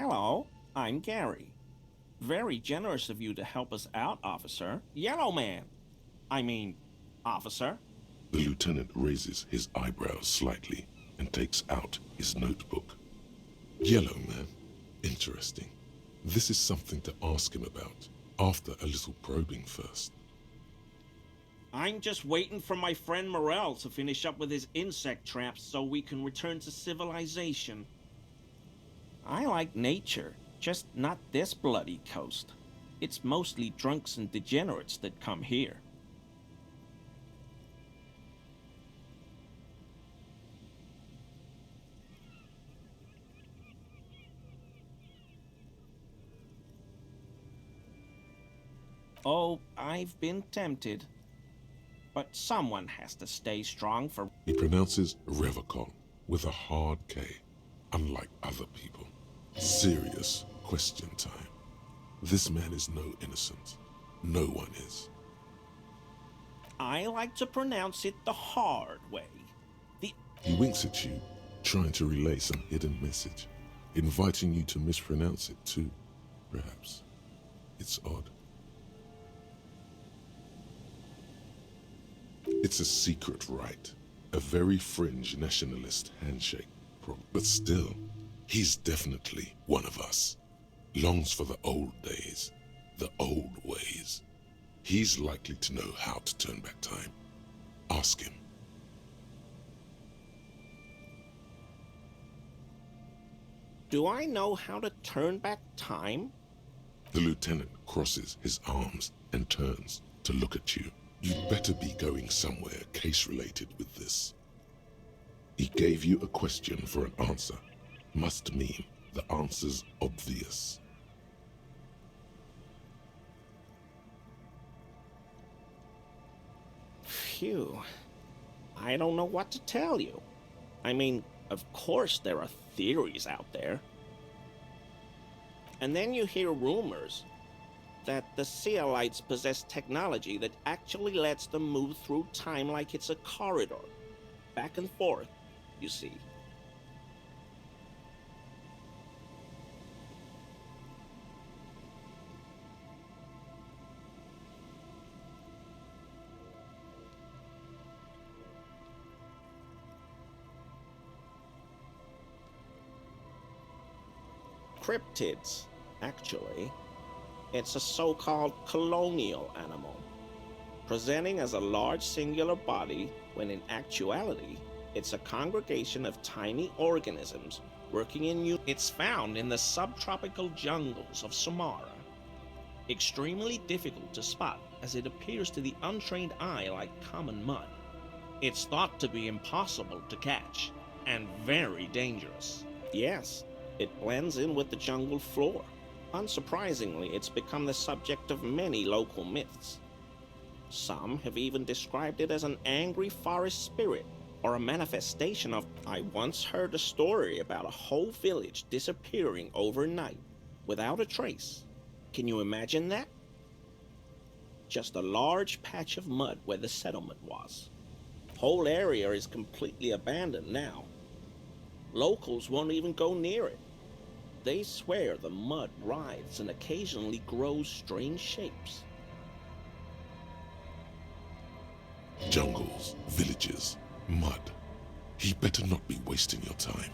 Hello, I'm Gary. Very generous of you to help us out, officer. Yellow man. I mean, officer. The lieutenant raises his eyebrows slightly and takes out his notebook. Yellow man. Interesting. This is something to ask him about, after a little probing first. I'm just waiting for my friend Morel to finish up with his insect traps so we can return to civilization. I like nature, just not this bloody coast. It's mostly drunks and degenerates that come here. Oh, I've been tempted. But someone has to stay strong for... He pronounces Revacon with a hard K, unlike other people. Serious question time. This man is no innocent. No one is. I like to pronounce it the hard way. He winks at you, trying to relay some hidden message, inviting you to mispronounce it too, perhaps. It's odd. It's a secret rite, a very fringe nationalist handshake, but still, he's definitely one of us. Longs for the old days, the old ways. He's likely to know how to turn back time. Ask him. Do I know how to turn back time? The lieutenant crosses his arms and turns to look at you. You'd better be going somewhere case-related with this. He gave you a question for an answer. Must mean the answer's obvious. Phew. I don't know what to tell you. I mean, of course there are theories out there. And then you hear rumors that the Seolites possess technology that actually lets them move through time like it's a corridor. Back and forth, you see. Cryptids, actually. It's a so-called colonial animal, presenting as a large singular body when in actuality, it's a congregation of tiny organisms working in It's found in the subtropical jungles of Samara. Extremely difficult to spot as it appears to the untrained eye like common mud. It's thought to be impossible to catch and very dangerous. Yes, it blends in with the jungle floor. Unsurprisingly, it's become the subject of many local myths. Some have even described it as an angry forest spirit or a manifestation of... I once heard a story about a whole village disappearing overnight without a trace. Can you imagine that? Just a large patch of mud where the settlement was. Whole area is completely abandoned now. Locals won't even go near it. They swear the mud writhes and occasionally grows strange shapes. Jungles, villages, mud. He better not be wasting your time.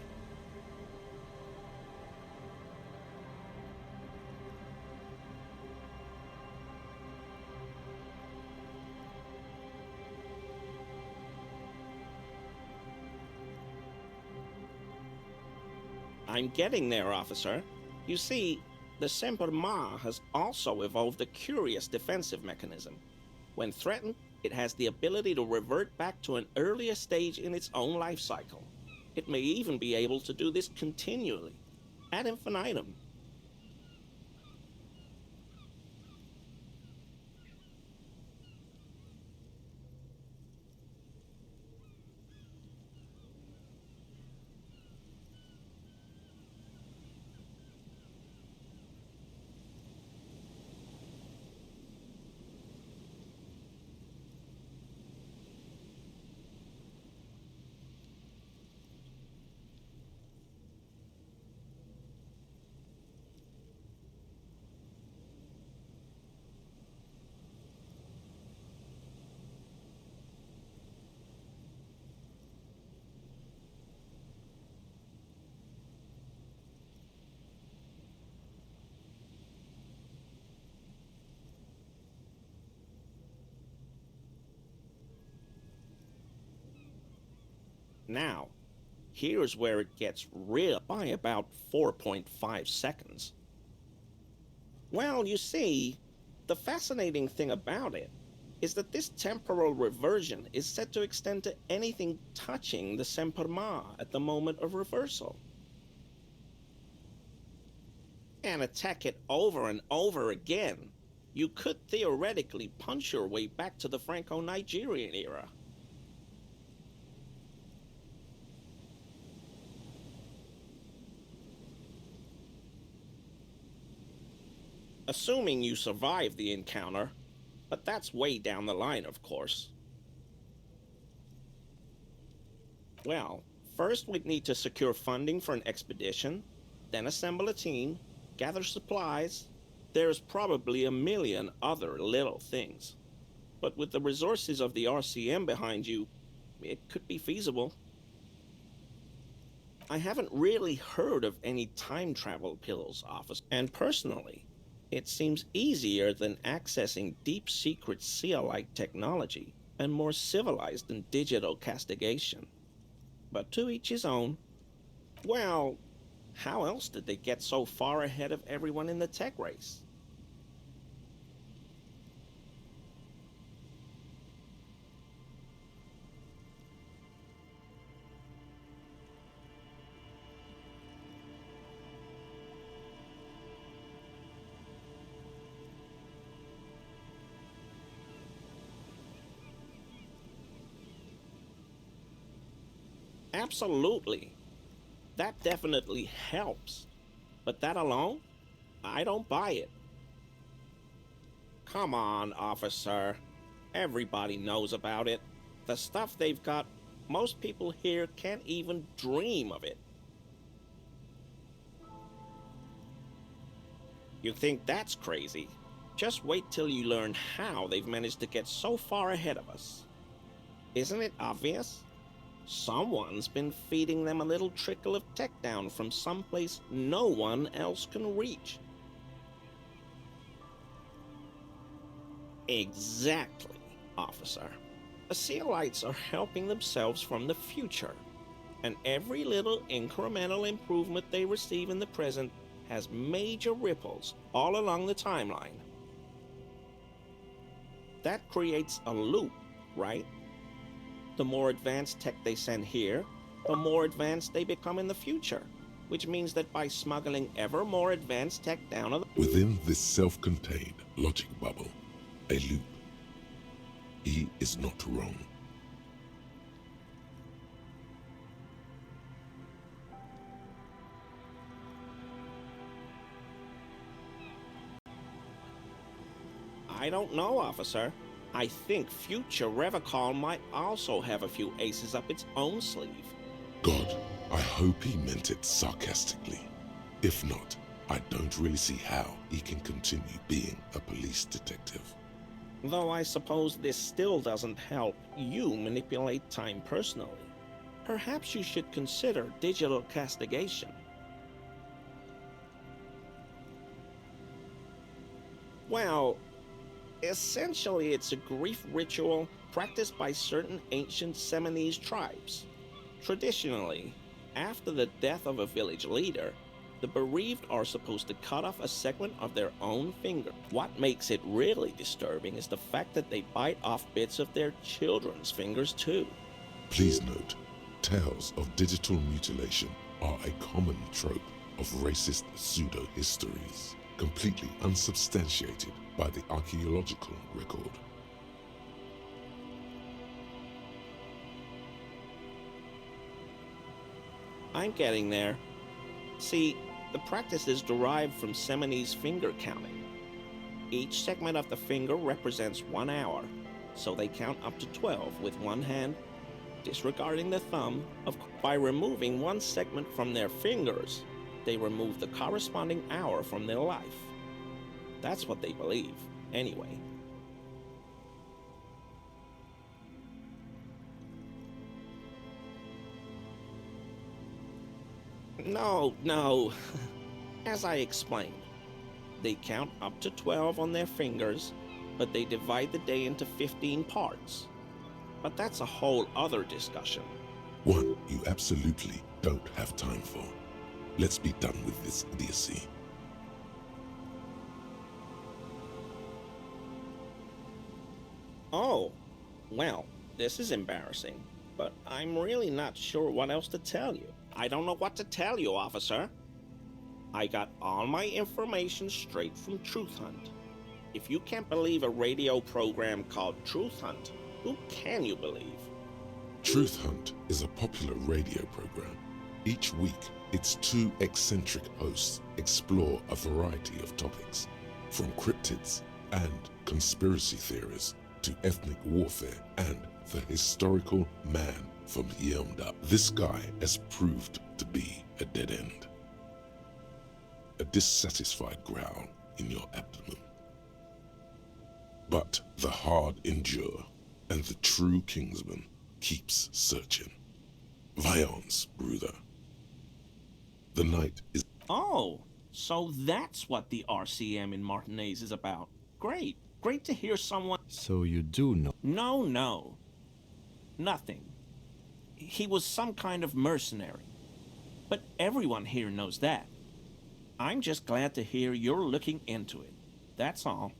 I'm getting there, officer. You see, the Semper Ma has also evolved a curious defensive mechanism. When threatened, it has the ability to revert back to an earlier stage in its own life cycle. It may even be able to do this continually, ad infinitum. Now, here's where it gets real by about 4.5 seconds. Well, you see, the fascinating thing about it is that this temporal reversion is said to extend to anything touching the Semperma at the moment of reversal. And attack it over and over again, you could theoretically punch your way back to the Franco-Nigerian era. Assuming you survive the encounter, but that's way down the line, of course. Well, first we'd need to secure funding for an expedition, then assemble a team, gather supplies. There's probably a million other little things. But with the resources of the RCM behind you, it could be feasible. I haven't really heard of any time travel pills, officer, and personally, it seems easier than accessing deep secret SEAL-like technology and more civilized than digital castigation. But to each his own. Well, how else did they get so far ahead of everyone in the tech race? Absolutely. That definitely helps. But that alone? I don't buy it. Come on, officer. Everybody knows about it. The stuff they've got, most people here can't even dream of it. You think that's crazy? Just wait till you learn how they've managed to get so far ahead of us. Isn't it obvious? Someone's been feeding them a little trickle of tech down from someplace no one else can reach. Exactly, officer. The Sealites are helping themselves from the future, and every little incremental improvement they receive in the present has major ripples all along the timeline. That creates a loop, right? The more advanced tech they send here, the more advanced they become in the future, which means that by smuggling ever more advanced tech down within this self-contained logic bubble, a loop, he is not wrong. I don't know, officer. I think future Revacol might also have a few aces up its own sleeve. God, I hope he meant it sarcastically. If not, I don't really see how he can continue being a police detective. Though I suppose this still doesn't help you manipulate time personally. Perhaps you should consider digital castigation. Well, essentially it's a grief ritual practiced by certain ancient Seminese tribes. Traditionally, after the death of a village leader, the bereaved are supposed to cut off a segment of their own finger. What makes it really disturbing is the fact that they bite off bits of their children's fingers too. Please note, tales of digital mutilation are a common trope of racist pseudo-histories, completely unsubstantiated by the archaeological record. I'm getting there. See, the practice is derived from Seminese finger counting. Each segment of the finger represents 1 hour, so they count up to 12 with one hand, disregarding the thumb. By removing one segment from their fingers, they remove the corresponding hour from their life. That's what they believe, anyway. No. As I explained, they count up to 12 on their fingers, but they divide the day into 15 parts. But that's a whole other discussion. One you absolutely don't have time for. Let's be done with this idiocy. Oh, well, this is embarrassing, but I'm really not sure what else to tell you. I don't know what to tell you, officer. I got all my information straight from Truth Hunt. If you can't believe a radio program called Truth Hunt, who can you believe? Truth Hunt is a popular radio program. Each week, its two eccentric hosts explore a variety of topics, from cryptids and conspiracy theories to ethnic warfare and the historical man from Yelmda. This guy has proved to be a dead end. A dissatisfied growl in your abdomen. But the hard endure, and the true Kingsman keeps searching. Violence, Bruder. The night is... Oh, so that's what the RCM in Martinez is about. Great. Great to hear someone... So you do know? No. Nothing. He was some kind of mercenary. But everyone here knows that. I'm just glad to hear you're looking into it. That's all.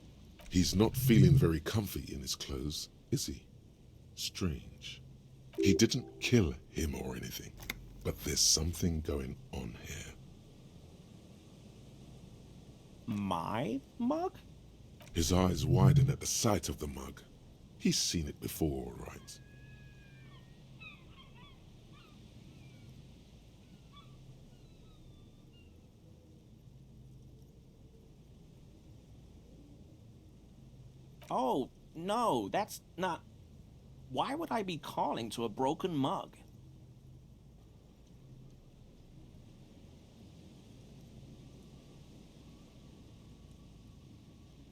He's not feeling very comfy in his clothes, is he? Strange. He didn't kill him or anything, but there's something going on here. My mug? His eyes widen at the sight of the mug. He's seen it before, all right. Oh, no, that's not... Why would I be calling to a broken mug?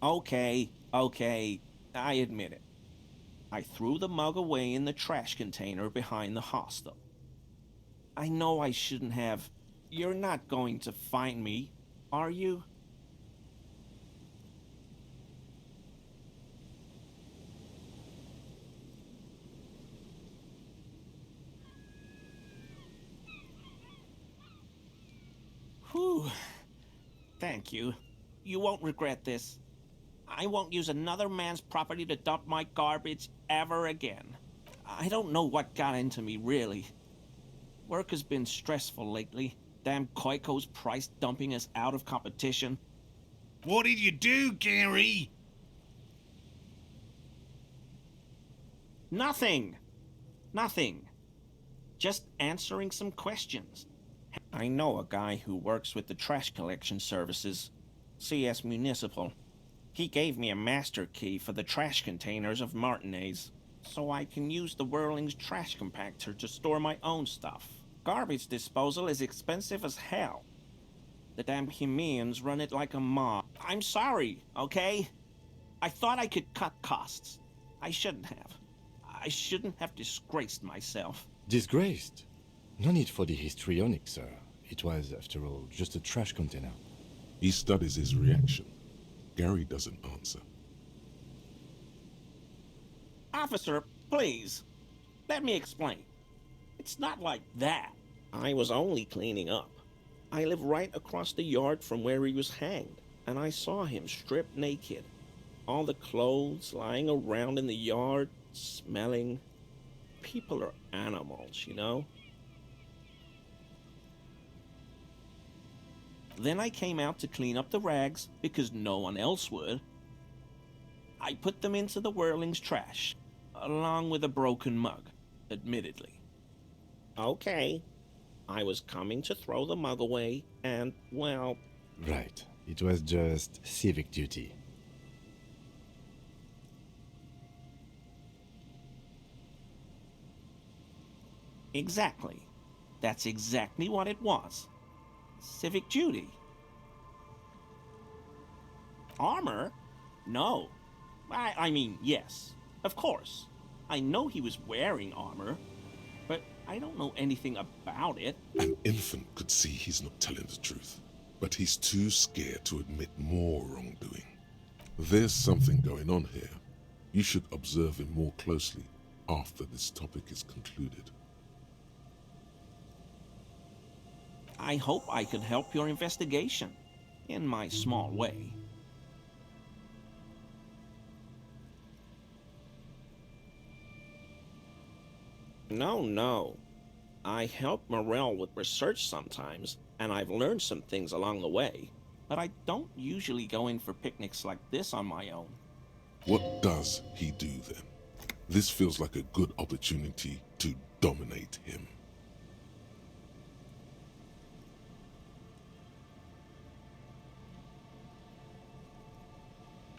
Okay, I admit it. I threw the mug away in the trash container behind the hostel. I know I shouldn't have. You're not going to find me, are you? Whew. Thank you. You won't regret this. I won't use another man's property to dump my garbage ever again. I don't know what got into me, really. Work has been stressful lately. Damn Koiko's price dumping us out of competition. What did you do, Gary? Nothing. Just answering some questions. I know a guy who works with the trash collection services, CS Municipal. He gave me a master key for the trash containers of Martinez, so I can use the Whirling's trash compactor to store my own stuff. Garbage disposal is expensive as hell. The damn Hemians run it like a mob. I'm sorry, okay? I thought I could cut costs. I shouldn't have. I shouldn't have disgraced myself. Disgraced? No need for the histrionic, sir. It was, after all, just a trash container. He studies his reaction. Gary doesn't answer. Officer, please. Let me explain. It's not like that. I was only cleaning up. I live right across the yard from where he was hanged, and I saw him stripped naked. All the clothes lying around in the yard, smelling. People are animals, you know? Then I came out to clean up the rags because no one else would. I put them into the Whirling's trash, along with a broken mug, admittedly. Okay. I was coming to throw the mug away, and, well... Right. It was just civic duty. Exactly. That's exactly what it was. Civic duty. Armor? No. I mean, yes. Of course. I know he was wearing armor, but I don't know anything about it. An infant could see he's not telling the truth, but he's too scared to admit more wrongdoing. There's something going on here. You should observe him more closely after this topic is concluded. I hope I could help your investigation in my small way. No. I help Morel with research sometimes, and I've learned some things along the way, but I don't usually go in for picnics like this on my own. What does he do then? This feels like a good opportunity to dominate him.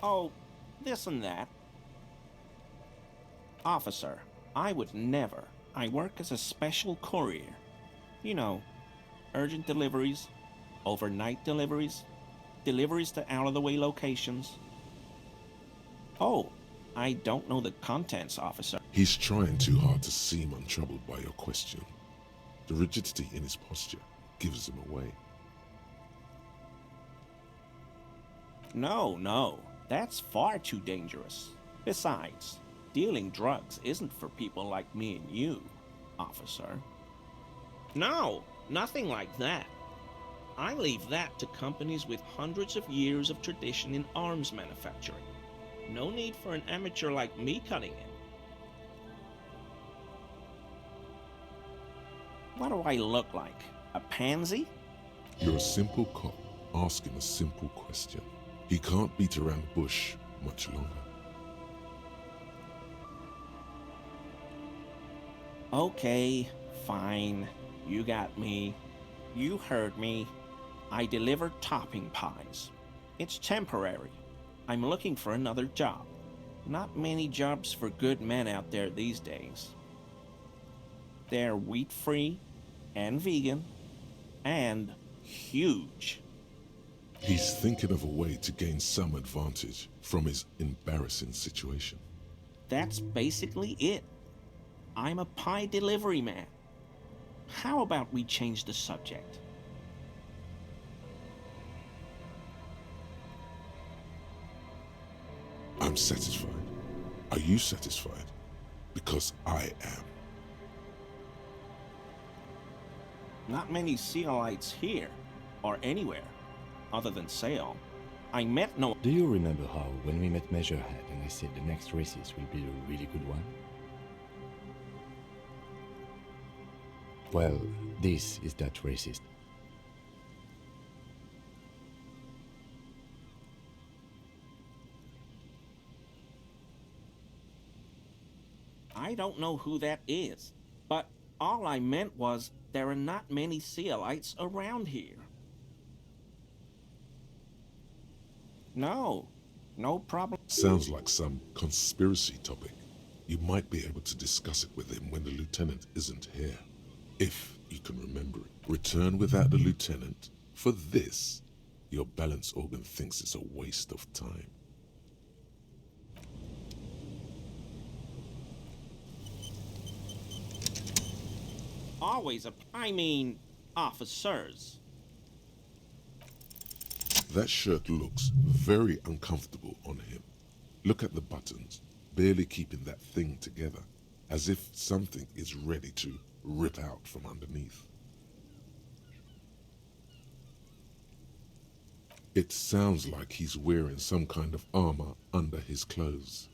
Oh, this and that. Officer, I would never. I work as a special courier. You know, urgent deliveries, overnight deliveries, deliveries to out-of-the-way locations. Oh, I don't know the contents, officer. He's trying too hard to seem untroubled by your question. The rigidity in his posture gives him away. No, that's far too dangerous. Besides, dealing drugs isn't for people like me and you, officer. No, nothing like that. I leave that to companies with hundreds of years of tradition in arms manufacturing. No need for an amateur like me cutting in. What do I look like? A pansy? You're a simple cop asking a simple question. He can't beat around the bush much longer. Okay, fine. You got me. You heard me. I deliver topping pies. It's temporary. I'm looking for another job. Not many jobs for good men out there these days. They're wheat-free and vegan and huge. He's thinking of a way to gain some advantage from his embarrassing situation. That's basically it. I'm a pie delivery man. How about we change the subject? I'm satisfied. Are you satisfied? Because I am. Not many Sealites here, or anywhere, other than Sale. I met no... Do you remember how, when we met Measurehead and I said the next races will be a really good one? Well, this is that racist. I don't know who that is, but all I meant was there are not many Sealites around here. No problem. Sounds like some conspiracy topic. You might be able to discuss it with him when the lieutenant isn't here. If you can remember it. Return without the lieutenant. For this, your balance organ thinks it's a waste of time. Always officers. That shirt looks very uncomfortable on him. Look at the buttons, barely keeping that thing together, as if something is ready to rip out from underneath. It sounds like he's wearing some kind of armor under his clothes.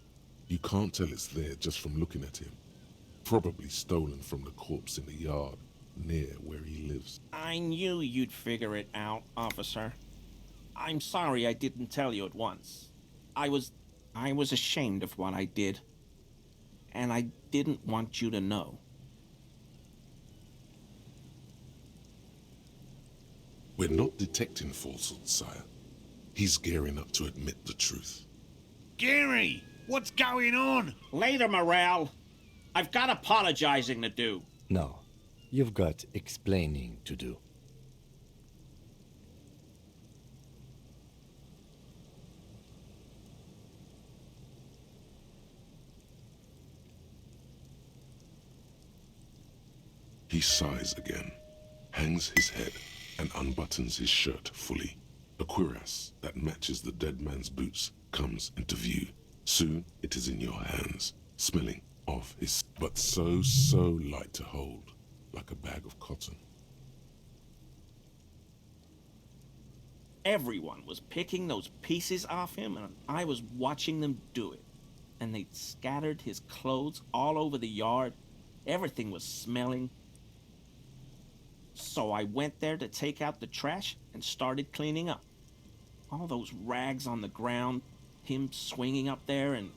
You can't tell it's there just from looking at him. Probably stolen from the corpse in the yard near where he lives. I knew you'd figure it out, officer. I'm sorry I didn't tell you at once. I was ashamed of what I did. And I didn't want you to know. We're not detecting falsehood, sire. He's gearing up to admit the truth. Gary, what's going on? Later, Morale. I've got apologizing to do. No, you've got explaining to do. He sighs again, hangs his head, and unbuttons his shirt fully. A cuirass that matches the dead man's boots comes into view. Soon it is in your hands, smelling of his, but so light to hold, like a bag of cotton. Everyone was picking those pieces off him, and I was watching them do it. And they'd scattered his clothes all over the yard. Everything was smelling. So I went there to take out the trash and started cleaning up. All those rags on the ground, him swinging up there, and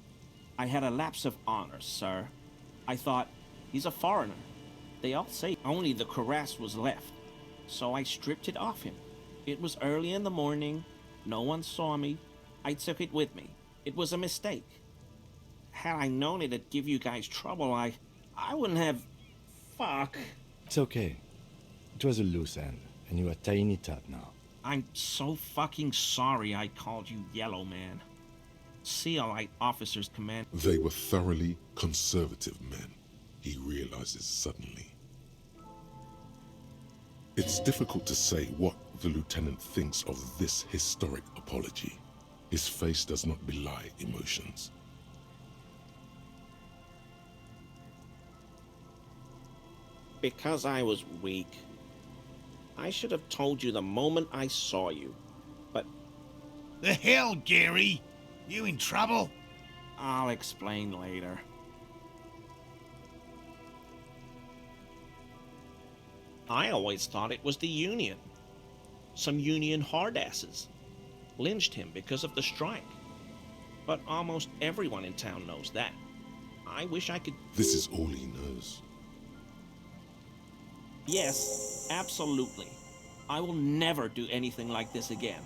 I had a lapse of honor, sir. I thought, he's a foreigner. They all say only the cuirass was left. So I stripped it off him. It was early in the morning. No one saw me. I took it with me. It was a mistake. Had I known it'd give you guys trouble, I wouldn't have... Fuck. It's okay. It was a loose end, and you're a tiny tot now. I'm so fucking sorry I called you Yellow Man. CLI officers command... They were thoroughly conservative men, he realizes suddenly. It's difficult to say what the lieutenant thinks of this historic apology. His face does not belie emotions. Because I was weak. I should have told you the moment I saw you, but... The hell, Gary? You in trouble? I'll explain later. I always thought it was the Union. Some Union hardasses. Lynched him because of the strike. But almost everyone in town knows that. I wish I could... This is all he knows. Yes, absolutely. I will never do anything like this again.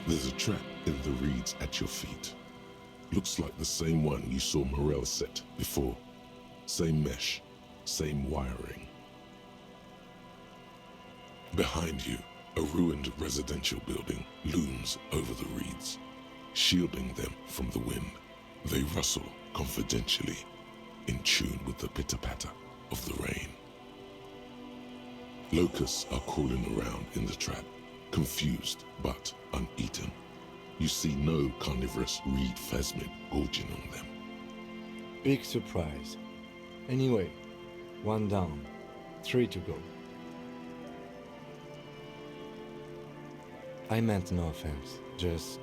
There's a trap in the reeds at your feet. Looks like the same one you saw Morel set before. Same mesh, same wiring. Behind you, a ruined residential building looms over the reeds, shielding them from the wind. They rustle confidentially, in tune with the pitter-patter of the rain. Locusts are crawling around in the trap, confused but uneaten. You see no carnivorous reed phasmid gorging on them. Big surprise. Anyway, 1 down, 3 to go. I meant no offense, just...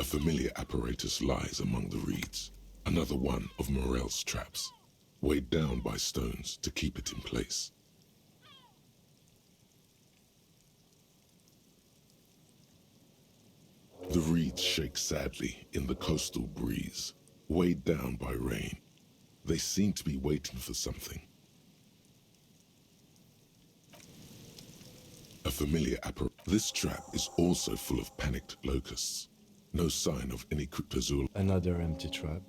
familiar apparatus lies among the reeds, another one of Morel's traps, weighed down by stones to keep it in place. The reeds shake sadly in the coastal breeze, weighed down by rain. They seem to be waiting for something. A familiar apparatus. This trap is also full of panicked locusts. No sign of any cryptozool. Another empty trap.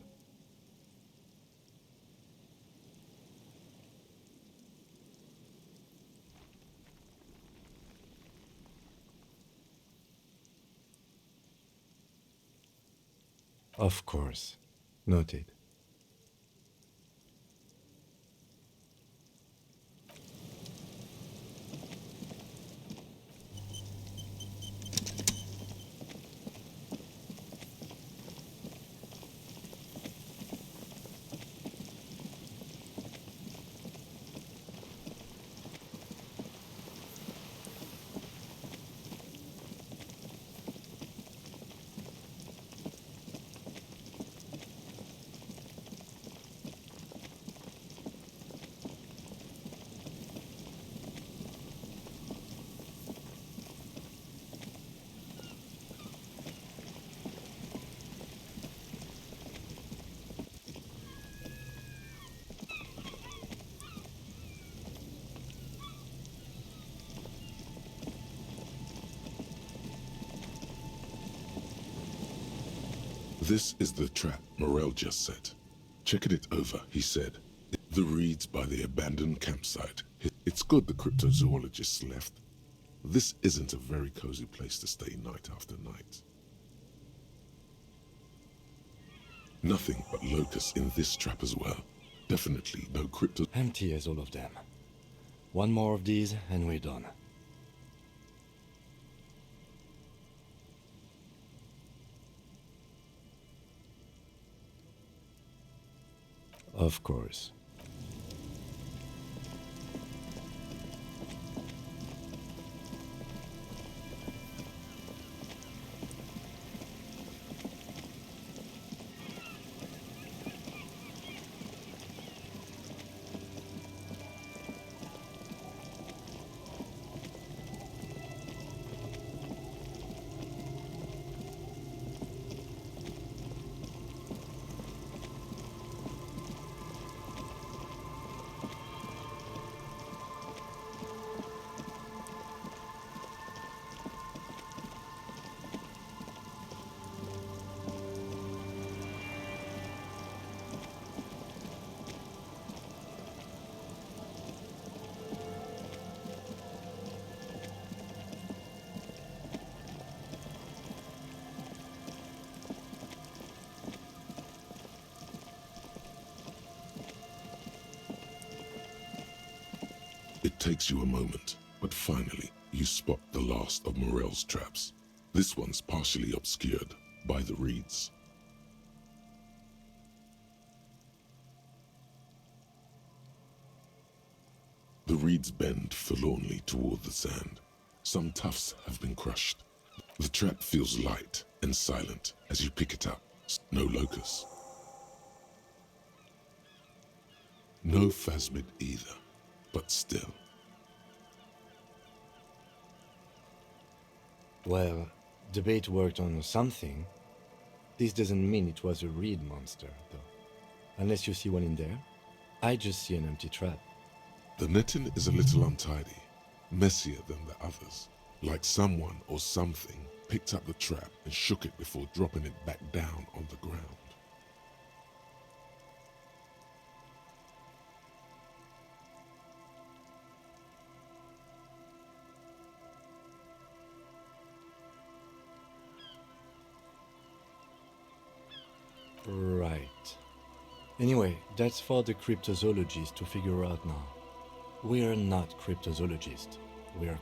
Of course. Noted. This is the trap Morel just set. Checking it over, he said, the reeds by the abandoned campsite. It's good the cryptozoologists left. This isn't a very cozy place to stay night after night. Nothing but locusts in this trap as well. Definitely no crypto. Empty as all of them. One more of these and we're done. Of course. It takes you a moment, but finally you spot the last of Morel's traps. This one's partially obscured by the reeds. The reeds bend forlornly toward the sand. Some tufts have been crushed. The trap feels light and silent as you pick it up. No locust. No phasmid either, but still. Well, the bait worked on something. This doesn't mean it was a reed monster, though. Unless you see one in there. I just see an empty trap. The netting is a little untidy, messier than the others. Like someone or something picked up the trap and shook it before dropping it back down on the ground. Right. Anyway, that's for the cryptozoologists to figure out now. We're not cryptozoologists. We're...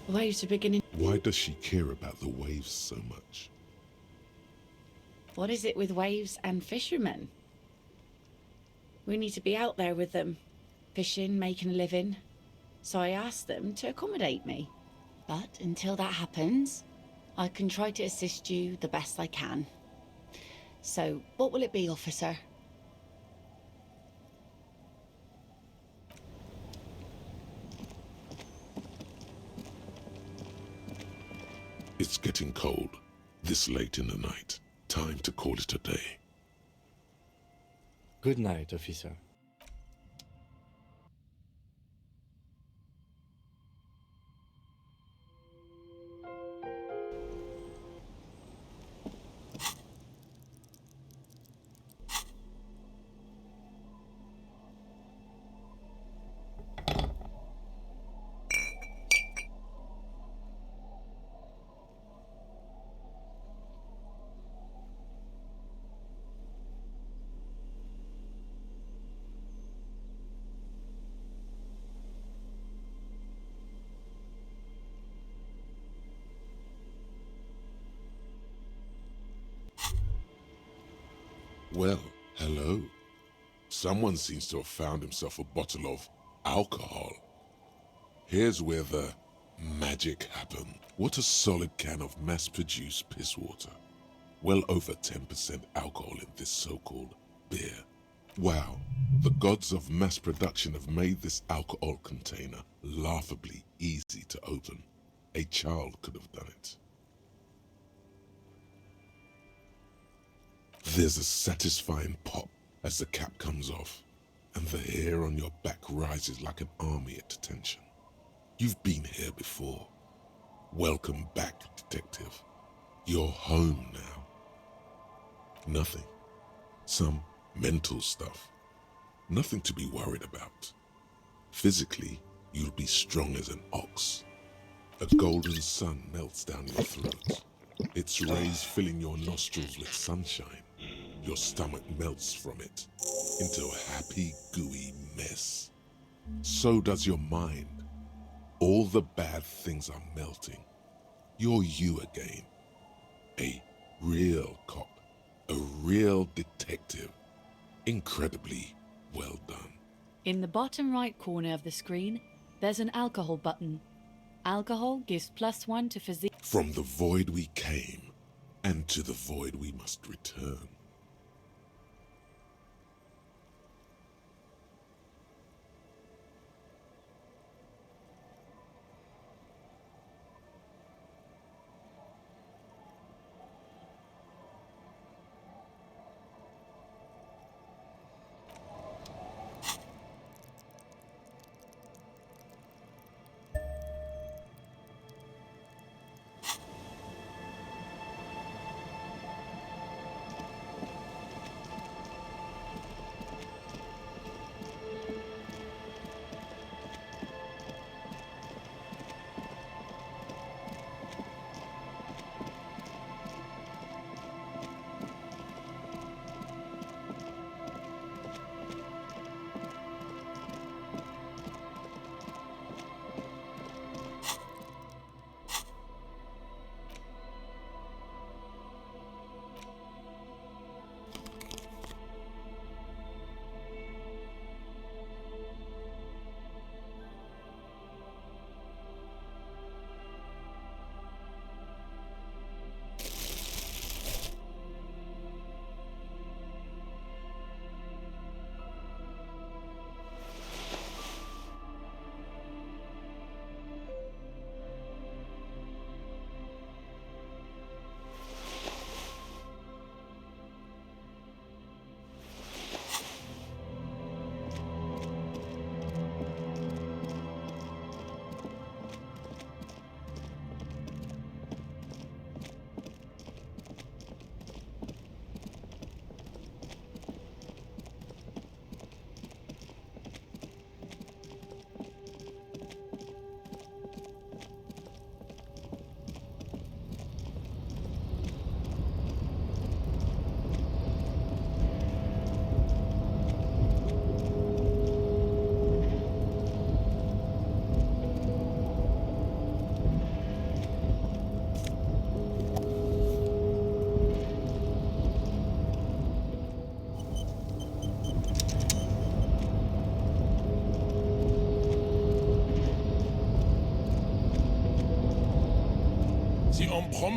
The waves are beginning. Why does she care about the waves so much? What is it with waves and fishermen? We need to be out there with them, fishing, making a living. So I asked them to accommodate me. But until that happens, I can try to assist you the best I can. So, what will it be, officer? It's getting cold, this late in the night. Time to call it a day. Good night, officer. Well, hello. Someone seems to have found himself a bottle of alcohol. Here's where the magic happened. What a solid can of mass-produced piss water. Well over 10% alcohol in this so-called beer. Wow, the gods of mass production have made this alcohol container laughably easy to open. A child could have done it. There's a satisfying pop as the cap comes off, and the hair on your back rises like an army at attention. You've been here before. Welcome back, detective. You're home now. Nothing. Some mental stuff. Nothing to be worried about. Physically, you'll be strong as an ox. A golden sun melts down your throat. Its rays filling your nostrils with sunshine. Your stomach melts from it into a happy, gooey mess. So does your mind. All the bad things are melting. You're you again. A real cop. A real detective. Incredibly well done. In the bottom right corner of the screen, there's an alcohol button. Alcohol gives +1 to physique. From the void we came, and to the void we must return.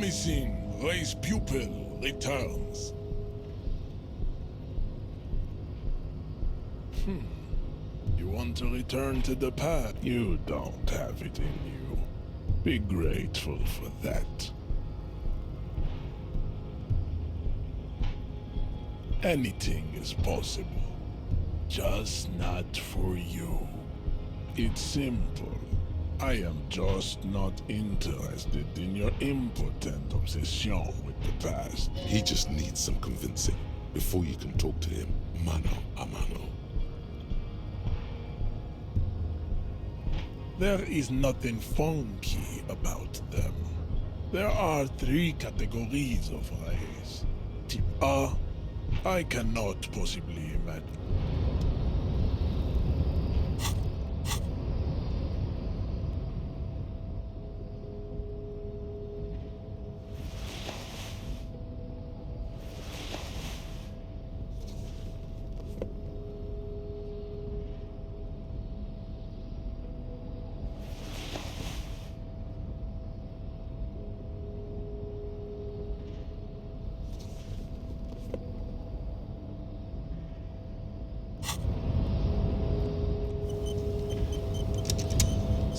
promising race pupil returns. You want to return to the past? You don't have it in you. Be grateful for that. Anything is possible, just not for you. It's simple. I am just not interested in your impotent obsession with the past. He just needs some convincing before you can talk to him mano a mano. There is nothing funky about them. There are 3 categories of race. Type A, I cannot possibly imagine.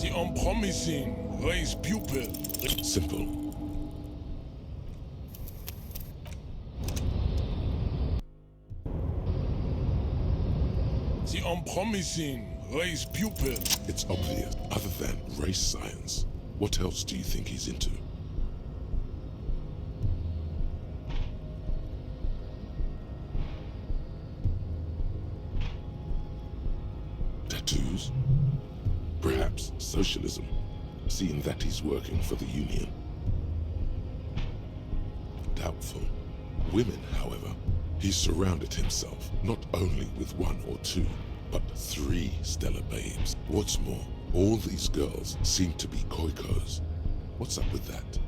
The unpromising race pupil. Simple. The unpromising race pupil. It's obvious. Other than race science, what else do you think he's into? Tattoos? Perhaps socialism, seeing that he's working for the Union. Doubtful. Women, however, he's surrounded himself not only with 1 or 2, but 3 stellar babes. What's more, all these girls seem to be koikos. What's up with that?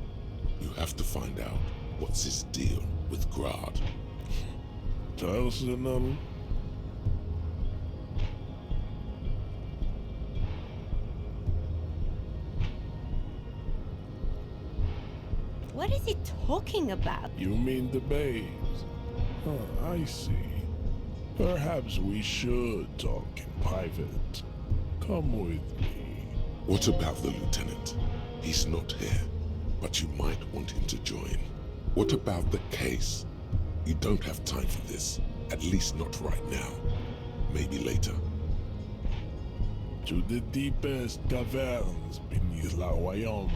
You have to find out what's his deal with Grad. Personal? What is he talking about? You mean the babes? Huh, I see. Perhaps we should talk in private. Come with me. What about the lieutenant? He's not here, but you might want him to join. What about the case? You don't have time for this, at least not right now. Maybe later. To the deepest caverns beneath La Royaume,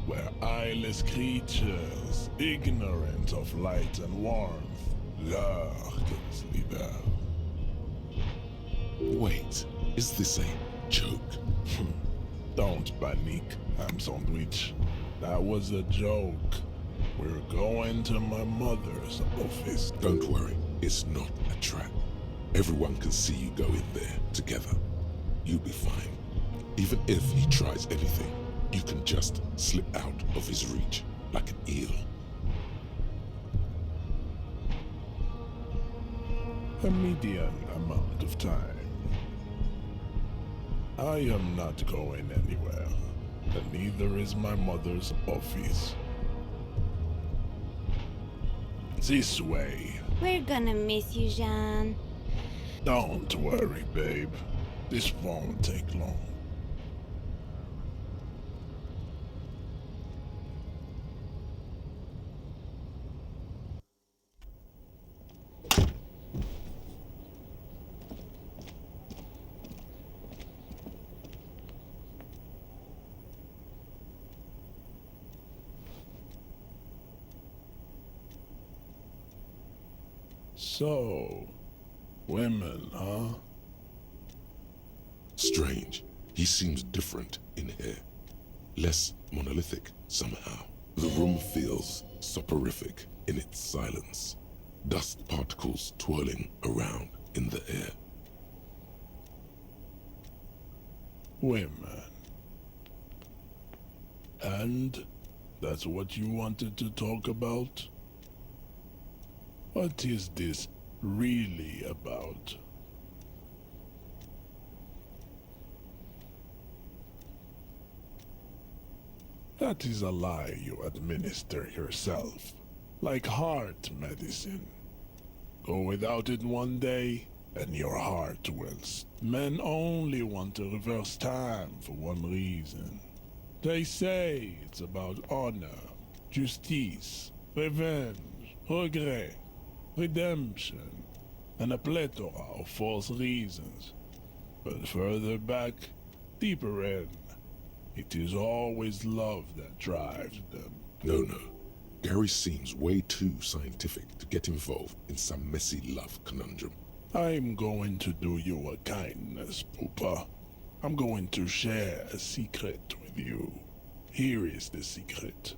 where eyeless creatures, ignorant of light and warmth, lurk and slither. Wait, is this a joke? Don't panic, ham sandwich. That was a joke. We're going to my mother's office. Don't worry, it's not a trap. Everyone can see you go in there together. You'll be fine. Even if he tries anything, you can just slip out of his reach like an eel. A median amount of time. I am not going anywhere, and neither is my mother's office. This way. We're gonna miss you, Jean. Don't worry, babe. This won't take long. So, women, huh? Strange. He seems different in here. Less monolithic, somehow. The room feels soporific in its silence. Dust particles twirling around in the air. Women. And that's what you wanted to talk about? What is this really about? That is a lie you administer yourself, like heart medicine. Go without it one day, and your heart will. Men only want to reverse time for one reason. They say it's about honor, justice, revenge, regret, redemption, and a plethora of false reasons. But further back, deeper in, it is always love that drives them. No. Gary seems way too scientific to get involved in some messy love conundrum. I'm going to do you a kindness, Poopa. I'm going to share a secret with you. Here is the secret.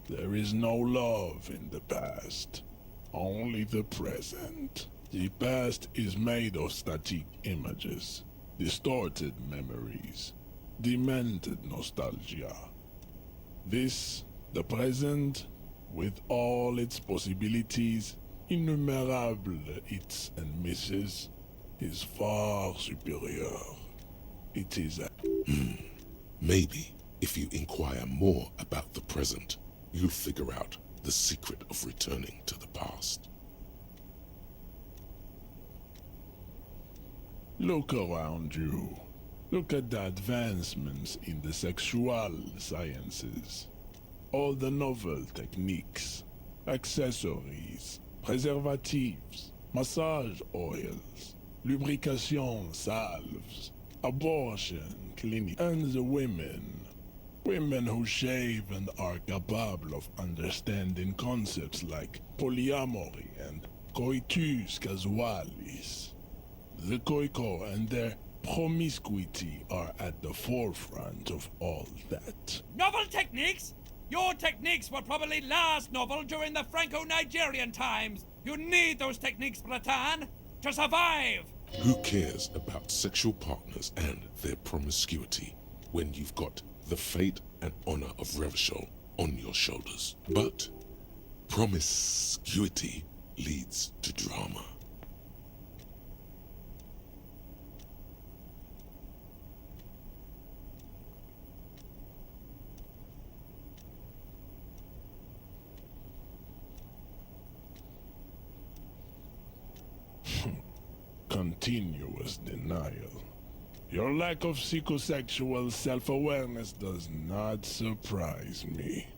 There is no love in the past, only the present. The past is made of static images, distorted memories, demented nostalgia. This, the present, with all its possibilities, innumerable hits and misses, is far superior. It is a... Maybe, if you inquire more about the present, you'll figure out the secret of returning to the past. Look around you. Look at the advancements in the sexual sciences. All the novel techniques, accessories, preservatives, massage oils, lubrication salves, abortion clinic, and the women. Women who shave and are capable of understanding concepts like polyamory and coitus casualis. The Khoikhoi and their promiscuity are at the forefront of all that. Novel techniques? Your techniques were probably last novel during the Franco-Nigerian times. You need those techniques, Bratan, to survive. Who cares about sexual partners and their promiscuity when you've got the fate and honor of Revachol on your shoulders? But promiscuity leads to drama. Continuous denial. Your lack of psychosexual self-awareness does not surprise me.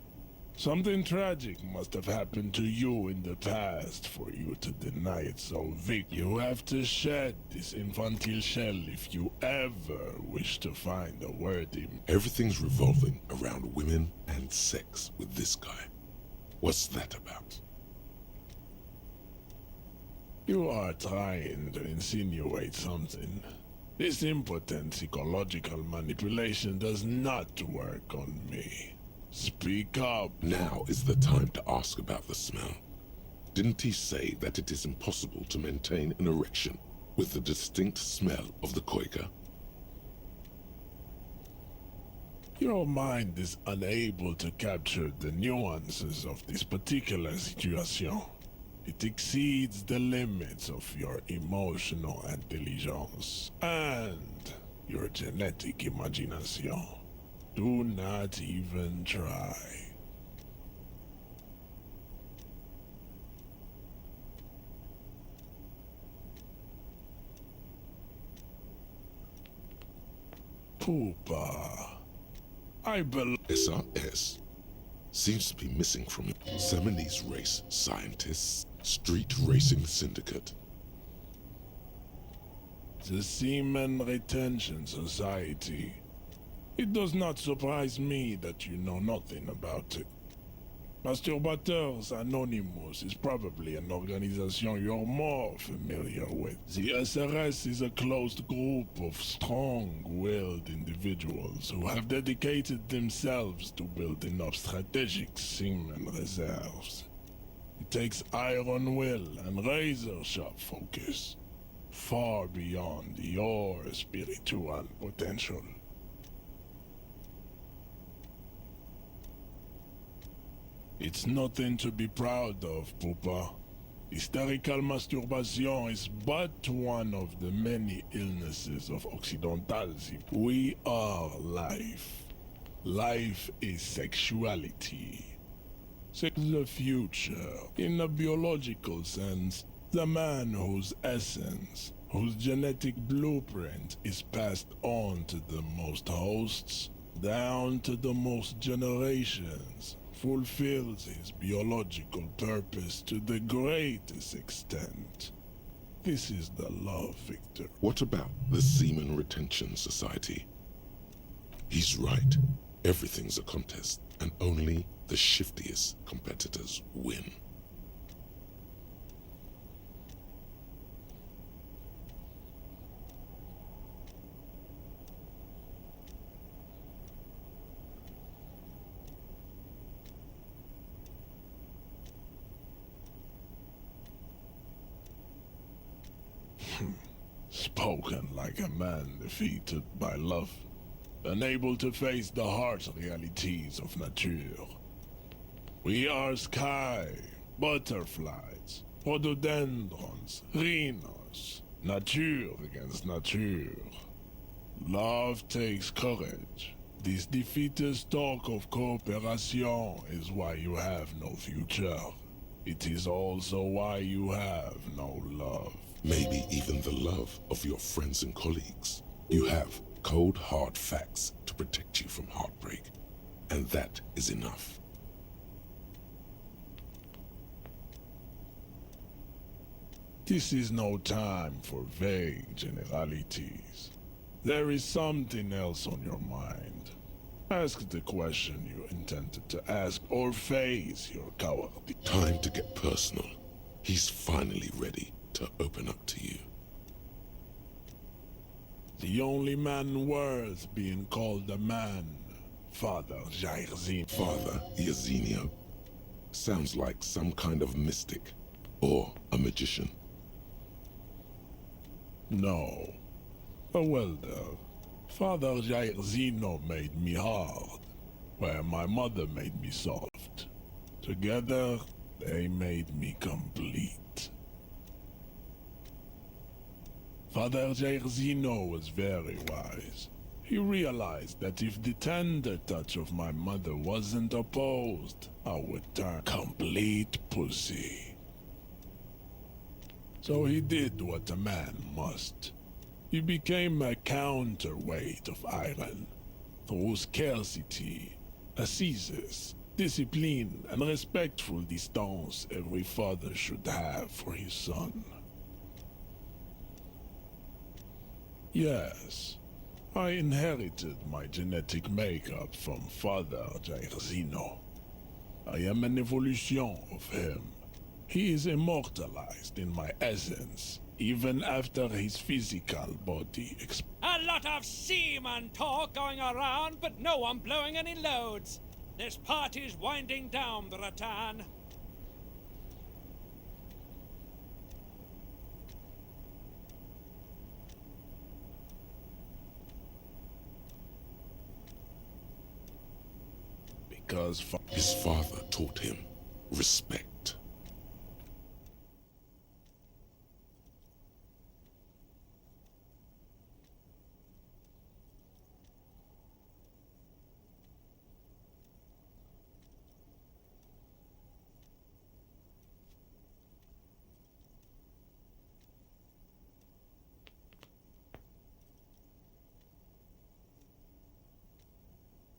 Something tragic must have happened to you in the past for you to deny it so viciously. You have to shed this infantile shell if you ever wish to find a worthy... Everything's revolving around women and sex with this guy. What's that about? You are trying to insinuate something. This impotent psychological manipulation does not work on me. Speak up. Now is the time to ask about the smell. Didn't he say that it is impossible to maintain an erection with the distinct smell of the Khoika? Your mind is unable to capture the nuances of this particular situation. It exceeds the limits of your emotional intelligence and your genetic imagination. Do not even try. Poopa, I believe... SRS seems to be missing from Seminoles race scientists, street racing syndicate. The Seaman Retention Society. It does not surprise me that you know nothing about it. Masturbateurs Anonymous is probably an organization you're more familiar with. The SRS is a closed group of strong-willed individuals who have dedicated themselves to building up strategic seaman reserves. It takes iron will and razor-sharp focus, far beyond your spiritual potential. It's nothing to be proud of, Poopa. Hysterical masturbation is but one of the many illnesses of Occidentality. We are life. Life is sexuality. The future, in a biological sense, the man whose essence, whose genetic blueprint is passed on to the most hosts, down to the most generations, fulfills his biological purpose to the greatest extent. This is the love, Victor. What about the Seaman Retention Society? He's right. Everything's a contest, and only the shiftiest competitors win. Spoken like a man defeated by love, unable to face the harsh realities of nature. We are sky, butterflies, rhododendrons, rhinos, nature against nature. Love takes courage. This defeatist talk of cooperation is why you have no future. It is also why you have no love. Maybe even the love of your friends and colleagues. You have cold, hard facts to protect you from heartbreak, and that is enough. This is no time for vague generalities. There is something else on your mind. Ask the question you intended to ask, or face your cowardly. Time to get personal. He's finally ready to open up to you. The only man worth being called a man, Father Jairzinho. Father Iazinho. Sounds like some kind of mystic, or a magician. No. A welder. Father Jairzinho made me hard, where my mother made me soft. Together, they made me complete. Father Jairzinho was very wise. He realized that if the tender touch of my mother wasn't opposed, I would turn complete pussy. So he did what a man must. He became a counterweight of iron. Through scarcity, ascesis, discipline, and respectful distance every father should have for his son. Yes, I inherited my genetic makeup from Father Jairzinho. I am an evolution of him. He is immortalized in my essence, even after his physical body A lot of seaman talk going around, but no one blowing any loads. This party's winding down, Bratan. because His father taught him respect.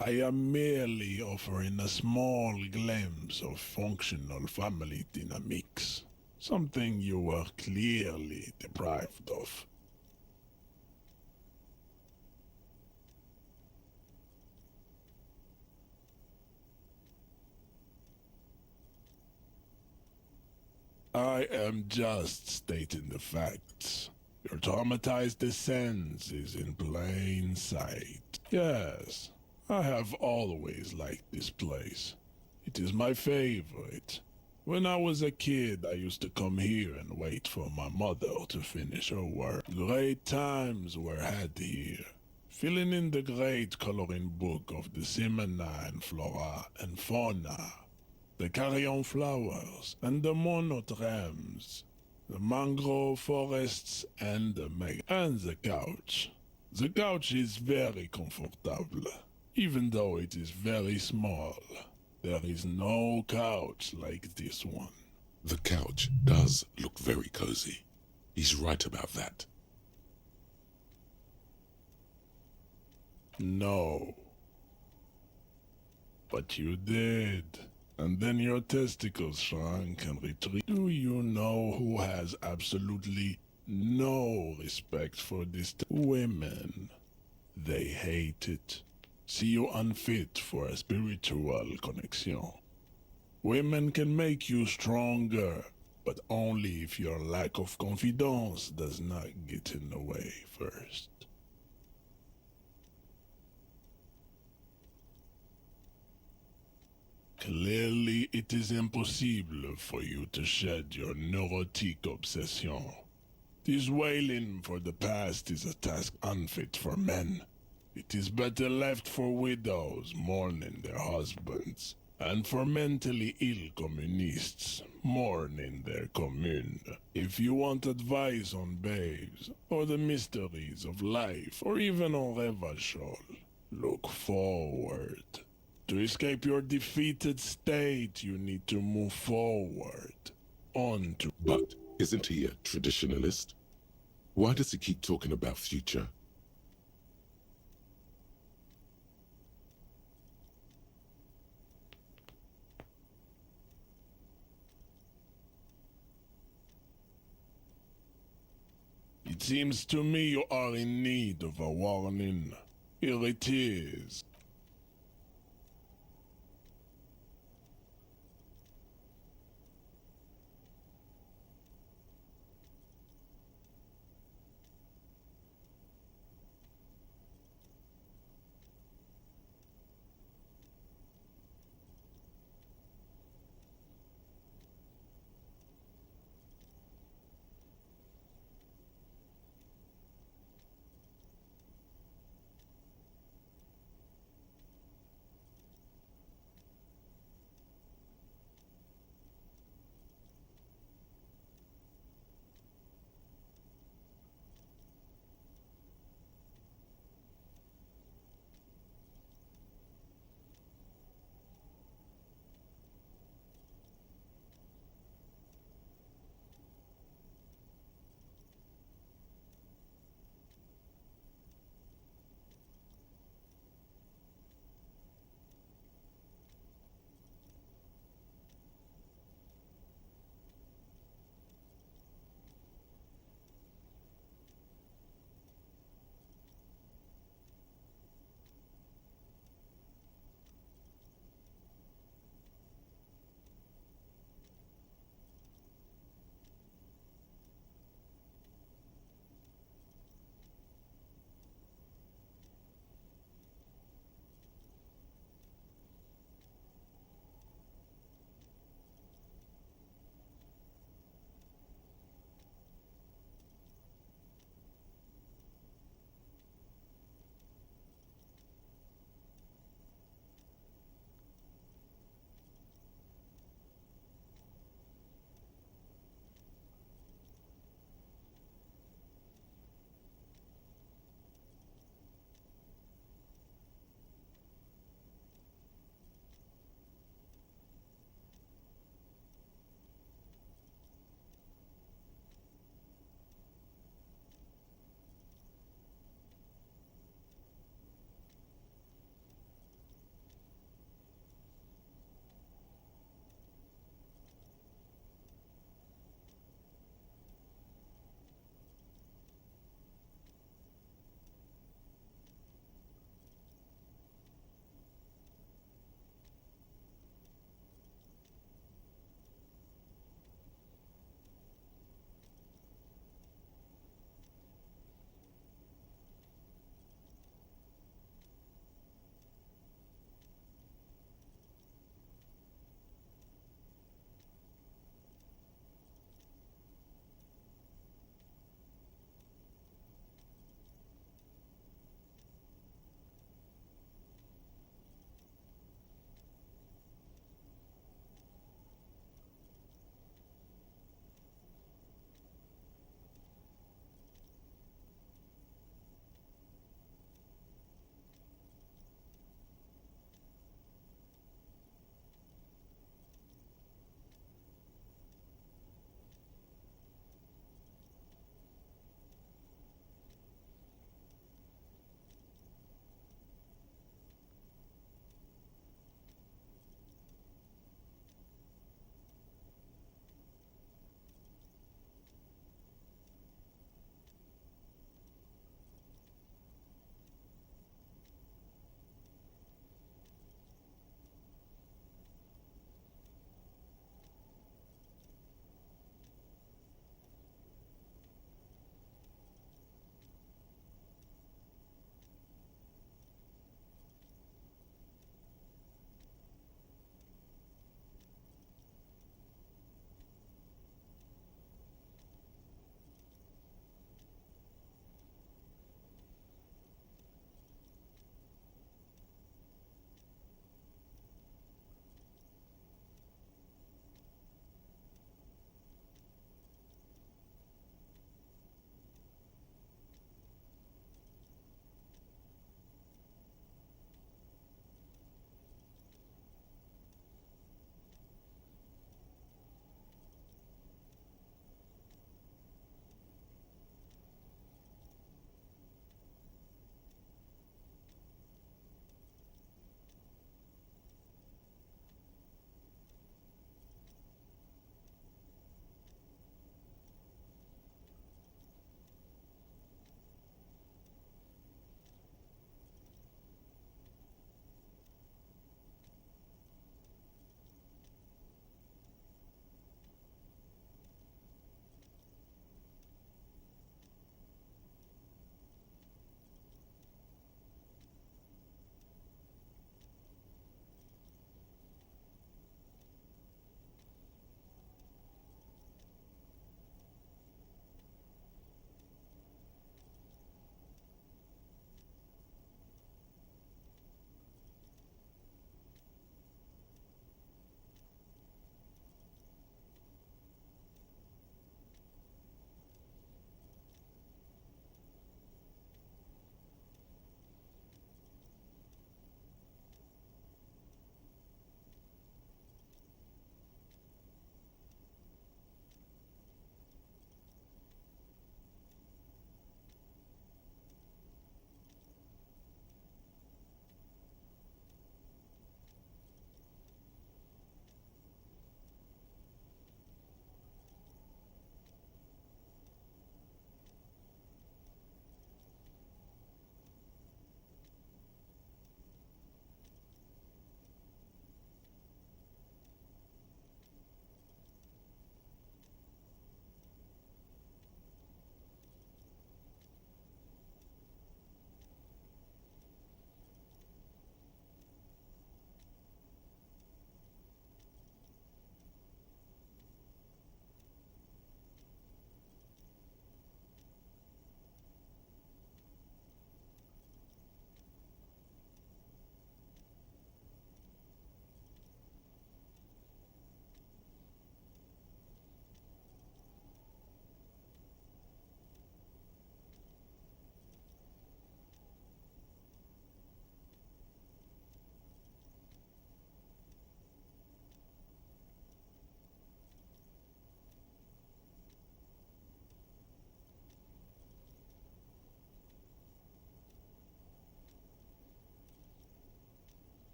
I am merely offering a small glimpse of functional family dynamics, something you were clearly deprived of. I am just stating the facts. Your traumatized essence is in plain sight. Yes, I have always liked this place. It is my favorite. When I was a kid, I used to come here and wait for my mother to finish her work. Great times were had here, filling in the great coloring book of the Simonine flora and fauna, the carrion flowers and the monotremes, the mangrove forests and the couch. The couch is very comfortable. Even though it is very small, there is no couch like this one. The couch does look very cozy. He's right about that. No. But you did. And then your testicles shrunk and retreated. Do you know who has absolutely no respect for this? Women. They hate it. See you unfit for a spiritual connection. Women can make you stronger, but only if your lack of confidence does not get in the way first. Clearly, it is impossible for you to shed your neurotic obsession. This wailing for the past is a task unfit for men. It is better left for widows mourning their husbands, and for mentally ill communists mourning their commune. If you want advice on babes, or the mysteries of life, or even on Revachol, look forward. To escape your defeated state, you need to move forward. On to... But isn't he a traditionalist? Why does he keep talking about future? It seems to me you are in need of a warning. Here it is.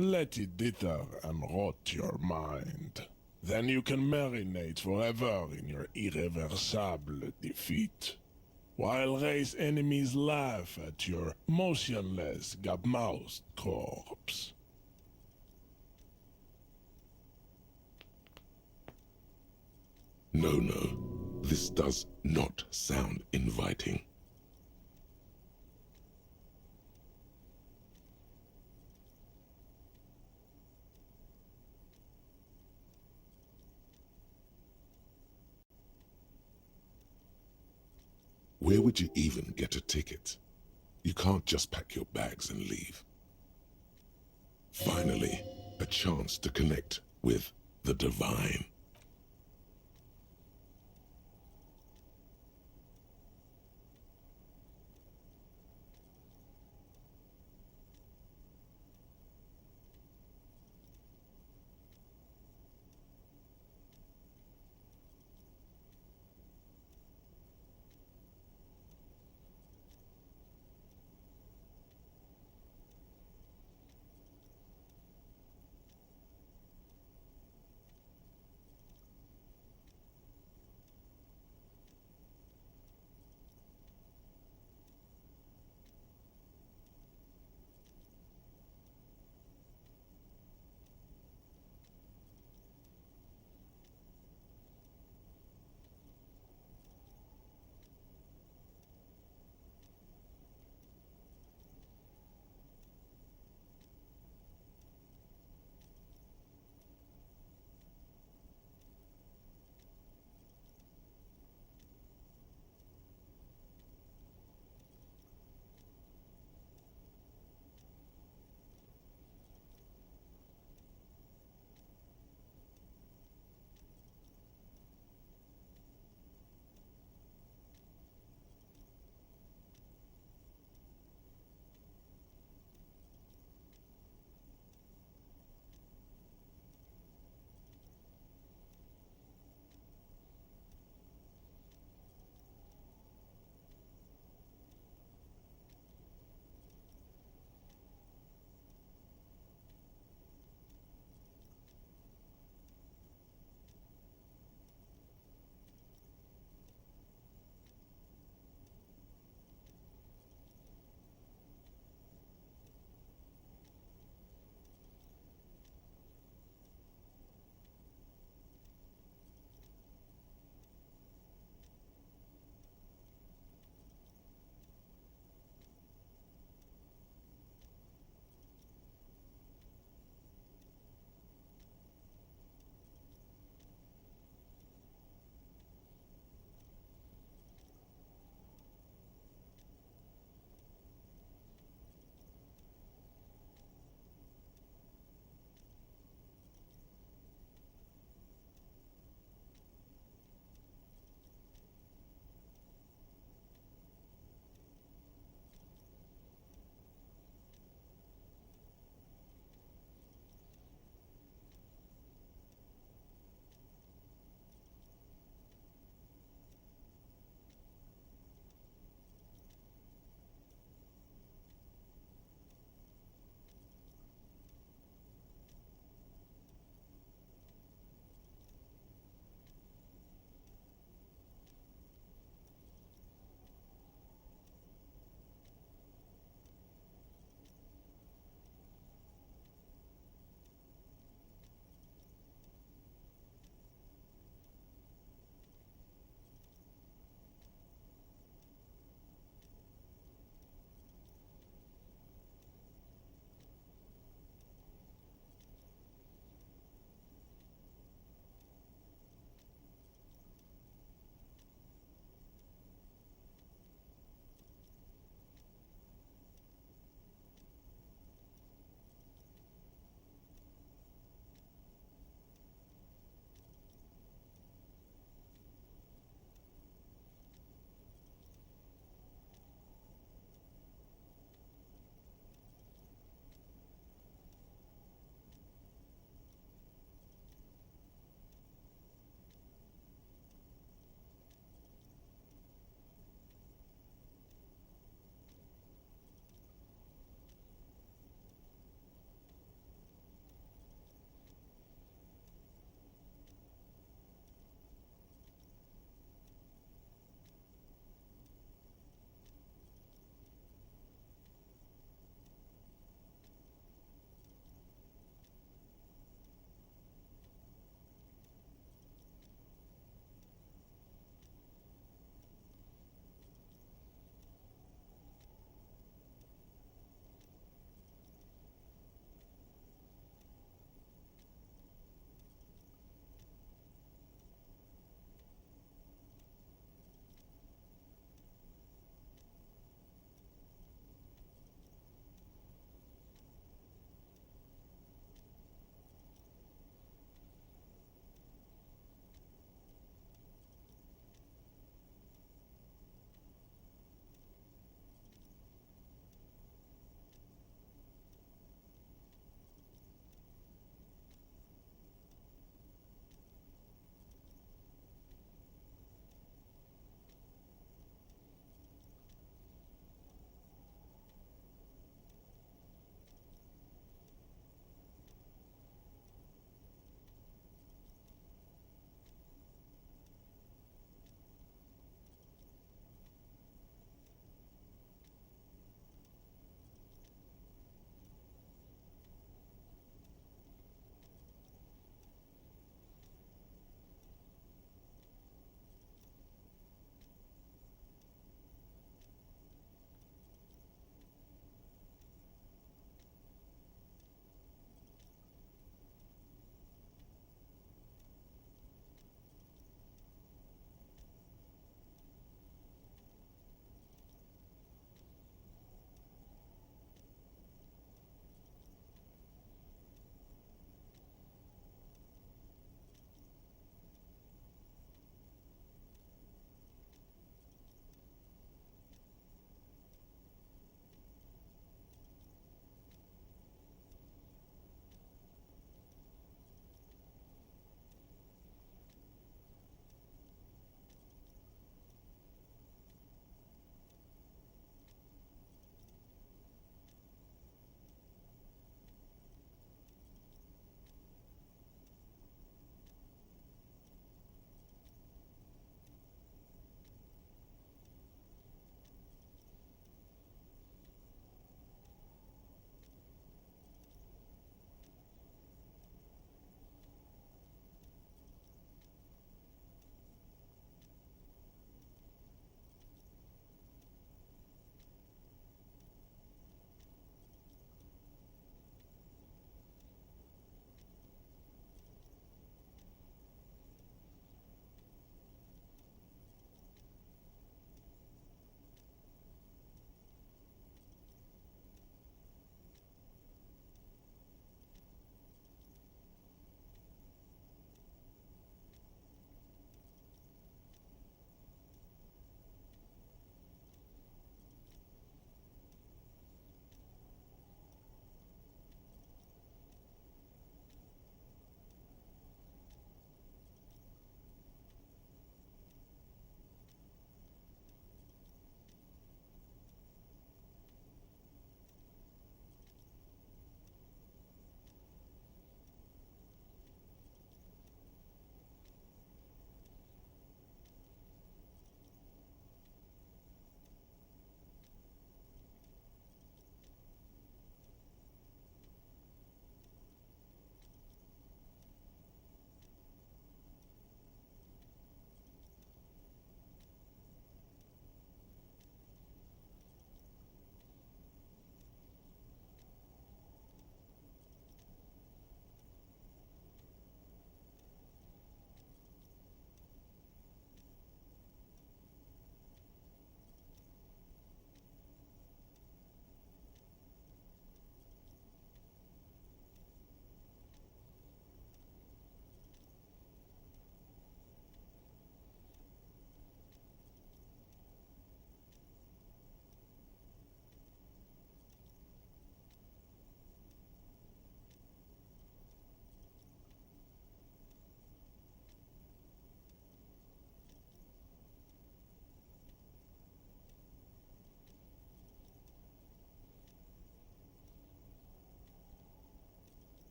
Let it dither and rot your mind. Then you can marinate forever in your irreversible defeat, while race enemies laugh at your motionless, gab-mouthed corpse. No, this does not sound inviting. Where would you even get a ticket? You can't just pack your bags and leave. Finally, a chance to connect with the divine.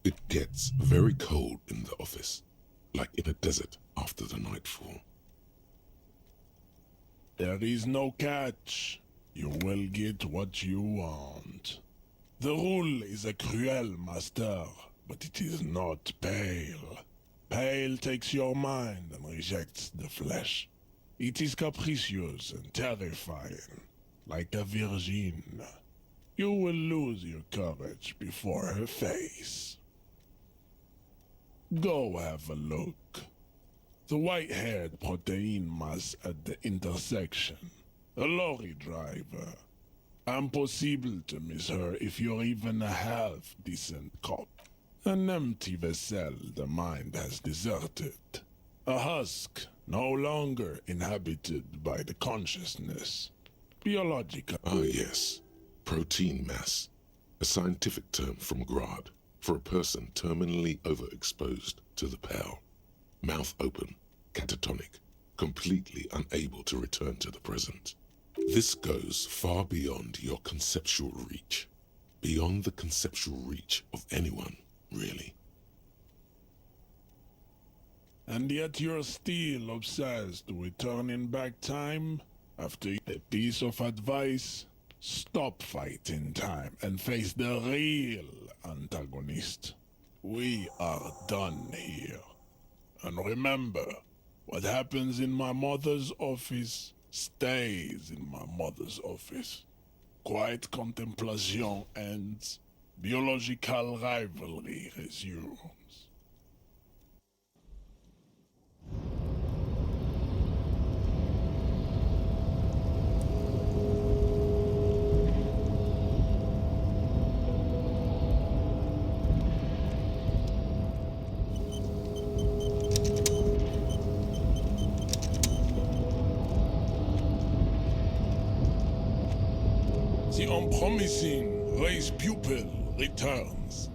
It gets very cold in the office, like in a desert after the nightfall. There is no catch. You will get what you want. The rule is a cruel master, but it is not pale. Pale takes your mind and rejects the flesh. It is capricious and terrifying, like a virgin. You will lose your courage before her face. Go have a look. The white-haired protein mass at the intersection. A lorry driver. Impossible to miss her if you're even a half-decent cop. An empty vessel the mind has deserted. A husk no longer inhabited by the consciousness. Biological. Ah, yes. Protein mass. A scientific term from Grad for a person terminally overexposed to the pale. Mouth open, catatonic, completely unable to return to the present. This goes far beyond your conceptual reach. Beyond the conceptual reach of anyone, really. And yet you're still obsessed with turning back time? After a piece of advice? Stop fighting time and face the real antagonist. We are done here. And remember, what happens in my mother's office stays in my mother's office. Quiet contemplation ends. Biological rivalry resumes. The unpromising raised pupil returns.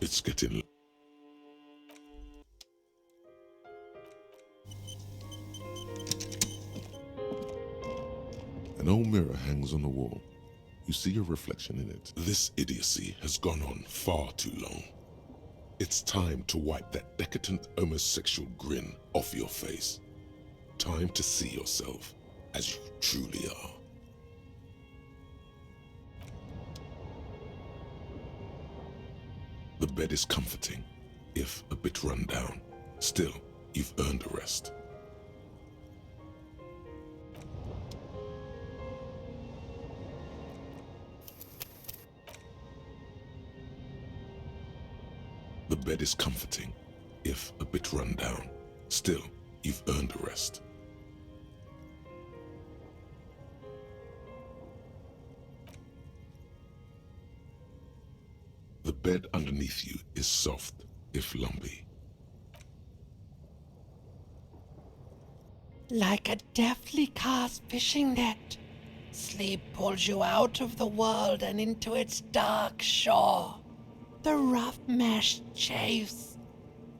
It's getting... An old mirror hangs on the wall. You see your reflection in it. This idiocy has gone on far too long. It's time to wipe that decadent homosexual grin off your face. Time to see yourself as you truly are. The bed is comforting, if a bit run down. Still, you've earned a rest. The bed is comforting, if a bit run down. Still, you've earned a rest. The bed underneath you is soft, if lumpy. Like a deftly cast fishing net, sleep pulls you out of the world and into its dark shore. The rough mesh chafes,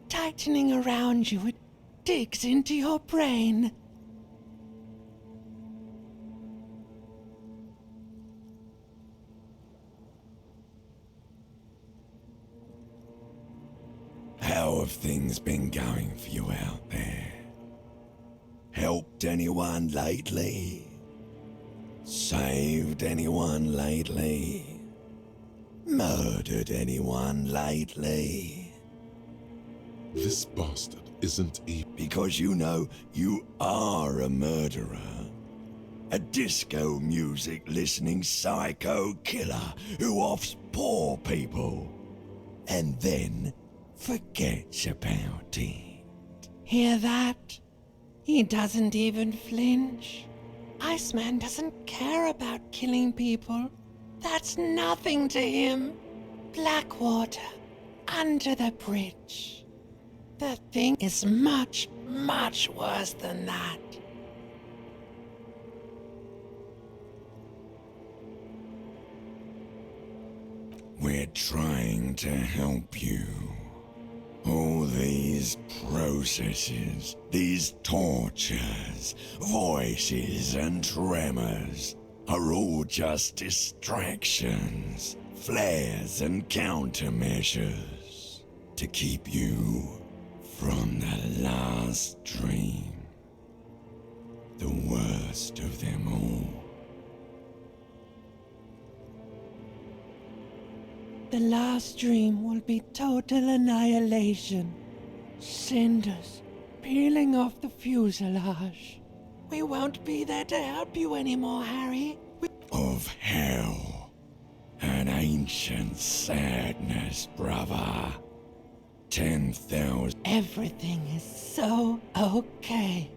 tightening around you, it digs into your brain. How have things been going for you out there? Helped anyone lately? Saved anyone lately? Murdered anyone lately? This bastard isn't even... Because you know you are a murderer. A disco music listening psycho killer who offs poor people. And then forgets about it. Hear that? He doesn't even flinch. Iceman doesn't care about killing people. That's nothing to him. Blackwater, under the bridge. The thing is much, much worse than that. We're trying to help you. All these processes, these tortures, voices and tremors are all just distractions, flares and countermeasures to keep you from the last dream, the worst of them all. The last dream will be total annihilation. Cinders peeling off the fuselage. We won't be there to help you anymore, Harry. Of hell. An ancient sadness, brother. 10,000. Everything is so okay.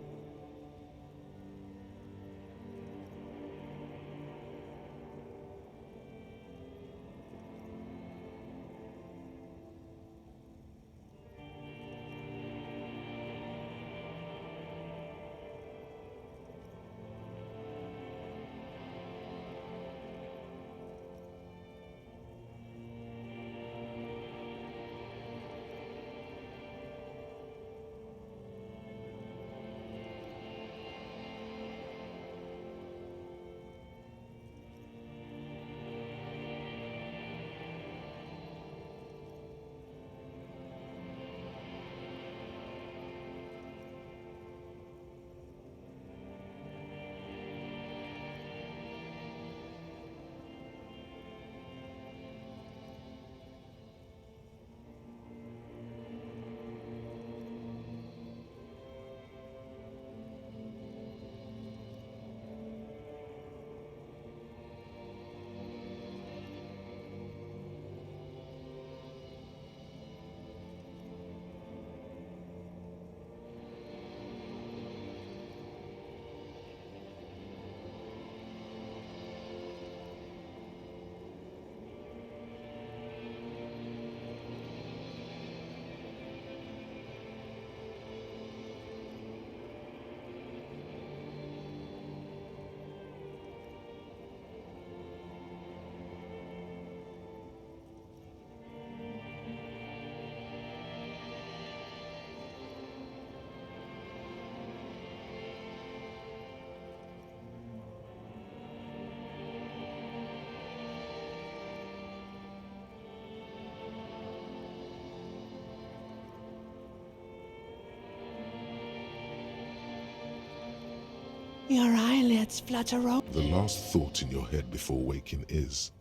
Your eyelids flutter open. The last thought in your head before waking is,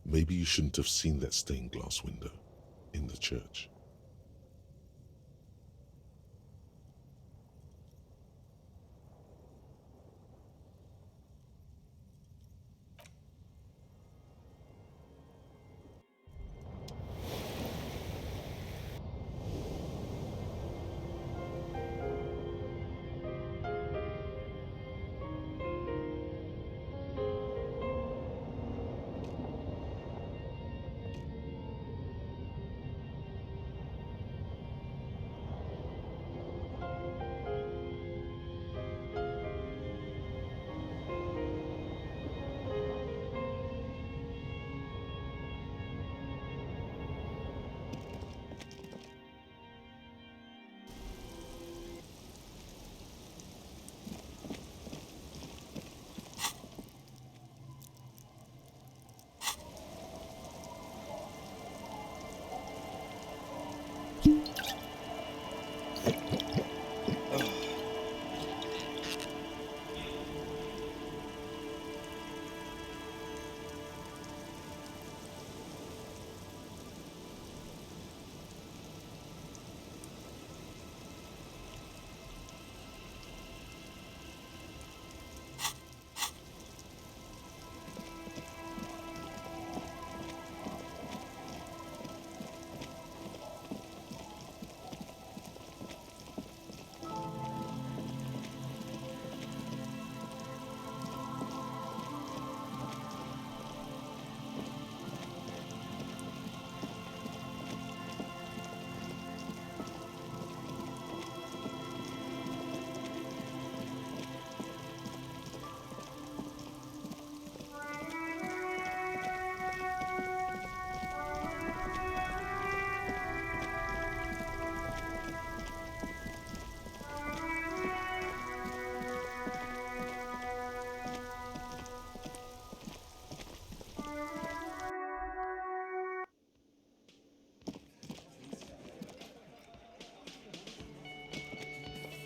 maybe you shouldn't have seen that stained glass window in the church.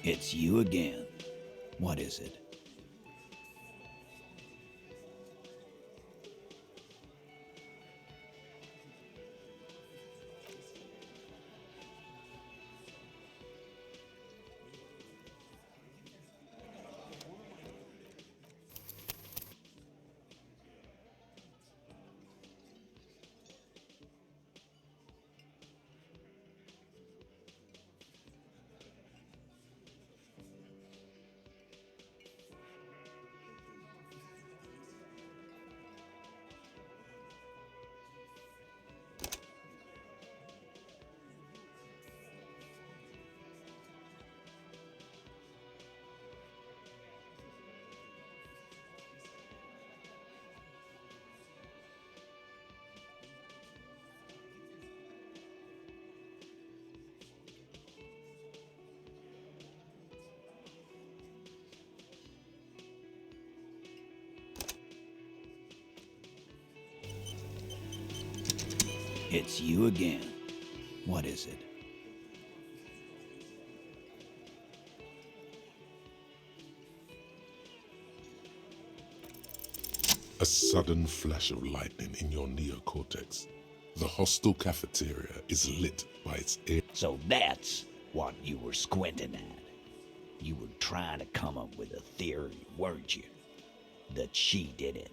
It's you again. What is it? It's you again. What is it? A sudden flash of lightning in your neocortex. The hostel cafeteria is lit by its air. So that's what you were squinting at. You were trying to come up with a theory, weren't you? That she did it.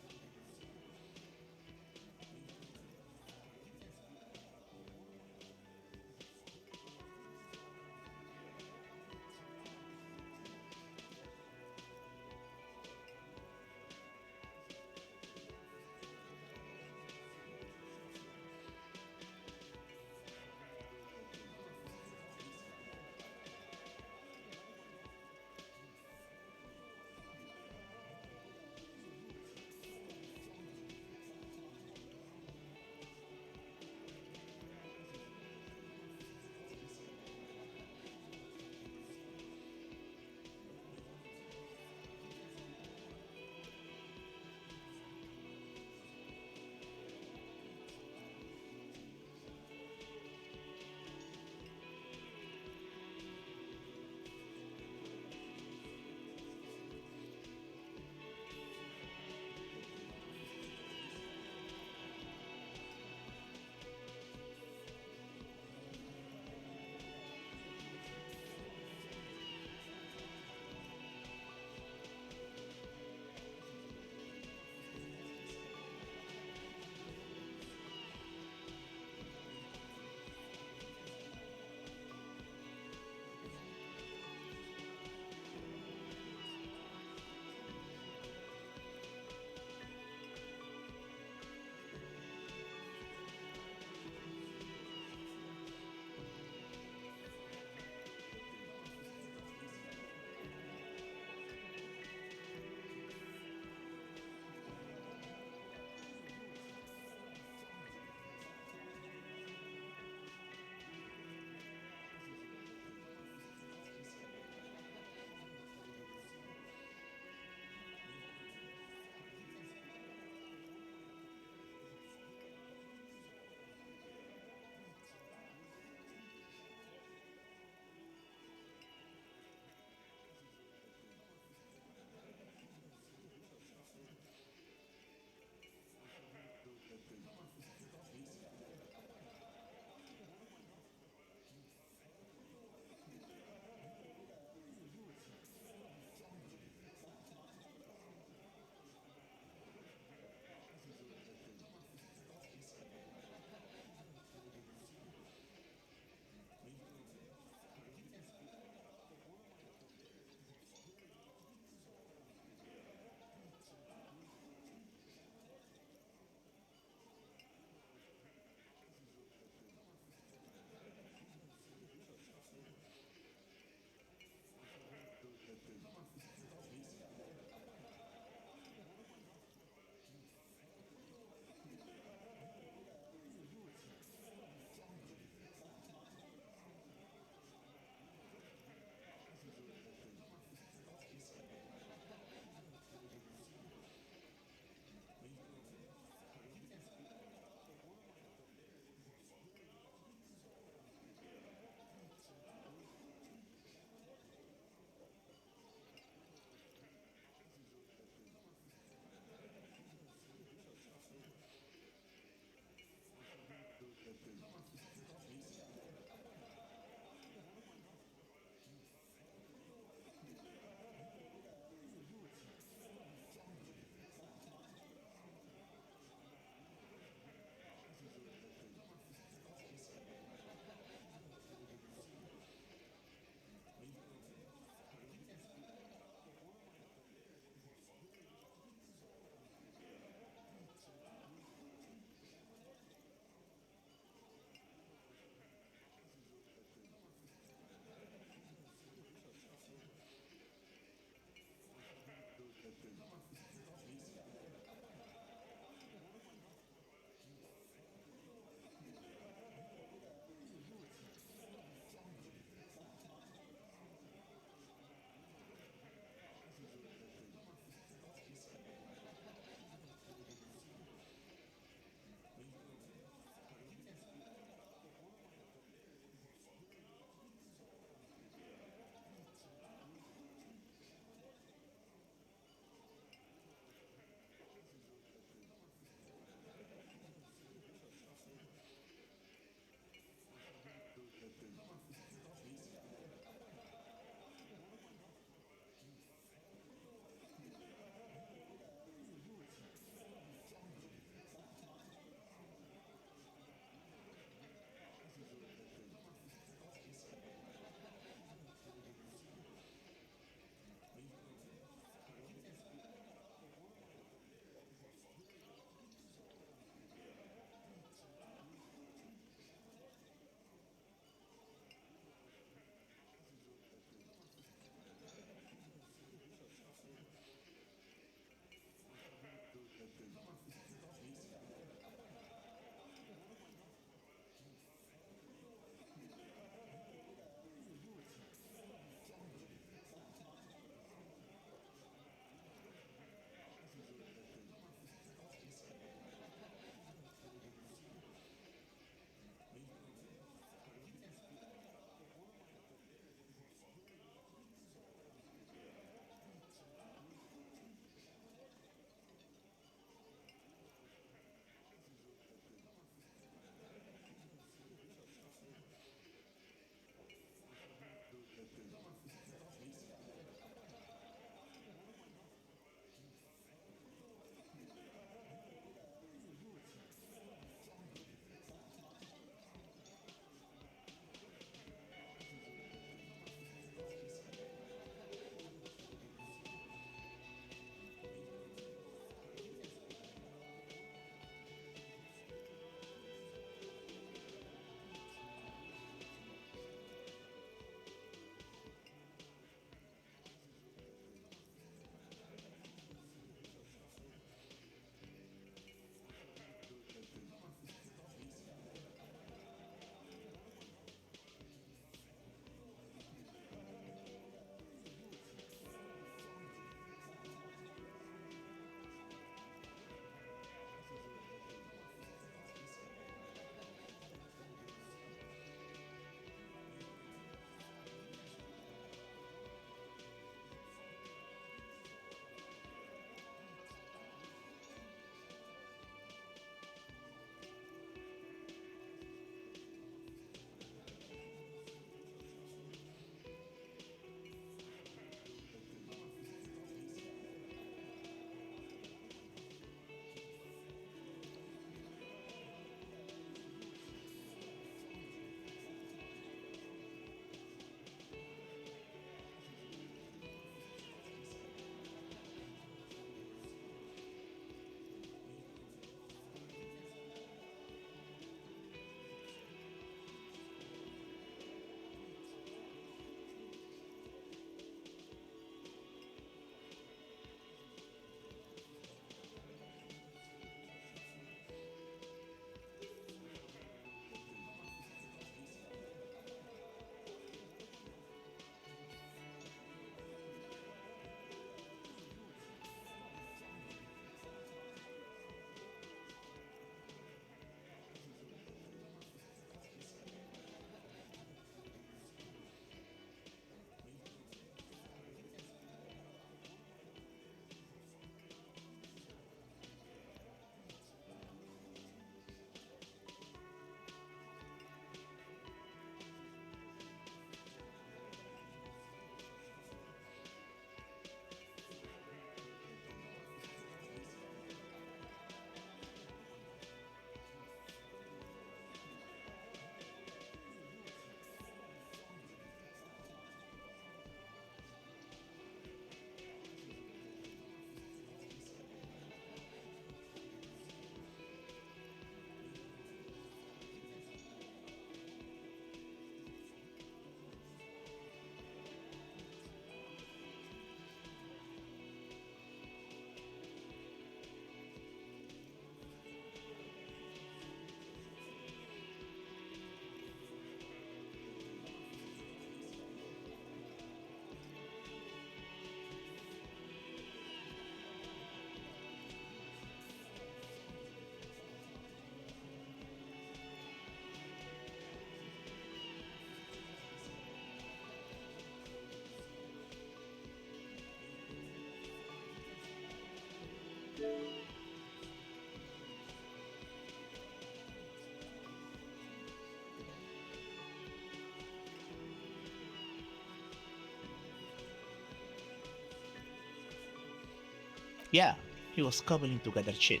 Yeah, he was cobbling together shit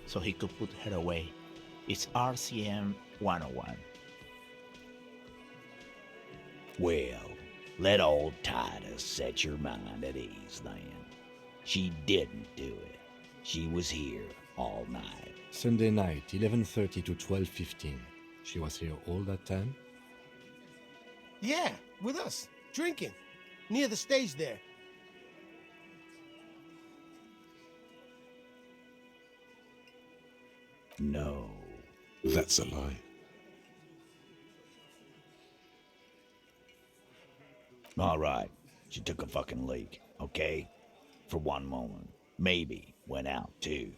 so he could put her away. It's RCM 101. Well, let old Titus set your mind at ease then. She didn't do it. She was here all night. Sunday night, 11:30 to 12:15. She was here all that time? Yeah, with us, drinking, near the stage there. No. That's a lie. All right, she took a fucking leak, okay? For one moment. Maybe went out too.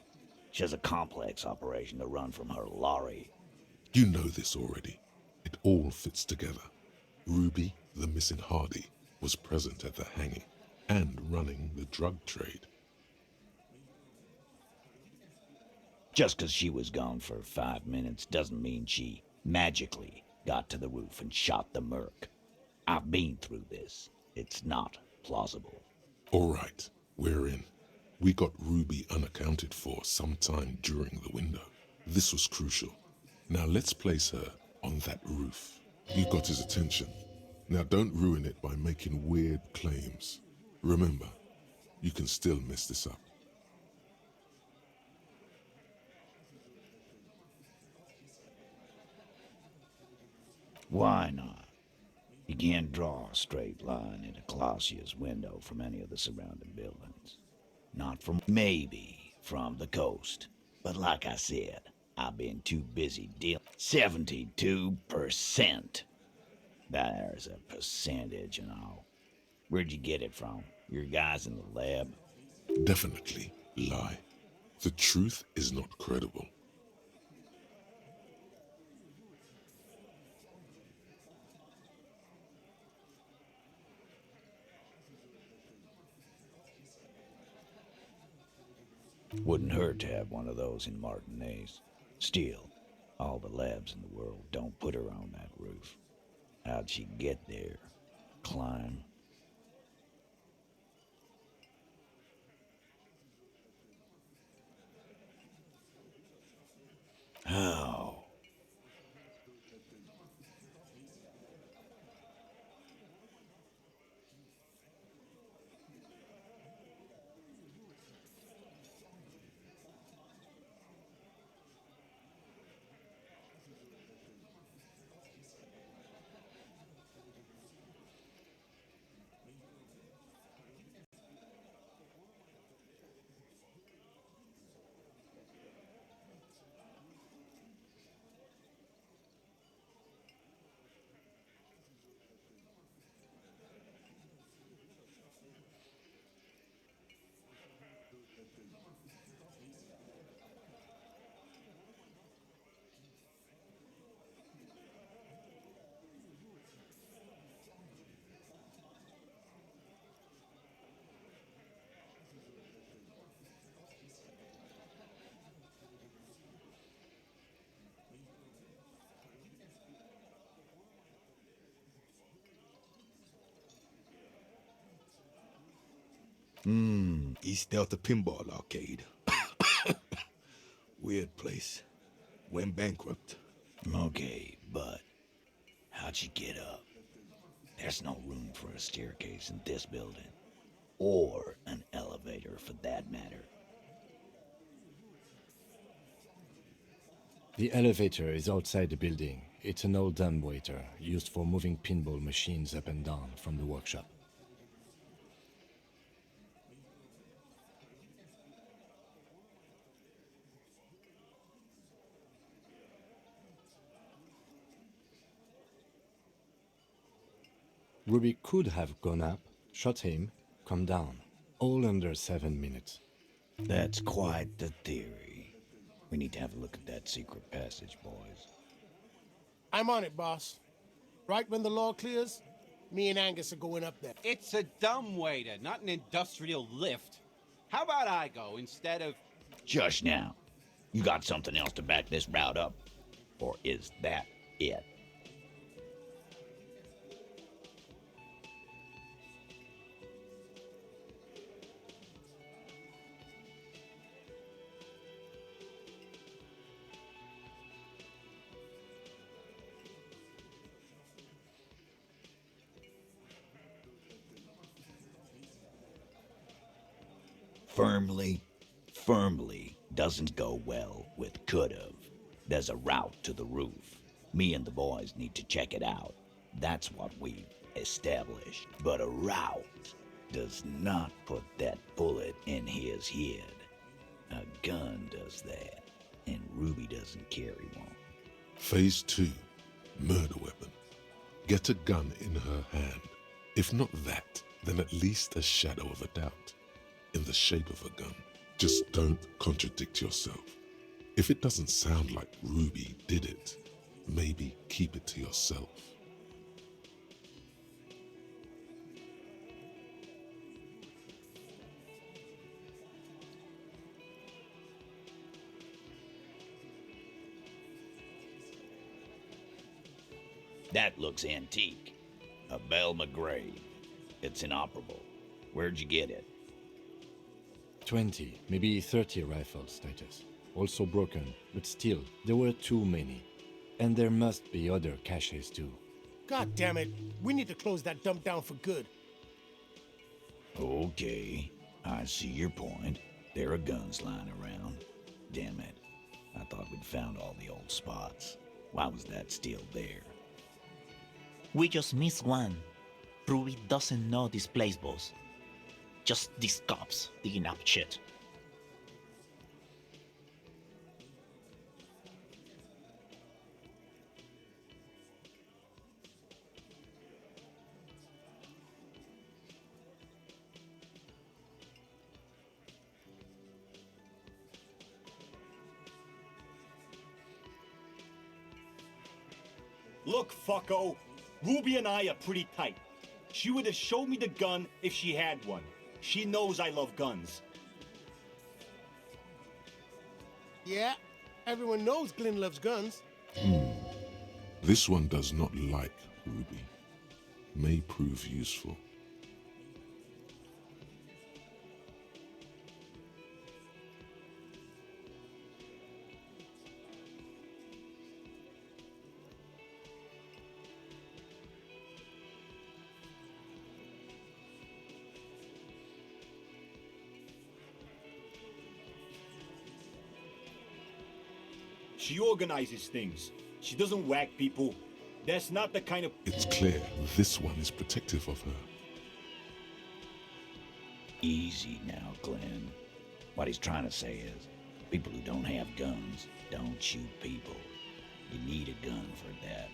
She has a complex operation to run from her lorry. You know this already. It all fits together. Ruby, the missing Hardy, was present at the hanging and running the drug trade. Just because she was gone for 5 minutes doesn't mean she magically got to the roof and shot the merc. I've been through this. It's not plausible. All right, we're in. We got Ruby unaccounted for sometime during the window. This was crucial. Now let's place her on that roof. You got his attention. Now don't ruin it by making weird claims. Remember, you can still mess this up. Why not? You can't draw a straight line into Clausia's window from any of the surrounding buildings. Not from, maybe from the coast. But like I said, I've been too busy dealing. 72%. There's a percentage and all. Where'd you get it from? Your guys in the lab? Definitely lie. The truth is not credible. Wouldn't hurt to have one of those in Martinez. Still, all the labs in the world don't put her on that roof. How'd she get there? Climb? How? East Delta Pinball Arcade. Weird place. Went bankrupt. Okay, but how'd she get up? There's no room for a staircase in this building. Or an elevator, for that matter. The elevator is outside the building. It's an old dumbwaiter used for moving pinball machines up and down from the workshop. Ruby could have gone up, shot him, come down. All under 7 minutes. That's quite the theory. We need to have a look at that secret passage, boys. I'm on it, boss. Right when the law clears, me and Angus are going up there. It's a dumbwaiter, not an industrial lift. How about I go instead of... Just now. You got something else to back this route up? Or is that it? Firmly doesn't go well with could've. There's a route to the roof. Me and the boys need to check it out. That's what we've established. But a route does not put that bullet in his head. A gun does that, and Ruby doesn't carry one. Phase 2. Murder weapon. Get a gun in her hand. If not that, then at least a shadow of a doubt. In the shape of a gun. Just don't contradict yourself. If it doesn't sound like Ruby did it, maybe keep it to yourself. That looks antique. A Belle McGrave. It's inoperable. Where'd you get it? 20, maybe 30 rifles, Titus. Also broken, but still, there were too many. And there must be other caches too. God damn it. We need to close that dump down for good. Okay, I see your point. There are guns lying around. Damn it. I thought we'd found all the old spots. Why was that still there? We just missed one. Ruby doesn't know this place, boss. Just these cops digging up shit. Look, fucko, Ruby and I are pretty tight. She would have showed me the gun if she had one. She knows I love guns. Yeah, everyone knows Glenn loves guns. This one does not like Ruby. May prove useful. She organizes things. She doesn't whack people. That's not the kind of... It's clear this one is protective of her. Easy now, Glenn. What he's trying to say is, people who don't have guns don't shoot people. You need a gun for that.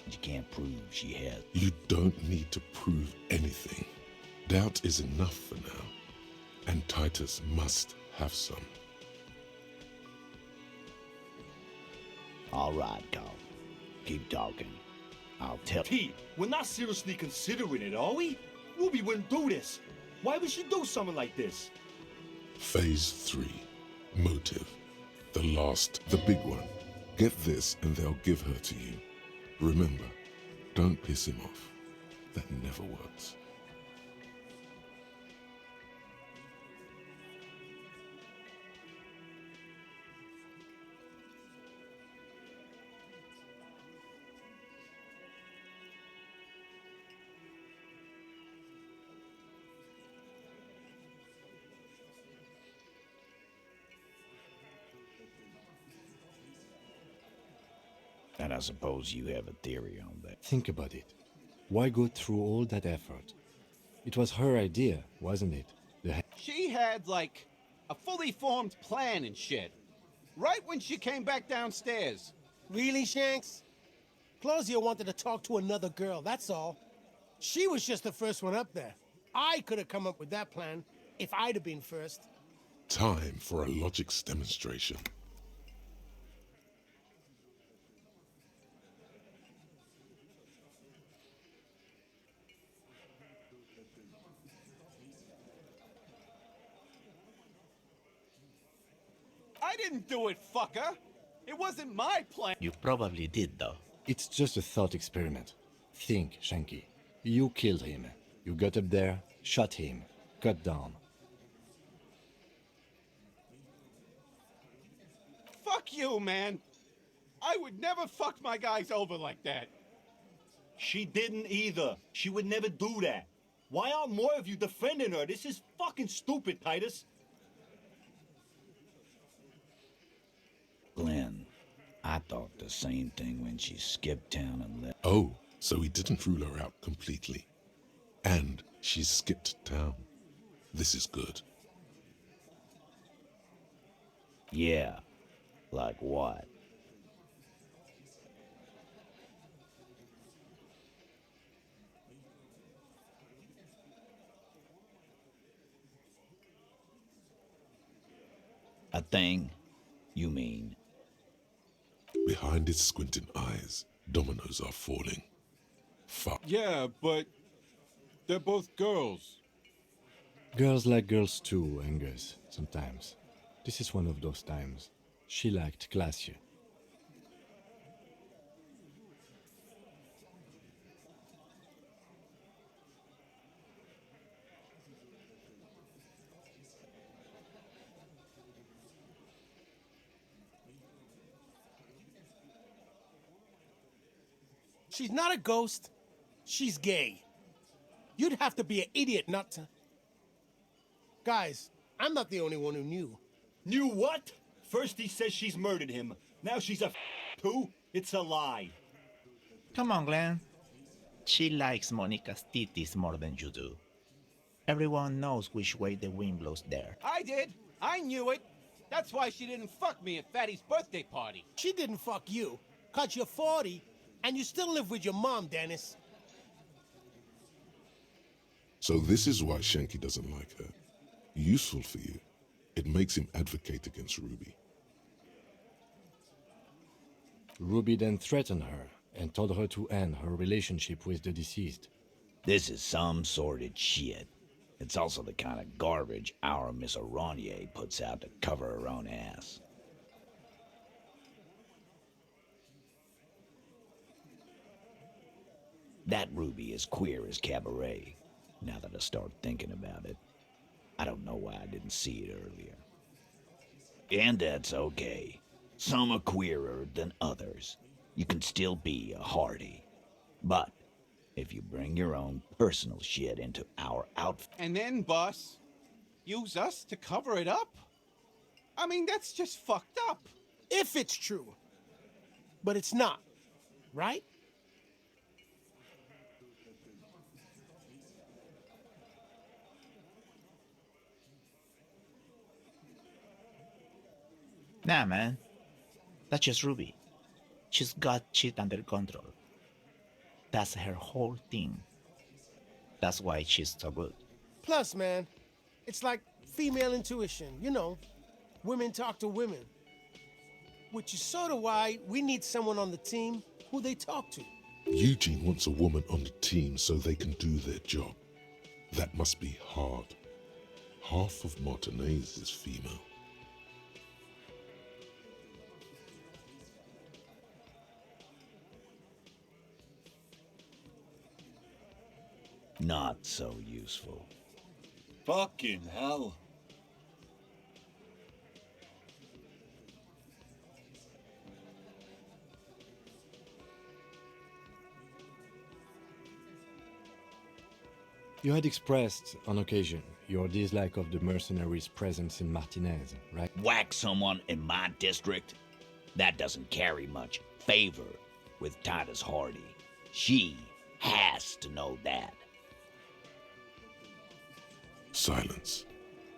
You can't prove she has. You don't need to prove anything. Doubt is enough for now. And Titus must have some. All right, Carl. Keep talking. I'll tell... Pete, we're not seriously considering it, are we? Ruby wouldn't do this. Why would she do something like this? Phase 3. Motive. The last, the big one. Get this and they'll give her to you. Remember, don't piss him off. That never works. And I suppose you have a theory on that. Think about it. Why go through all that effort? It was her idea, wasn't it? She had, like, a fully formed plan and shit. Right when she came back downstairs. Really, Shanks? Claudia wanted to talk to another girl, that's all. She was just the first one up there. I could have come up with that plan if I'd have been first. Time for a logics demonstration. I didn't do it, fucker! It wasn't my plan! You probably did, though. It's just a thought experiment. Think, Shanky. You killed him. You got up there, shot him, cut down. Fuck you, man! I would never fuck my guys over like that. She didn't either. She would never do that. Why aren't more of you defending her? This is fucking stupid, Titus. I thought the same thing when she skipped town and left. Oh, so he didn't rule her out completely. And she skipped town. This is good. Yeah, like what? A thing? You mean? Behind his squinting eyes, dominoes are falling. Fuck. Yeah, but they're both girls. Girls like girls too, Angus, sometimes. This is one of those times. She liked classier. She's not a ghost. She's gay. You'd have to be an idiot not to... Guys, I'm not the only one who knew. Knew what? First he says she's murdered him. Now she's a who? It's a lie. Come on, Glenn. She likes Monica's titties more than you do. Everyone knows which way the wind blows there. I did. I knew it. That's why she didn't fuck me at Fatty's birthday party. She didn't fuck you, 'cause you're 40, and you still live with your mom, Dennis. So this is why Shanky doesn't like her. Useful for you. It makes him advocate against Ruby. Ruby then threatened her and told her to end her relationship with the deceased. This is some sordid shit. It's also the kind of garbage our Miss Aronier puts out to cover her own ass. That Ruby is queer as cabaret, now that I start thinking about it. I don't know why I didn't see it earlier. And that's okay. Some are queerer than others. You can still be a Hardy. But if you bring your own personal shit into our outfit... And then, boss, use us to cover it up? I mean, that's just fucked up. If it's true. But it's not, right? Nah, man. That's just Ruby. She's got shit under control. That's her whole thing. That's why she's so good. Plus, man, it's like female intuition, you know. Women talk to women. Which is sort of why we need someone on the team who they talk to. Eugene wants a woman on the team so they can do their job. That must be hard. Half of Martinez is female. Not so useful. Fucking hell. You had expressed, on occasion, your dislike of the mercenaries' presence in Martinez, right? Whack someone in my district? That doesn't carry much favor with Titus Hardy. She has to know that. Silence.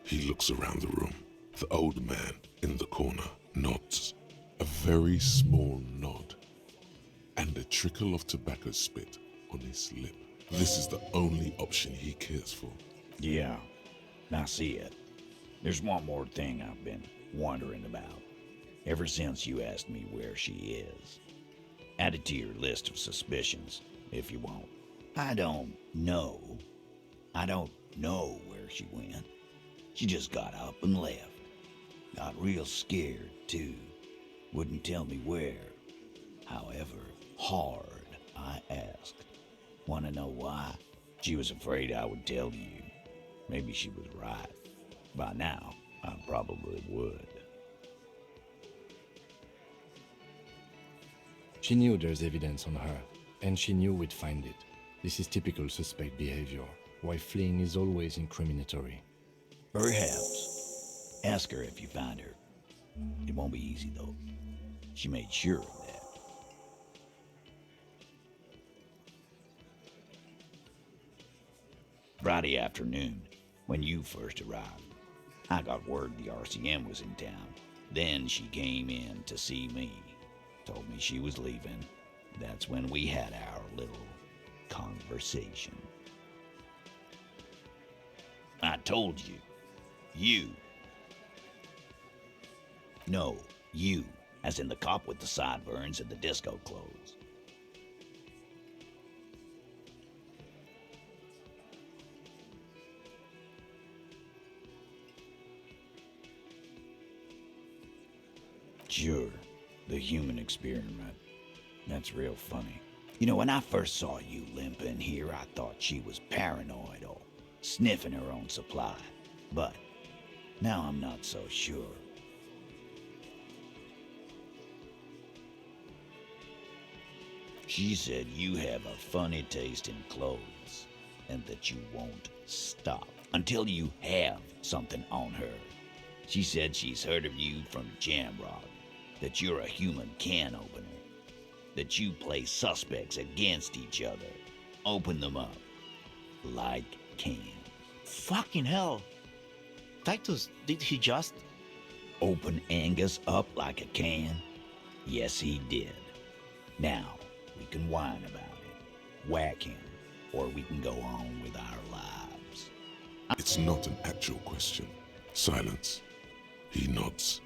He looks around the room. The old man in the corner nods. A very small nod. And a trickle of tobacco spit on his lip. This is the only option he cares for. Yeah, I see it. There's one more thing I've been wondering about. Ever since you asked me where she is. Add it to your list of suspicions, if you want. I don't know where she went. She just got up and left. Got real scared, too. Wouldn't tell me where. However hard I asked. Want to know why? She was afraid I would tell you. Maybe she was right. By now, I probably would. She knew there's evidence on her, and she knew we'd find it. This is typical suspect behavior, why fleeing is always incriminatory. Perhaps. Ask her if you find her. It won't be easy, though. She made sure of that. Friday afternoon, when you first arrived, I got word the RCM was in town. Then she came in to see me, told me she was leaving. That's when we had our little conversation. I told you. You. No, you, as in the cop with the sideburns and the disco clothes. Sure, the human experiment. That's real funny. You know, when I first saw you limp in here, I thought she was paranoid or sniffing her own supply. But now I'm not so sure. She said you have a funny taste in clothes and that you won't stop until you have something on her. She said she's heard of you from Jamrock, that you're a human can opener, that you play suspects against each other, open them up like cans. Fucking hell. Titus, did he just... Open Angus up like a can? Yes, he did. Now, we can whine about it, whack him, or we can go on with our lives. It's not an actual question. Silence. He nods.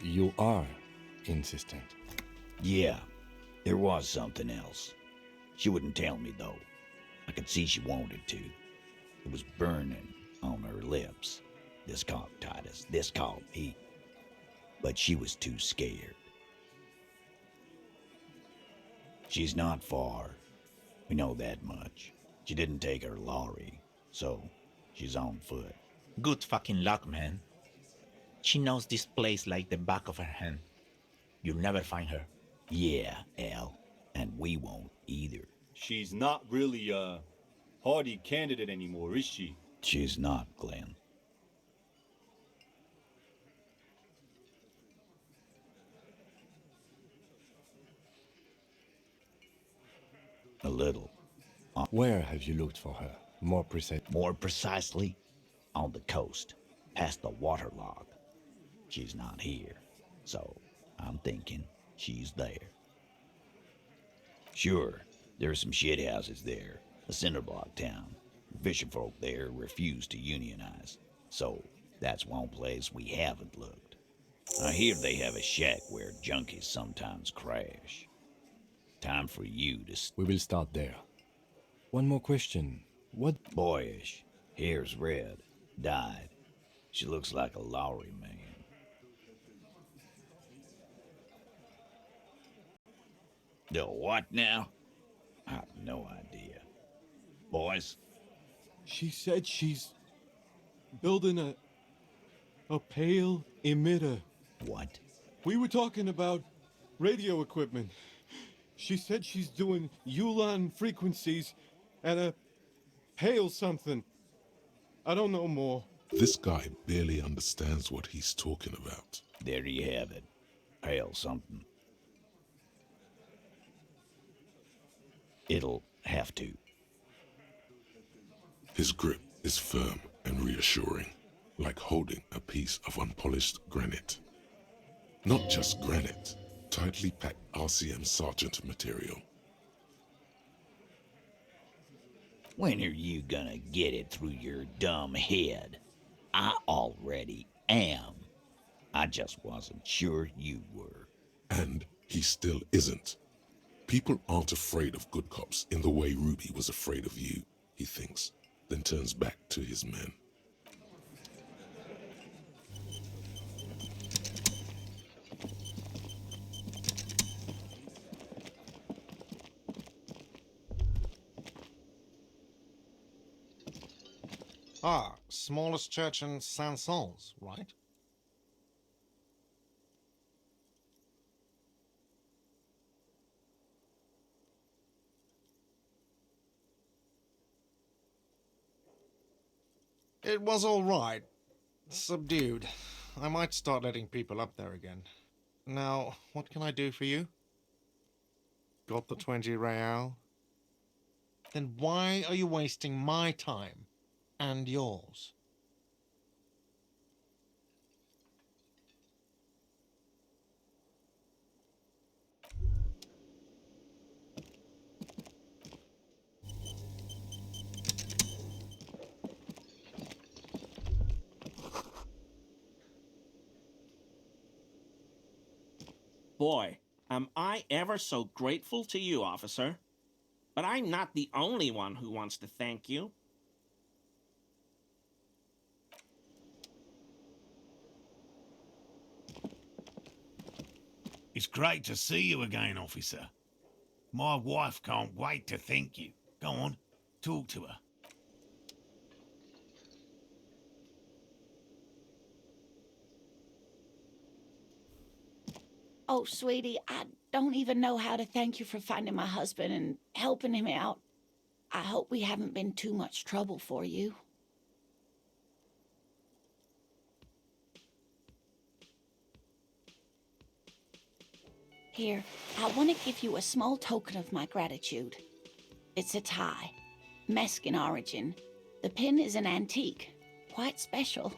You are insistent. Yeah, there was something else. She wouldn't tell me, though. I could see she wanted to. It was burning on her lips. This called Titus, this called Pete. But she was too scared. She's not far. We know that much. She didn't take her lorry, so she's on foot. Good fucking luck, man. She knows this place like the back of her hand. You'll never find her. Yeah, Al, and we won't either. She's not really a hardy candidate anymore, is she? She's not, Glenn. A little. Where have you looked for her? More precisely, on the coast, past the waterlock. She's not here, so I'm thinking she's there. Sure, there's some shithouses there, a cinder block town. Fisherfolk there refuse to unionize, so that's one place we haven't looked. I hear they have a shack where junkies sometimes crash. Time for you to... We will start there. One more question. What... Boyish. Hair's red. Dyed. She looks like a Lowry man. The what now? I have no idea. Boys? She said she's building a pale emitter. What? We were talking about radio equipment. She said she's doing Ulan frequencies and a pale something. I don't know more. This guy barely understands what he's talking about. There you have it. Pale something. It'll have to. His grip is firm and reassuring, like holding a piece of unpolished granite. Not just granite, tightly packed RCM Sergeant material. When are you gonna get it through your dumb head? I already am. I just wasn't sure you were. And he still isn't. People aren't afraid of good cops in the way Ruby was afraid of you, he thinks, then turns back to his men. Ah, smallest church in Saint-Saëns, right? It was all right. Subdued. I might start letting people up there again. Now, what can I do for you? Got the 20 real? Then why are you wasting my time and yours? Boy, am I ever so grateful to you, officer. But I'm not the only one who wants to thank you. It's great to see you again, officer. My wife can't wait to thank you. Go on, talk to her. Oh, sweetie, I don't even know how to thank you for finding my husband and helping him out. I hope we haven't been too much trouble for you. Here, I want to give you a small token of my gratitude. It's a tie, Mexican origin. The pin is an antique, quite special.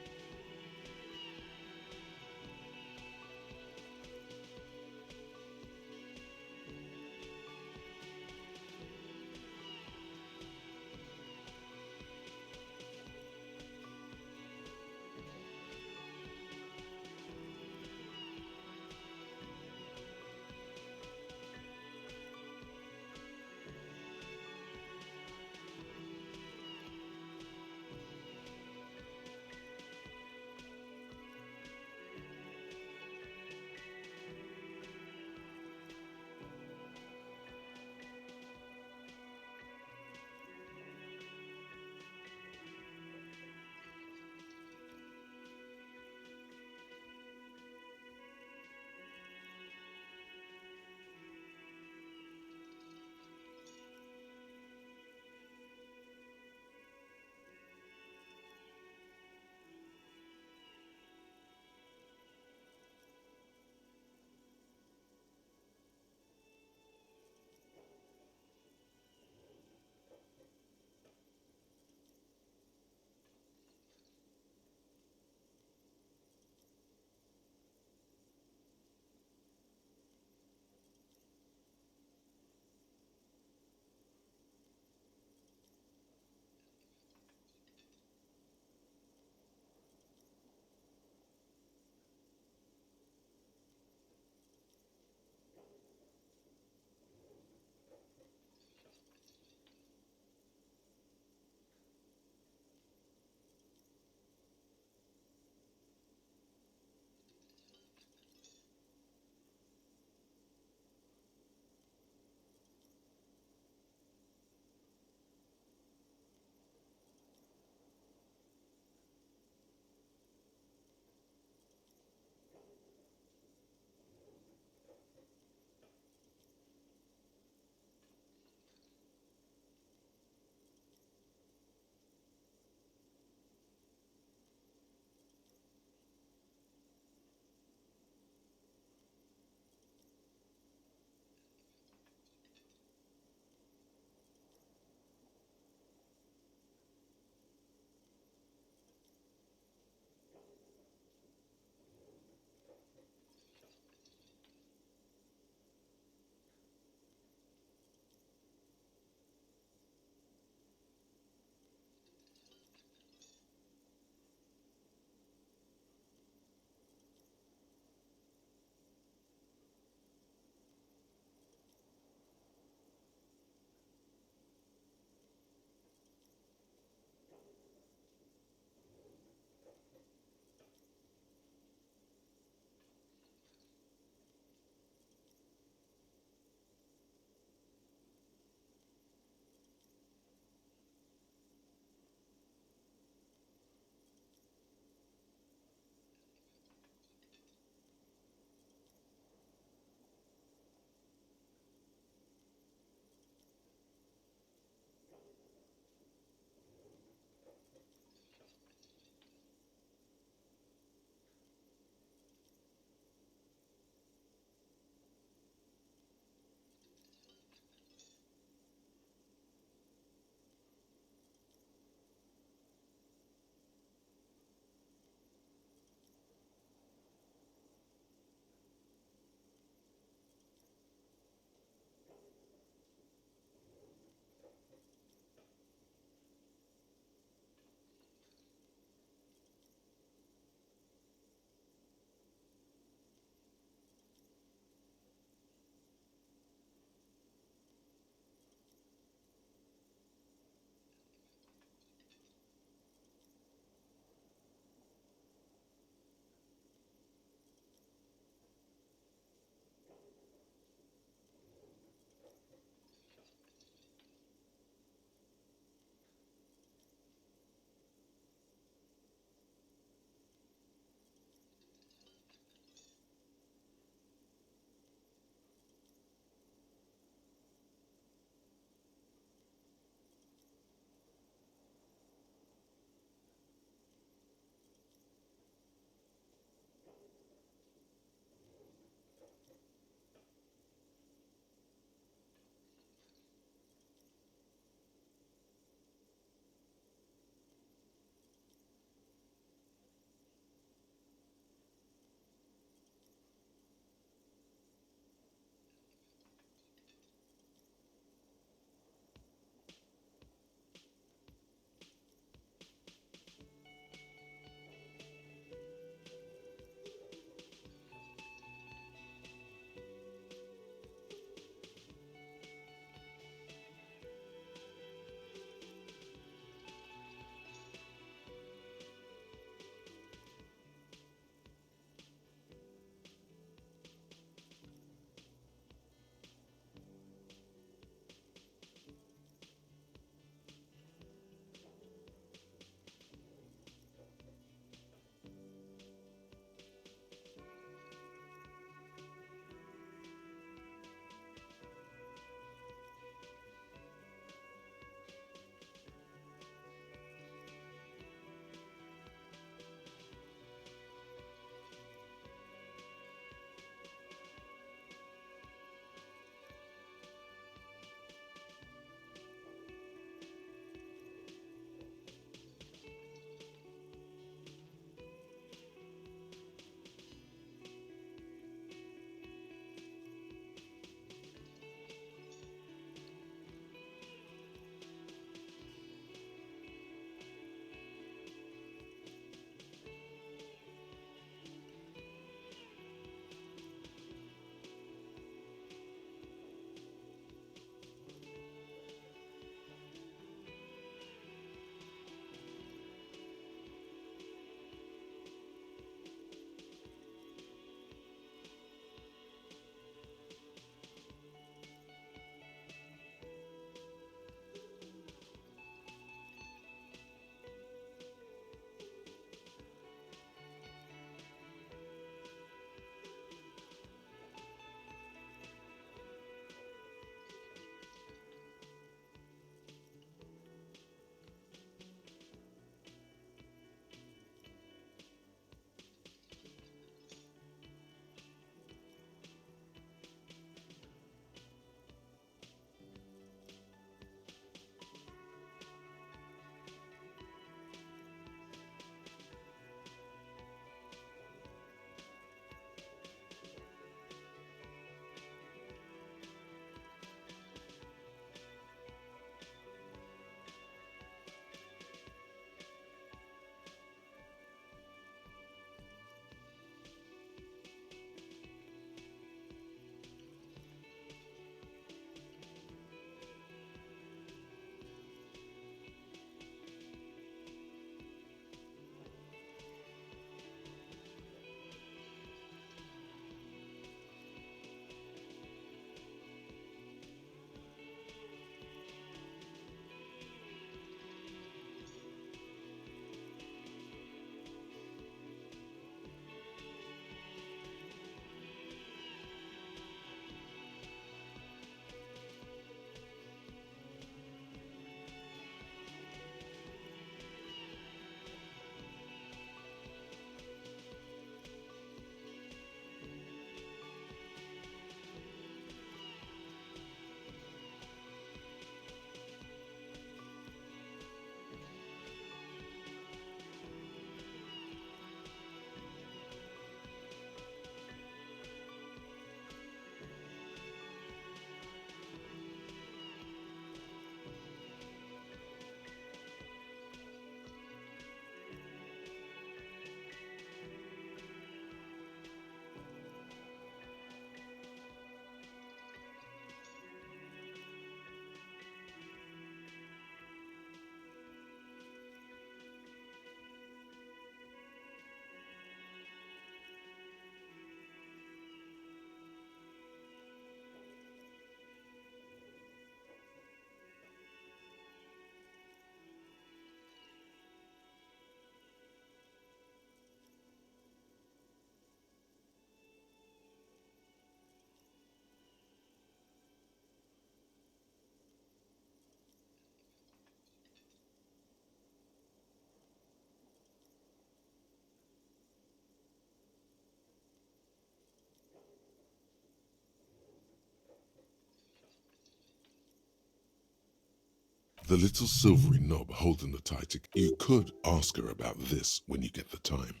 The little silvery knob holding the title. You could ask her about this when you get the time.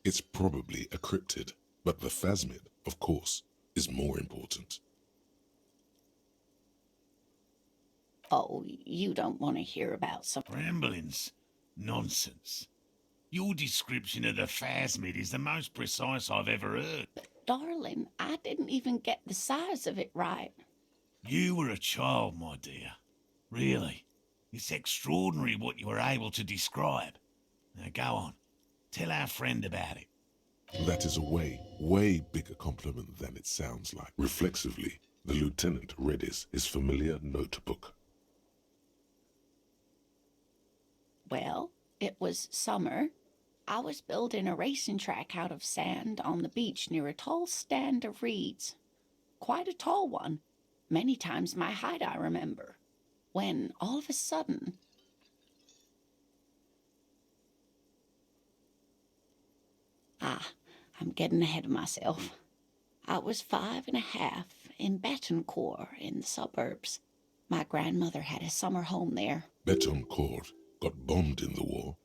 It's probably a cryptid, but the phasmid, of course, is more important. Oh, you don't want to hear about some Ramblings? Nonsense. Your description of the phasmid is the most precise I've ever heard. Darling, I didn't even get the size of it right. You were a child, my dear. Really. It's extraordinary what you were able to describe. Now go on. Tell our friend about it. That is a way bigger compliment than it sounds like. Reflexively, the lieutenant read his familiar notebook. Well, it was summer. I was building a racing track out of sand on the beach near a tall stand of reeds. Quite a tall one. Many times my height, I remember. When, all of a sudden... I'm getting ahead of myself. I was 5.5 in Betancourt in the suburbs. My grandmother had a summer home there. Betancourt got bombed in the war.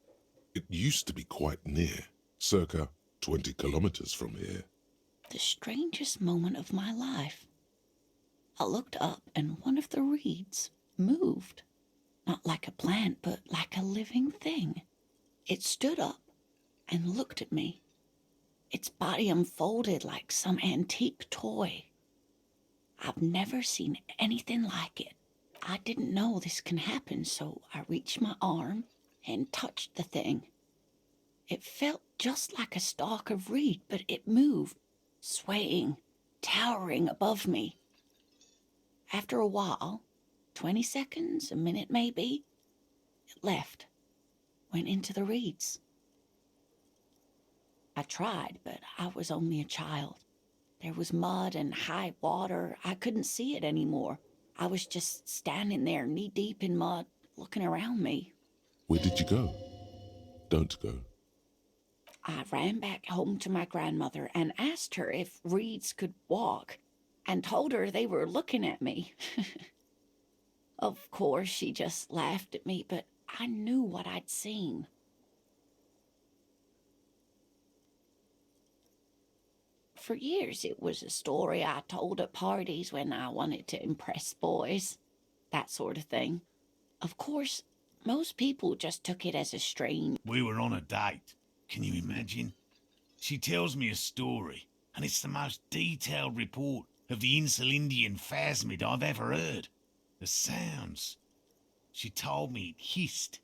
It used to be quite near, circa 20 kilometers from here. The strangest moment of my life. I looked up and one of the reeds moved. Not like a plant, but like a living thing. It stood up and looked at me. Its body unfolded like some antique toy. I've never seen anything like it. I didn't know this can happen, so I reached my arm and touched the thing. It felt just like a stalk of reed, but it moved, swaying, towering above me. After a while, 20 seconds, a minute maybe, it left, went into the reeds. I tried, but I was only a child. There was mud and high water. I couldn't see it anymore. I was just standing there knee-deep in mud, looking around me. Where did you go? Don't go. I ran back home to my grandmother and asked her if reeds could walk, and told her they were looking at me. Of course, she just laughed at me, but I knew what I'd seen. For years, it was a story I told at parties when I wanted to impress boys. That sort of thing. Of course, most people just took it as a strange... We were on a date. Can you imagine? She tells me a story, and it's the most detailed report of the Insulindian phasmid I've ever heard. The sounds. She told me it hissed.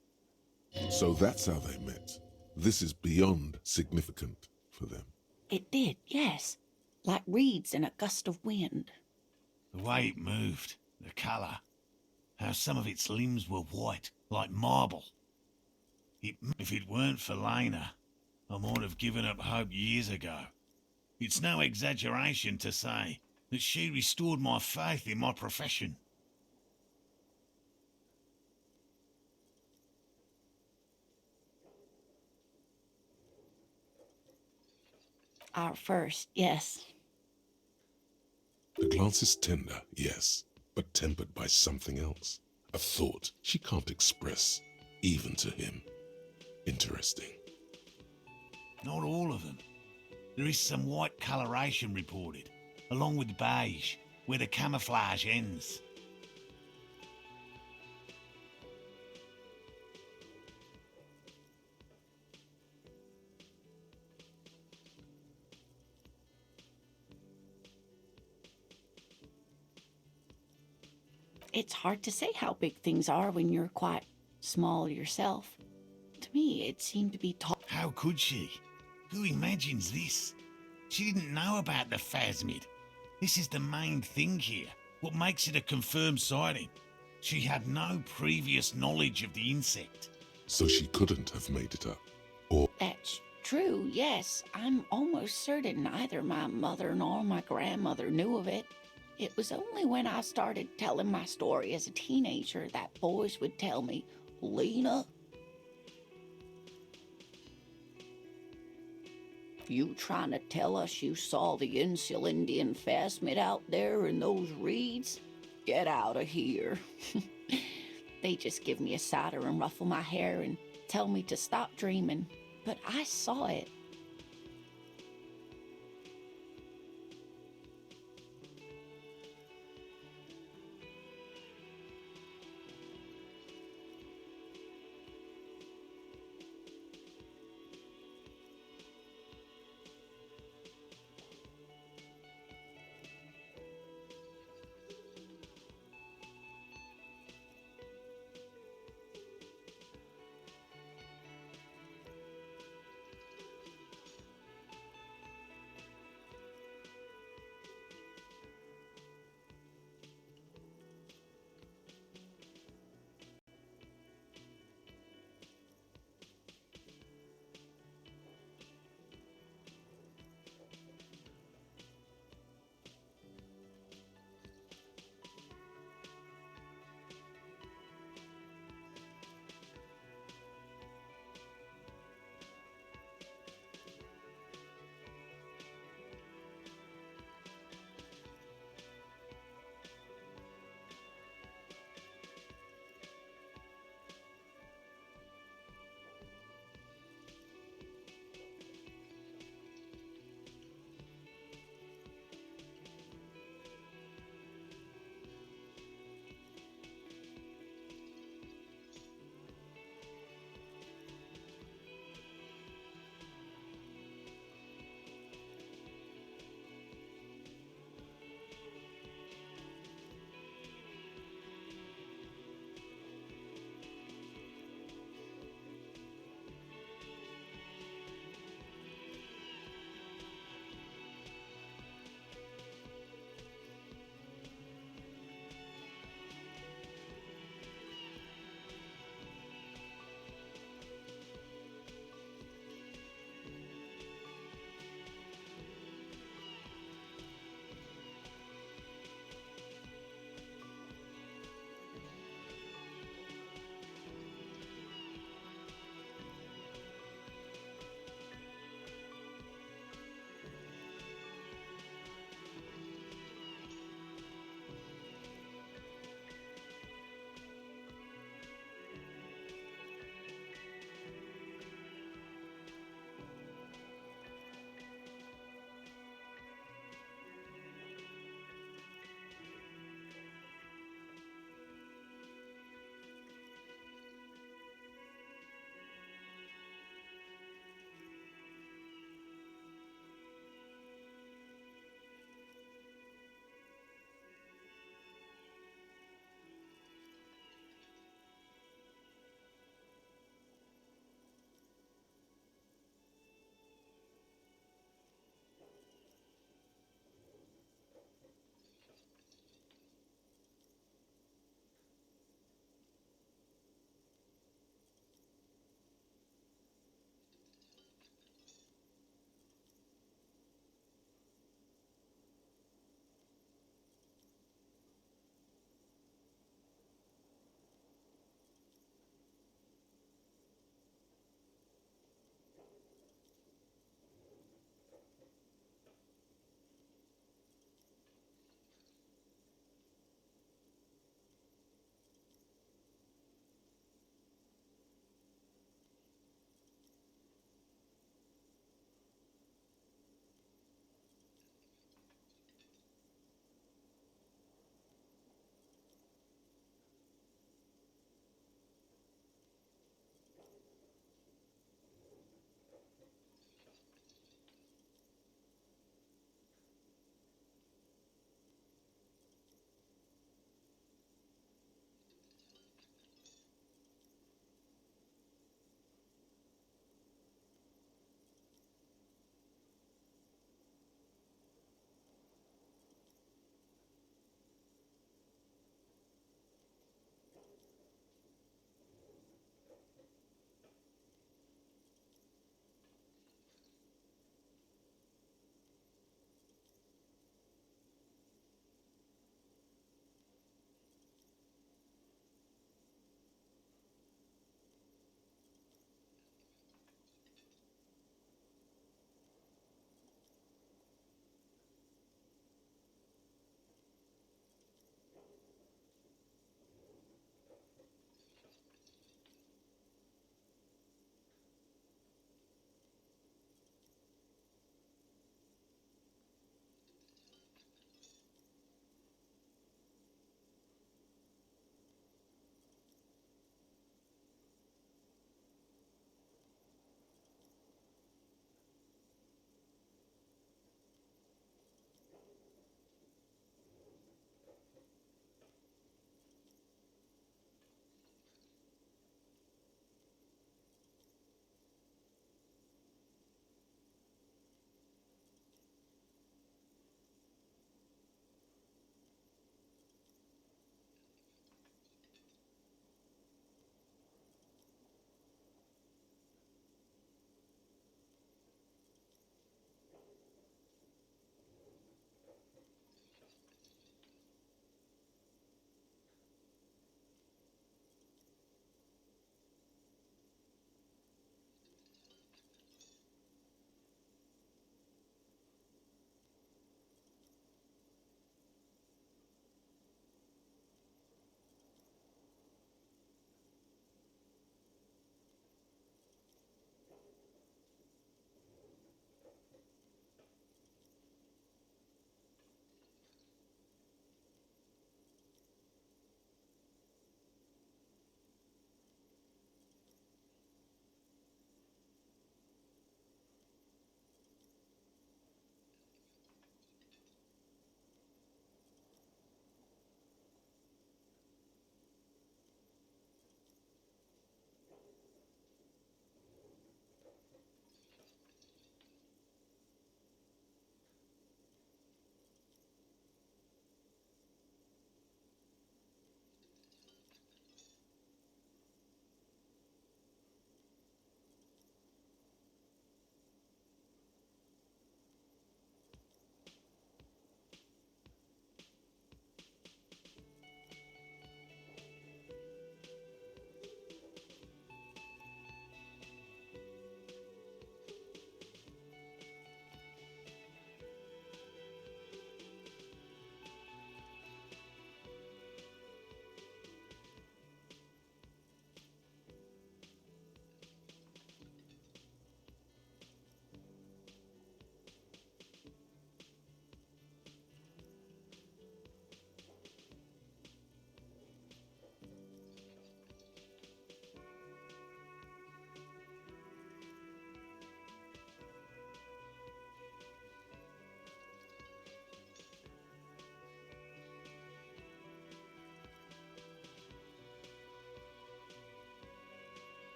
So that's how they met. This is beyond significant for them. It did, yes. Like reeds in a gust of wind. The way it moved, the colour. How some of its limbs were white, like marble. If it weren't for Lena, I might have given up hope years ago. It's no exaggeration to say that she restored my faith in my profession. Our first, yes. The glance is tender, yes, but tempered by something else. A thought she can't express, even to him. Interesting. Not all of them. There is some white coloration reported, along with beige, where the camouflage ends. It's hard to say how big things are when you're quite small yourself. To me, it seemed to be tall. How could she? Who imagines this? She didn't know about the phasmid. This is the main thing here, what makes it a confirmed sighting. She had no previous knowledge of the insect. So she couldn't have made it up, or... That's true, yes. I'm almost certain neither my mother nor my grandmother knew of it. It was only when I started telling my story as a teenager that boys would tell me, Lena, you trying to tell us you saw the Insulindian phasmid out there in those reeds? Get out of here. They just give me a cider and ruffle my hair and tell me to stop dreaming. But I saw it.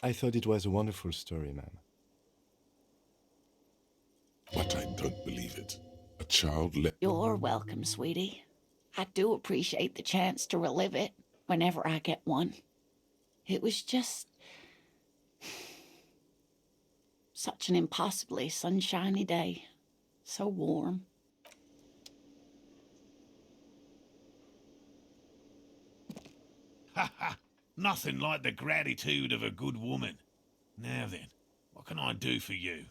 I thought it was a wonderful story, ma'am. But I don't believe it. A child let... You're welcome, sweetie. I do appreciate the chance to relive it whenever I get one. It was just such an impossibly sunshiny day. So warm. Ha ha! Nothing like the gratitude of a good woman. Now then, what can I do for you?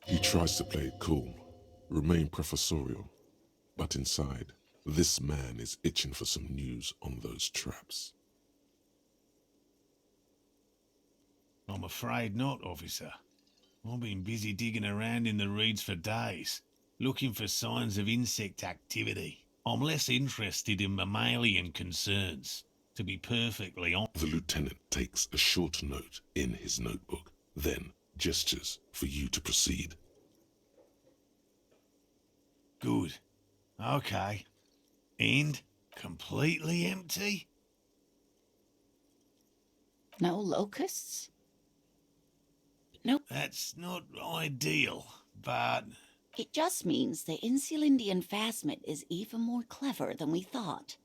He tries to play it cool, remain professorial, but inside, this man is itching for some news on those traps. I'm afraid not, officer. I've been busy digging around in the reeds for days, looking for signs of insect activity. I'm less interested in mammalian concerns, to be perfectly honest. The lieutenant takes a short note in his notebook, then gestures for you to proceed. Good. Okay. And completely empty? No locusts? No. That's not ideal, but... It just means the Insulindian phasmid is even more clever than we thought.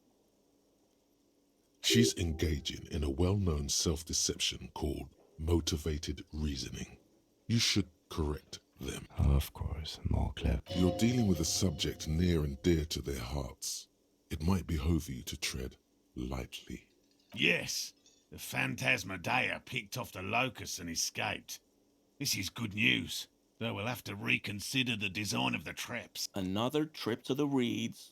She's engaging in a well-known self-deception called motivated reasoning. You should correct them. Of course, more clever. You're dealing with a subject near and dear to their hearts. It might behoove you to tread lightly. Yes, the Phantasmadeia picked off the locusts and escaped. This is good news, though we'll have to reconsider the design of the traps. Another trip to the reeds.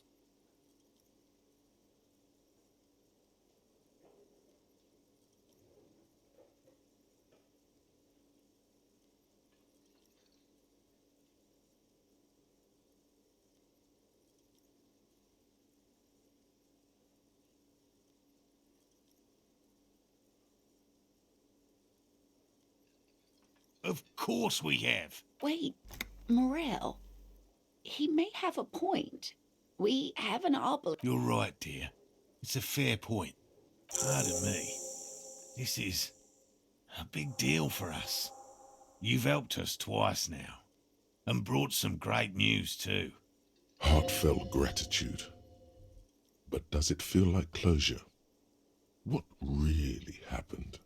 Of course we have. Wait, Morel. He may have a point. We have an obligation. You're right, dear. It's a fair point. Pardon me. This is a big deal for us. You've helped us twice now, and brought some great news too. Heartfelt gratitude. But does it feel like closure? What really happened?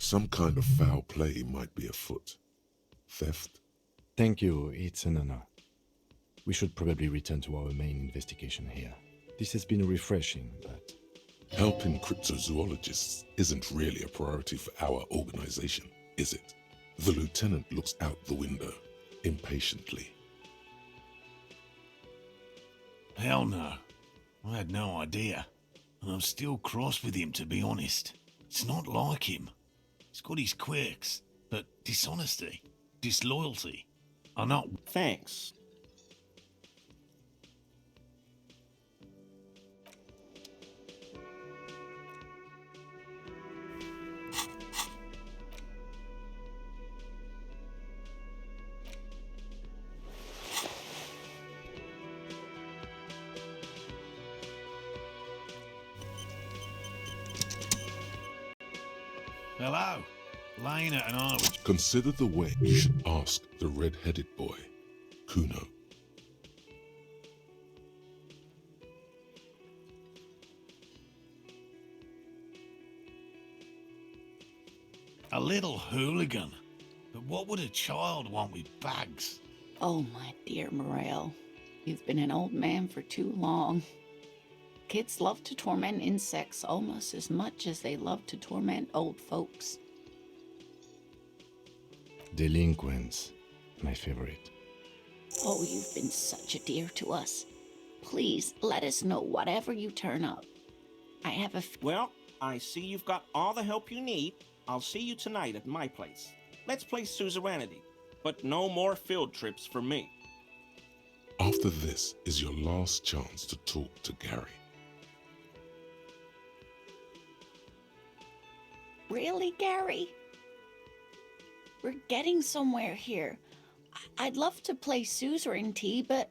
Some kind of foul play might be afoot. Theft? Thank you, it's an honor. We should probably return to our main investigation here. This has been refreshing, but... Helping cryptozoologists isn't really a priority for our organization, is it? The lieutenant looks out the window, impatiently. Hell no. I had no idea. And I'm still cross with him, to be honest. It's not like him. He's got his quirks, but dishonesty, disloyalty are not... Thanks. Hello. Lena and I would... Consider the way you should ask the red-headed boy, Kuno. A little hooligan. But what would a child want with bags? Oh, my dear Morel. You've been an old man for too long. Kids love to torment insects almost as much as they love to torment old folks. Delinquents, my favorite. Oh, you've been such a dear to us. Please, let us know whatever you turn up. I have a... Well, I see you've got all the help you need. I'll see you tonight at my place. Let's play suzerainty, but no more field trips for me. After this is your last chance to talk to Gary. Really, Gary? We're getting somewhere here. I'd love to play suzerainty, but...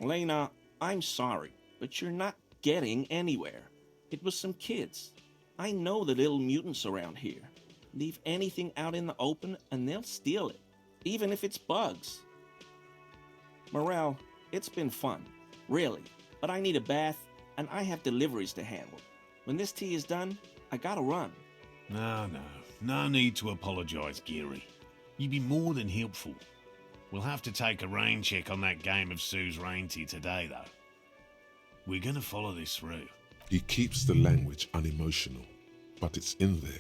Lena, I'm sorry, but you're not getting anywhere. It was some kids. I know the little mutants around here. Leave anything out in the open and they'll steal it, even if it's bugs. Morel, it's been fun, really, but I need a bath and I have deliveries to handle. When this tea is done, I gotta run. No need to apologise, Geary. You'd be more than helpful. We'll have to take a rain check on that game of suzerainty today, though. We're gonna follow this through. He keeps the language unemotional, but it's in there.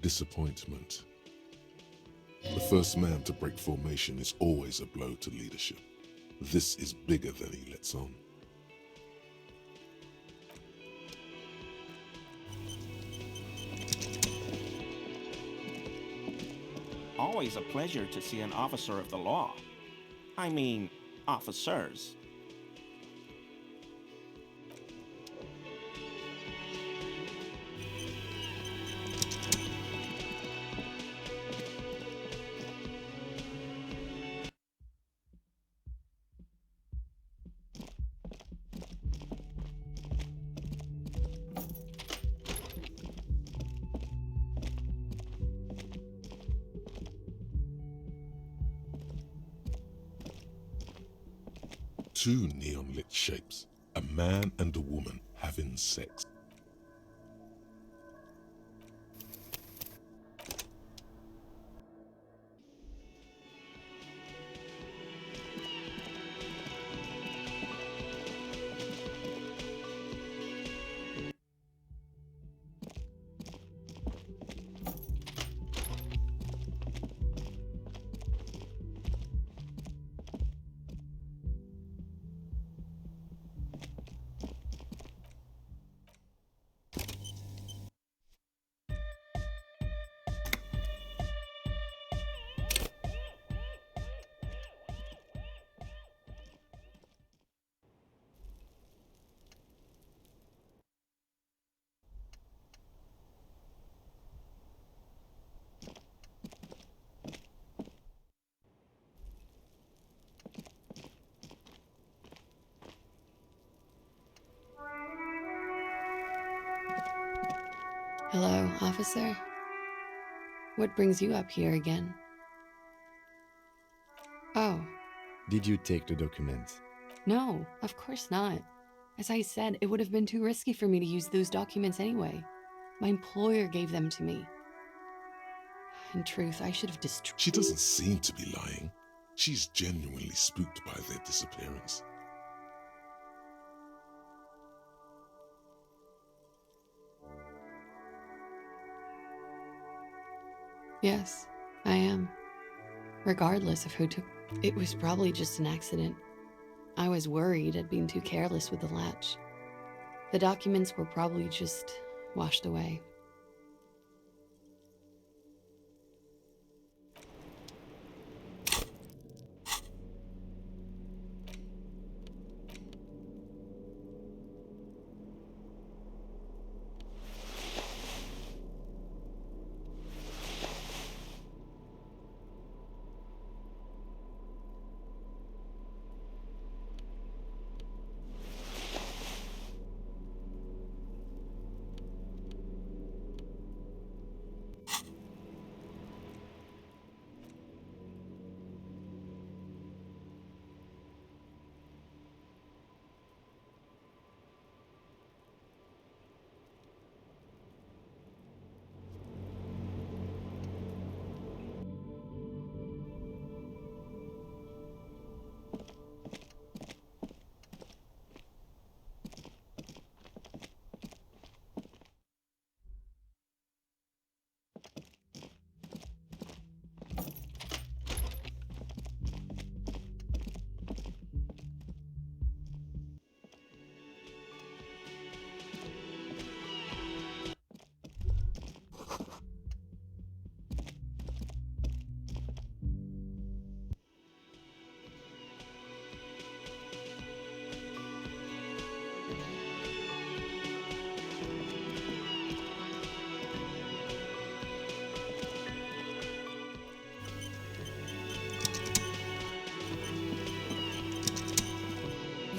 Disappointment. The first man to break formation is always a blow to leadership. This is bigger than he lets on. Always a pleasure to see an officer of the law. I mean, officers. Two neon-lit shapes, a man and a woman having sex. Hello, officer. What brings you up here again? Oh. Did you take the documents? No, of course not. As I said, it would have been too risky for me to use those documents anyway. My employer gave them to me. In truth, I should have destroyed... She doesn't seem to be lying. She's genuinely spooked by their disappearance. Yes, I am. Regardless of who took... It was probably just an accident. I was worried I'd been too careless with the latch. The documents were probably just washed away.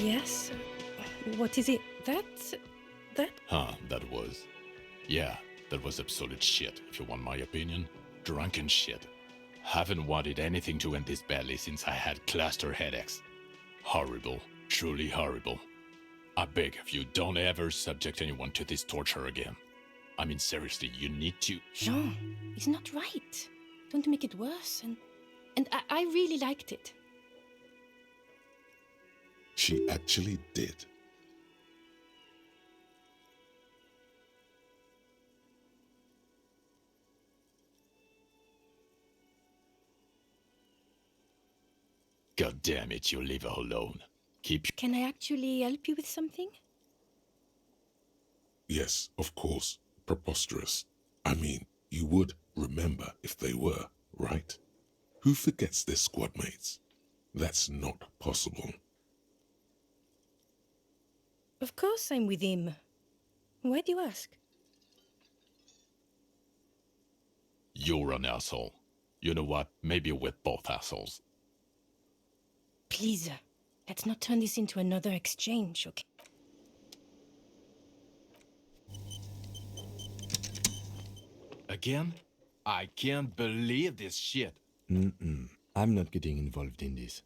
Yes? What is it? That... That was. Yeah, that was absolute shit, if you want my opinion. Drunken shit. Haven't wanted anything to end this badly since I had cluster headaches. Horrible. Truly horrible. I beg of you, don't ever subject anyone to this torture again. I mean, seriously, you need to... Jean, it's not right. Don't make it worse, and I really liked it. She actually did. God damn it, you leave her alone. Can I actually help you with something? Yes, of course. Preposterous. I mean, you would remember if they were, right? Who forgets their squad mates? That's not possible. Of course I'm with him. Why do you ask? You're an asshole. You know what? Maybe we're both assholes. Please, let's not turn this into another exchange, okay? Again? I can't believe this shit. I'm not getting involved in this.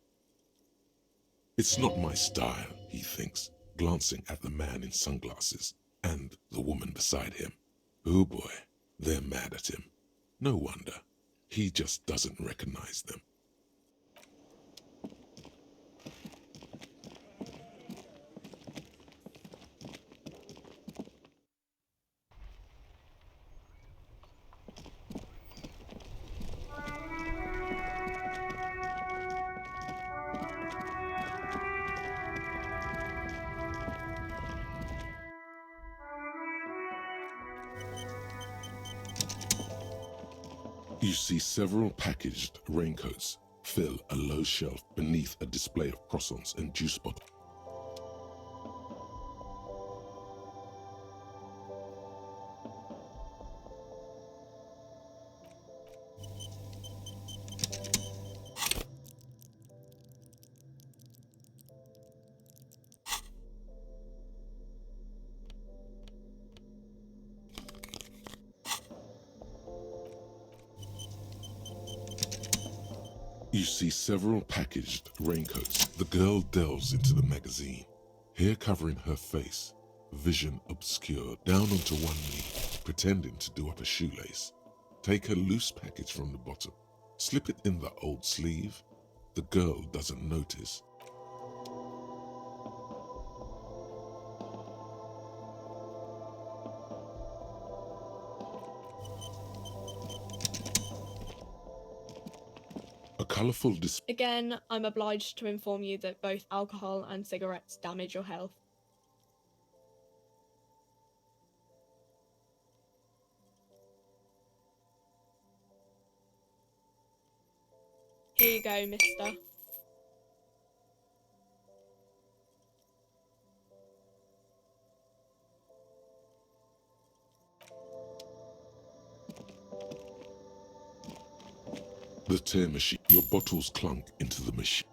It's not my style, he thinks, glancing at the man in sunglasses and the woman beside him. Oh boy, they're mad at him. No wonder. He just doesn't recognize them. You see several packaged raincoats fill a low shelf beneath a display of croissants and juice bottles. You see several packaged raincoats. The girl delves into the magazine, hair covering her face, vision obscured, down onto one knee, pretending to do up a shoelace. Take a loose package from the bottom, slip it in the old sleeve. The girl doesn't notice. A colourful display. Again, I'm obliged to inform you that both alcohol and cigarettes damage your health. Here you go, mister. The tear machine. Your bottles clunk into the machine.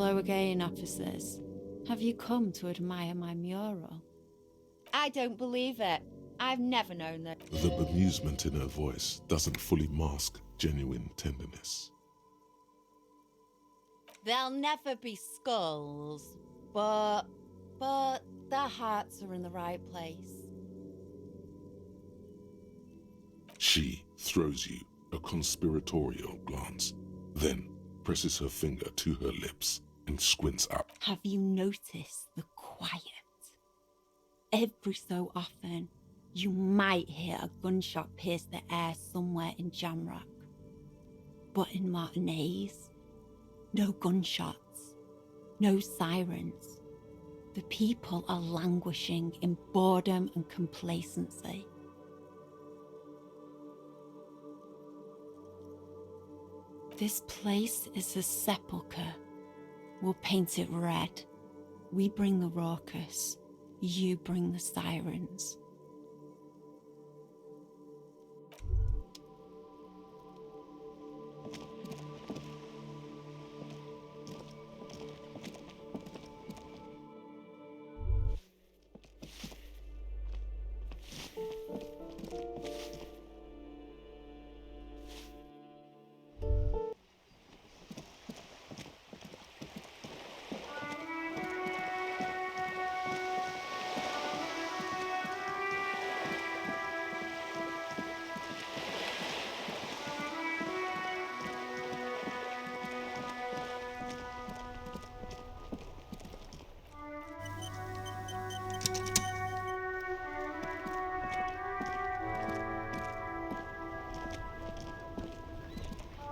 Hello again, officers. Have you come to admire my mural? I don't believe it. I've never known that. The bemusement in her voice doesn't fully mask genuine tenderness. There'll never be skulls, but their hearts are in the right place. She throws you a conspiratorial glance, then presses her finger to her lips and squints up. Have you noticed the quiet? Every so often, you might hear a gunshot pierce the air somewhere in Jamrock. But in Martinez, no gunshots, no sirens. The people are languishing in boredom and complacency. This place is a sepulchre. We'll paint it red. We bring the raucous. You bring the sirens.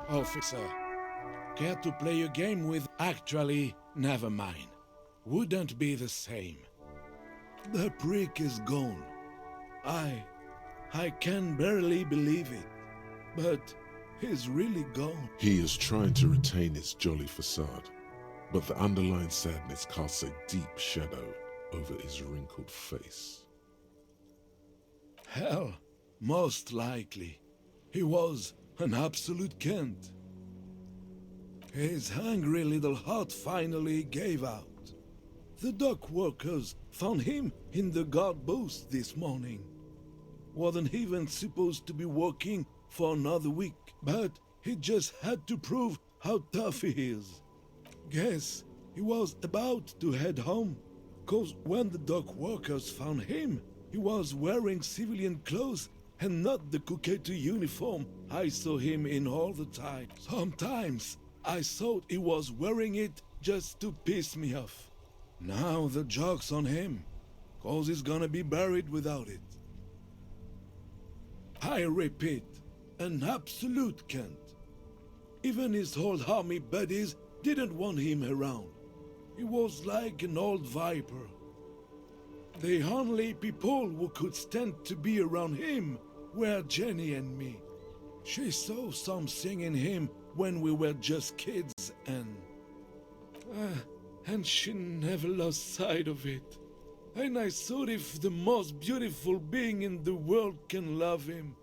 Officer, care to play a game with? Actually, never mind. Wouldn't be the same. The prick is gone. I can barely believe it, but he's really gone. He is trying to retain his jolly facade, but the underlying sadness casts a deep shadow over his wrinkled face. Hell, most likely. He was an absolute Kent. His hungry little heart finally gave out. The dock workers found him in the guard booth this morning. Wasn't even supposed to be working for another week, but he just had to prove how tough he is. Guess he was about to head home, 'cause when the dock workers found him, he was wearing civilian clothes and not the Kuketu uniform I saw him in all the time. Sometimes I thought he was wearing it just to piss me off. Now the joke's on him, 'cause he's gonna be buried without it. I repeat, an absolute Kent. Even his old army buddies didn't want him around. He was like an old viper. The only people who could stand to be around him were Jenny and me. She saw something in him when we were just kids, and she never lost sight of it. And I thought if the most beautiful being in the world can love him,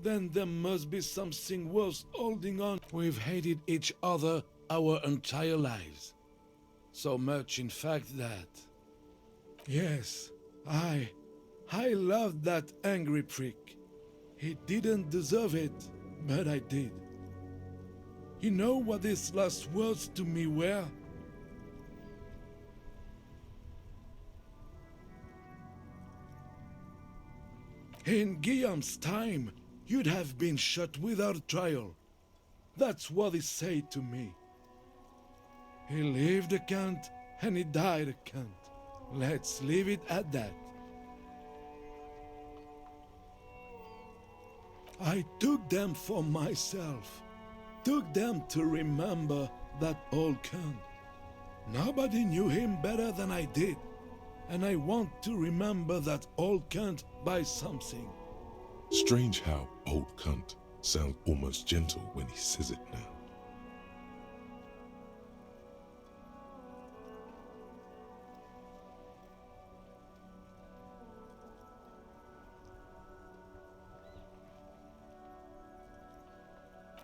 then there must be something worth holding on. We've hated each other our entire lives. So much, in fact, that... Yes, I loved that angry prick. He didn't deserve it, but I did. You know what his last words to me were? In Guillaume's time, you'd have been shot without trial. That's what he said to me. He lived a cunt, and he died a cunt. Let's leave it at that. I took them for myself. Took them to remember that old cunt. Nobody knew him better than I did. And I want to remember that old cunt by something. Strange how old cunt sounds almost gentle when he says it now.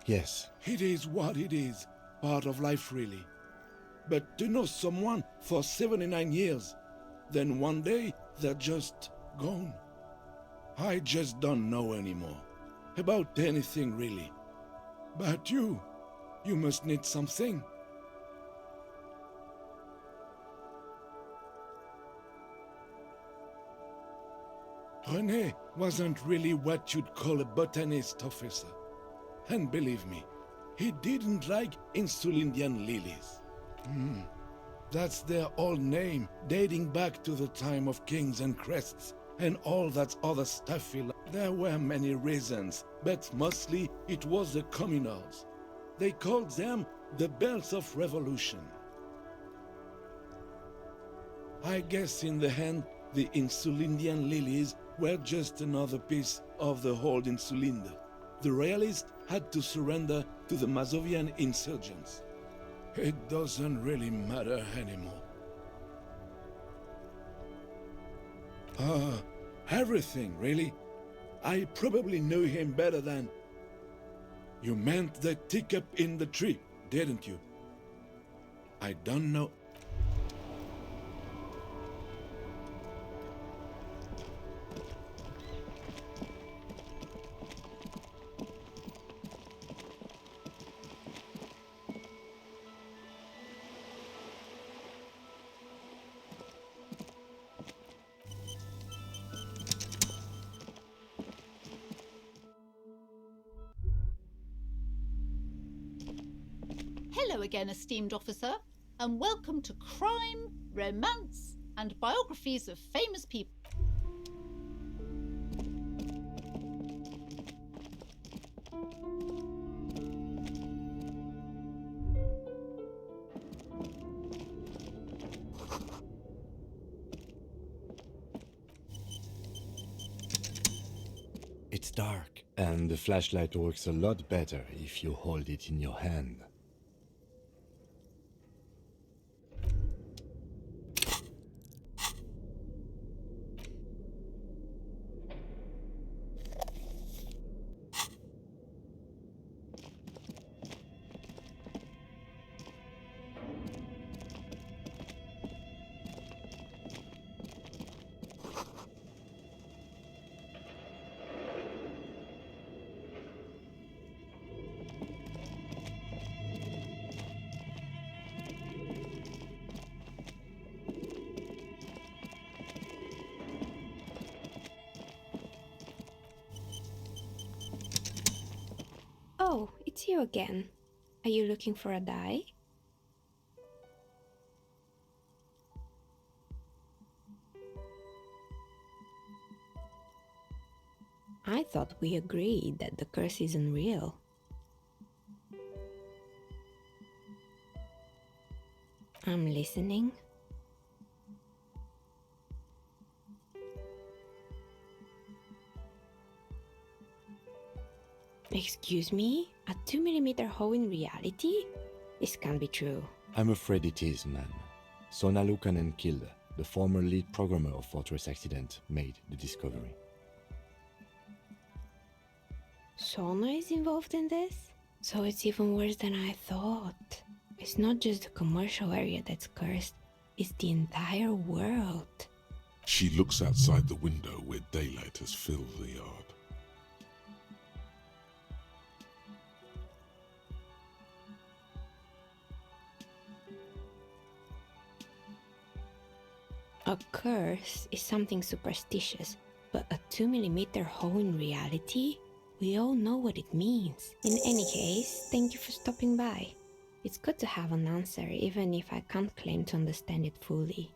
Yes. It is what it is. Part of life, really. But to know someone for 79 years, then one day they're just gone. I just don't know anymore. About anything really. But you must need something. René wasn't really what you'd call a botanist, officer. And believe me, he didn't like Insulindian lilies. That's their old name, dating back to the time of kings and crests, and all that other stuff. There were many reasons, but mostly it was the communals. They called them the belts of revolution. I guess in the end, the Insulindian lilies were just another piece of the whole Insulinde. The royalists had to surrender to the Mazovian insurgents. It doesn't really matter anymore. Everything, really. I probably knew him better than... You meant the teacup in the tree, didn't you? I don't know... Hello again, esteemed officer, and welcome to Crime, Romance, and Biographies of Famous People. It's dark, and the flashlight works a lot better if you hold it in your hand. Oh, it's you again. Are you looking for a die? I thought we agreed that the curse isn't real. I'm listening. Excuse me? A 2mm hole in reality? This can't be true. I'm afraid it is, man. Sona Lukanen killed the former lead programmer of Fortress Accident made the discovery. Sona is involved in this? So it's even worse than I thought. It's not just the commercial area that's cursed, it's the entire world. She looks outside the window where daylight has filled the yard. A curse is something superstitious, but a 2mm hole in reality? We all know what it means. In any case, thank you for stopping by. It's good to have an answer, even if I can't claim to understand it fully.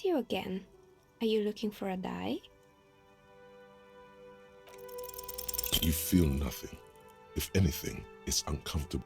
it's you again. Are you looking for a die? You feel nothing. If anything, it's uncomfortable.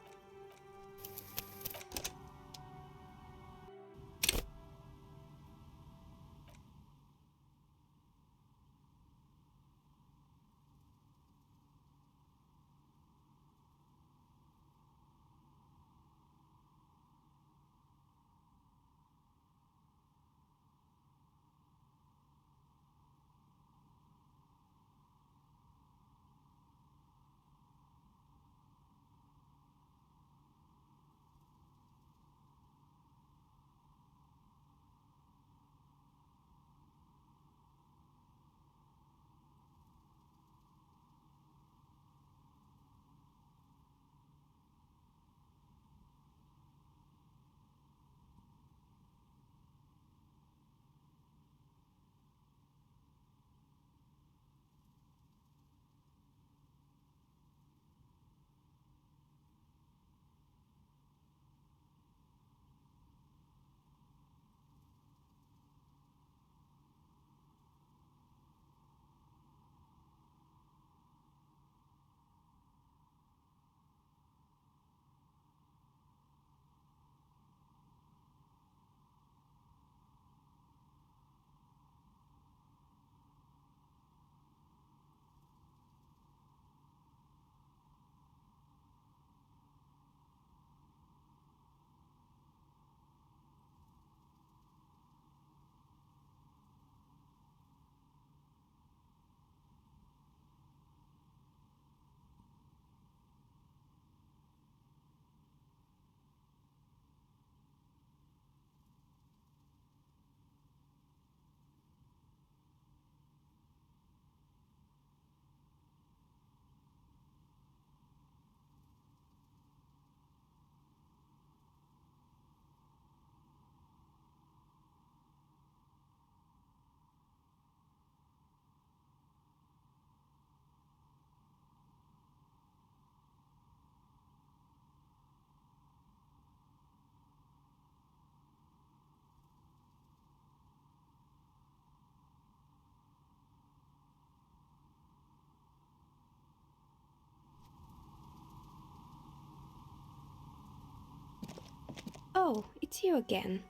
Oh, it's you again.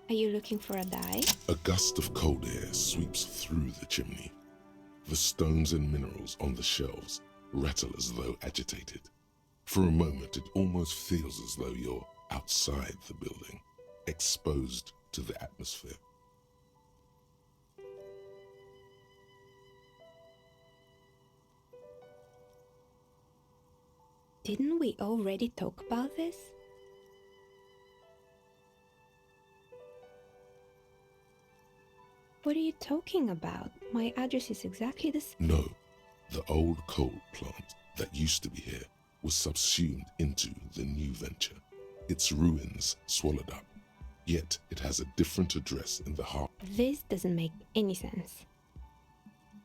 Are you looking for a die? A gust of cold air sweeps through the chimney. The stones and minerals on the shelves rattle as though agitated. For a moment, it almost feels as though you're outside the building, exposed to the atmosphere. Didn't we already talk about this? What are you talking about? My address is exactly the same. No, the old coal plant that used to be here was subsumed into the new venture. Its ruins swallowed up. Yet it has a different address in the heart. This doesn't make any sense.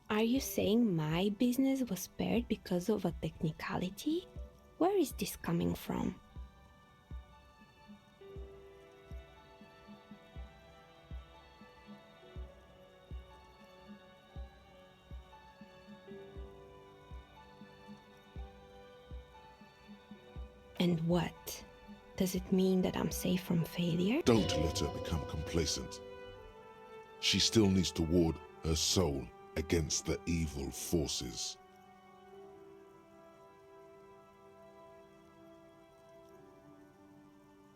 Are you saying my business was spared because of a technicality? Where is this coming from? And what? Does it mean that I'm safe from failure? Don't let her become complacent. She still needs to ward her soul against the evil forces.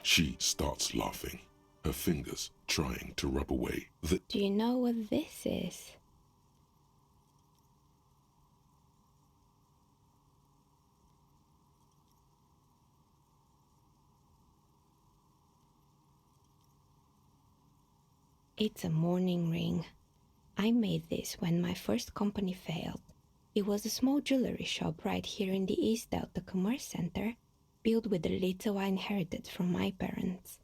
She starts laughing, her fingers trying to rub away the... Do you know what this is? It's a mourning ring. I made this when my first company failed. It was a small jewelry shop right here in the East Delta Commerce Center, built with the little I inherited from my parents.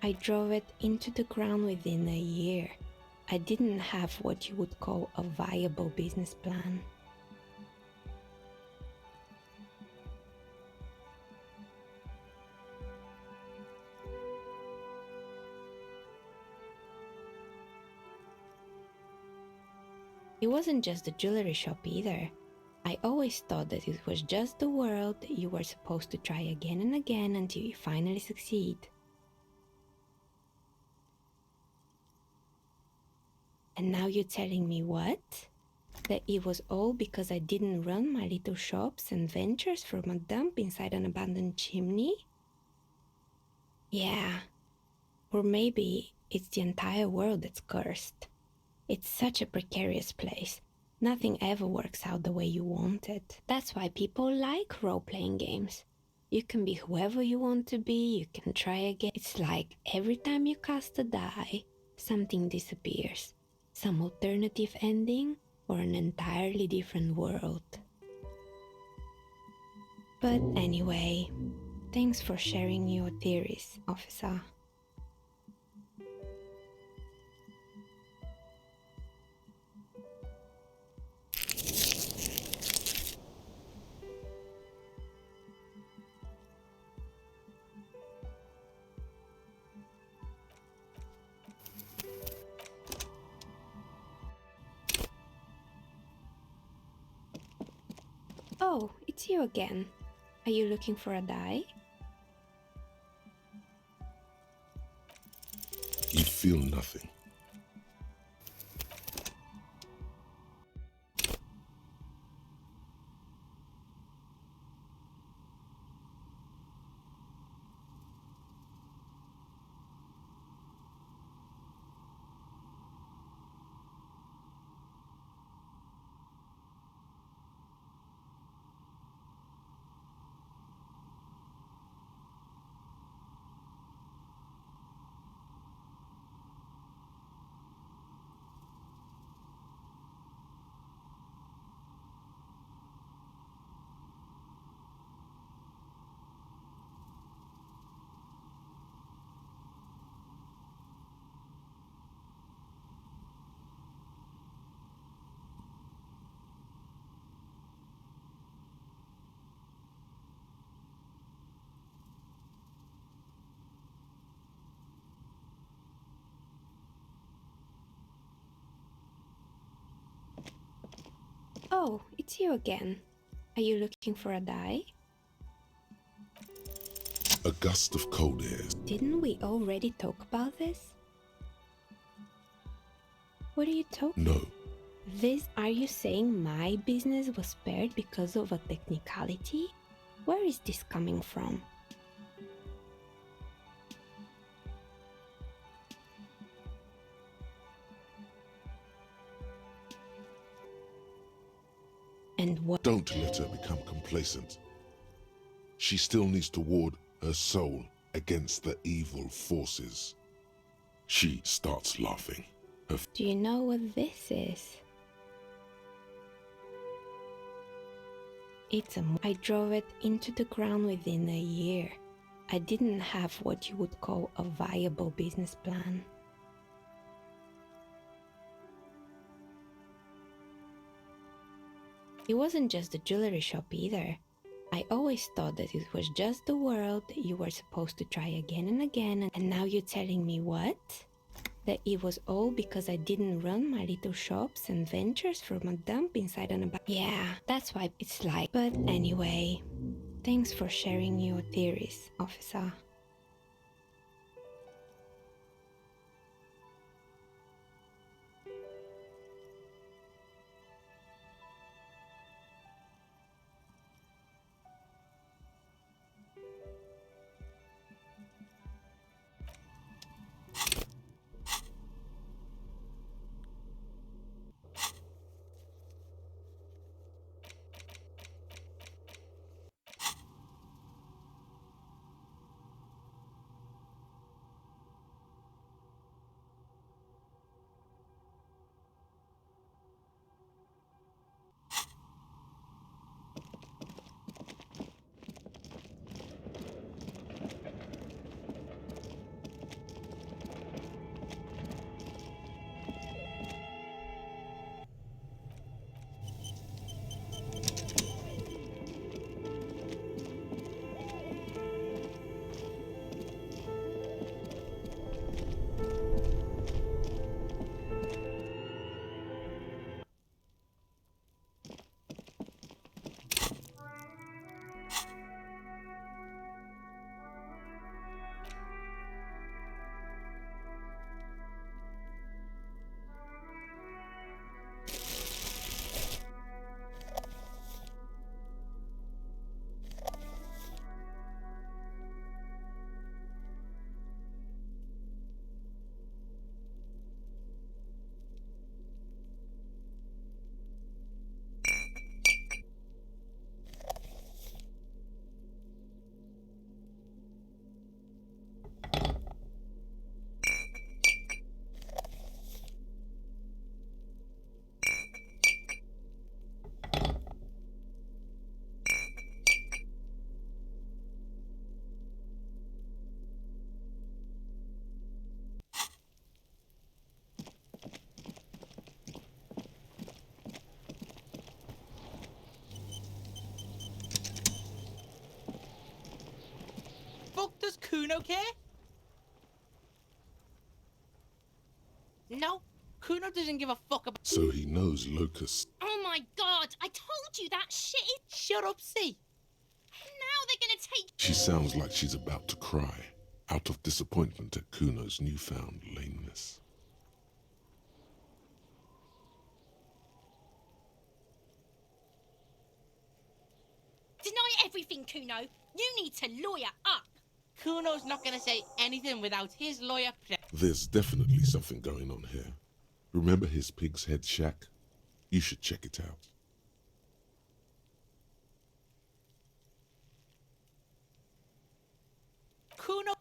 I drove it into the ground within a year. I didn't have what you would call a viable business plan. It wasn't just the jewelry shop either. I always thought that it was just the world that you were supposed to try again and again until you finally succeed. And now you're telling me what? That it was all because I didn't run my little shops and ventures from a dump inside an abandoned chimney? Yeah. Or maybe it's the entire world that's cursed. It's such a precarious place. Nothing ever works out the way you want it. That's why people like role-playing games. You can be whoever you want to be, you can try again. It's like every time you cast a die, something disappears. Some alternative ending or an entirely different world. But anyway, thanks for sharing your theories, officer. Oh, it's you again. Are you looking for a die? You feel nothing. Oh, it's you again. Are you looking for a die? A gust of cold air. Didn't we already talk about this? What are you talking? No. Are you saying my business was spared because of a technicality? Where is this coming from? And what? Don't let her become complacent. She still needs to ward her soul against the evil forces. She starts laughing. Do you know what this is? I drove it into the ground within a year. I didn't have what you would call a viable business plan. It wasn't just the jewelry shop either. I always thought that it was just the world that you were supposed to try again and again, and now you're telling me what? That it was all because I didn't run my little shops and ventures from a dump inside an abandoned... Yeah, that's why it's like... But anyway, thanks for sharing your theories, officer. Kuno care? No, Kuno doesn't give a fuck about. So he knows Locust. Oh my god, I told you that shit. Shut up, see. Now they're gonna take. She sounds like she's about to cry, out of disappointment at Kuno's newfound lameness. Deny everything, Kuno. You need to lawyer up. Kuno's not gonna say anything without his lawyer. There's definitely something going on here. Remember his pig's head shack? You should check it out. Kuno.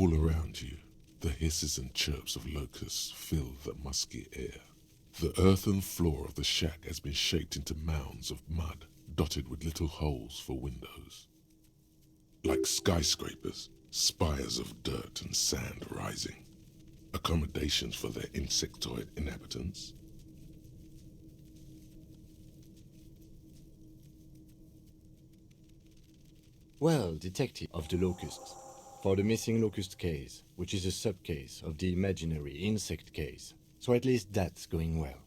All around you, the hisses and chirps of locusts fill the musky air. The earthen floor of the shack has been shaped into mounds of mud, dotted with little holes for windows. Like skyscrapers, spires of dirt and sand rising. Accommodations for their insectoid inhabitants. Well, detective of the locusts, for the missing locust case, which is a sub-case of the imaginary insect case, so at least that's going well.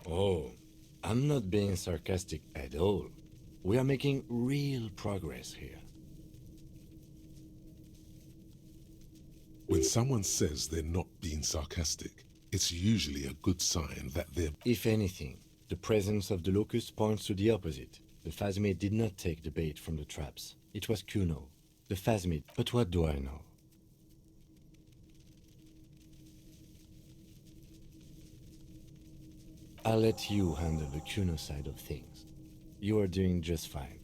Oh, I'm not being sarcastic at all. We are making real progress here. When someone says they're not being sarcastic, it's usually a good sign that they're... If anything, the presence of the locust points to the opposite. The phasmid did not take the bait from the traps. It was Kuno, the phasmid. But what do I know? I'll let you handle the Kuno side of things. You are doing just fine.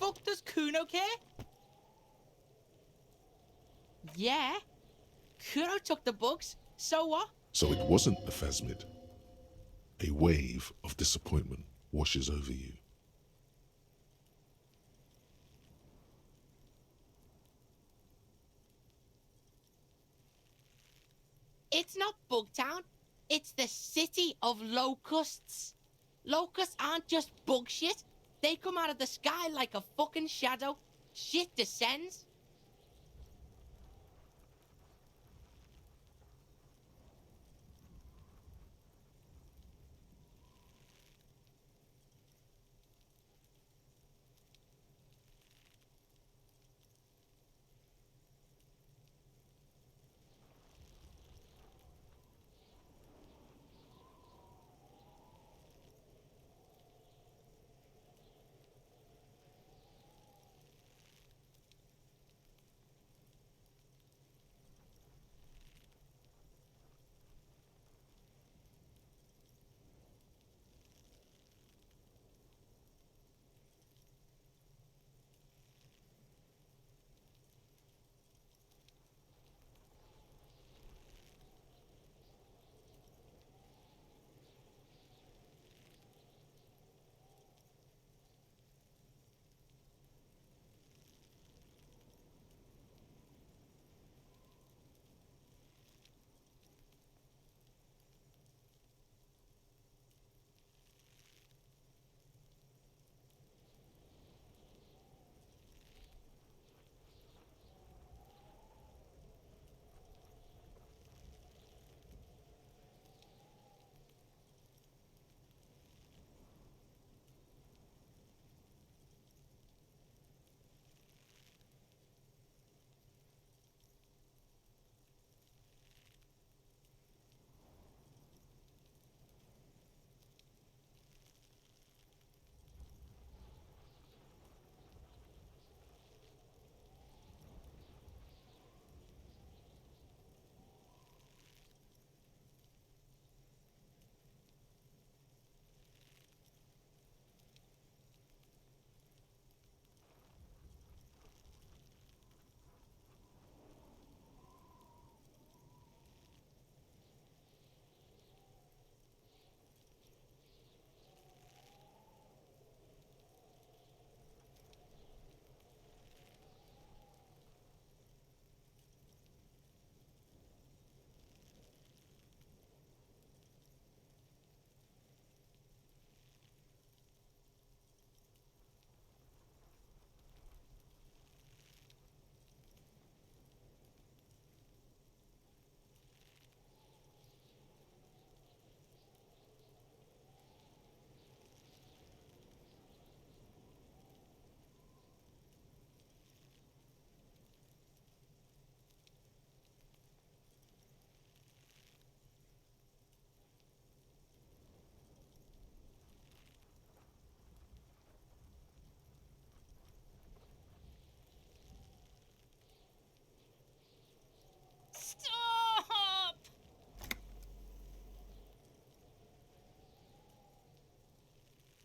Fuck does Kuno care? Yeah. Kuno took the books, so what? So it wasn't a phasmid. A wave of disappointment washes over you. It's not Bugtown. It's the city of locusts. Locusts aren't just bug shit. They come out of the sky like a fucking shadow. Shit descends.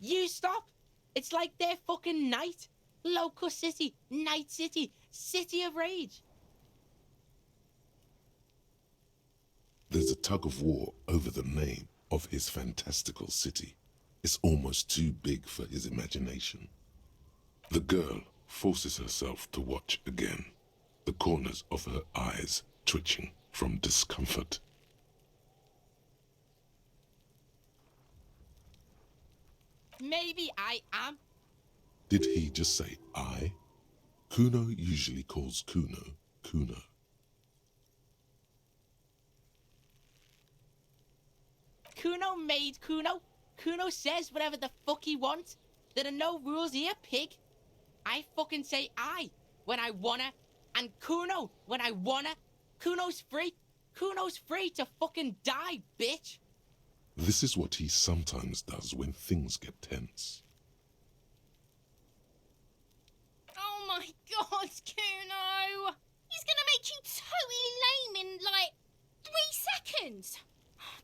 You stop. It's like their fucking night. Locust City, Night City, City of Rage. There's a tug of war over the name of his fantastical city. It's almost too big for his imagination. The girl forces herself to watch again, the corners of her eyes twitching from discomfort. Maybe I am. Did he just say I? Kuno usually calls Kuno, Kuno. Kuno made Kuno. Kuno says whatever the fuck he wants. There are no rules here, pig. I fucking say I when I wanna, and Kuno when I wanna. Kuno's free. Kuno's free to fucking die, bitch. This is what he sometimes does when things get tense. Oh my god, Kuno! He's gonna make you totally lame in like 3 seconds.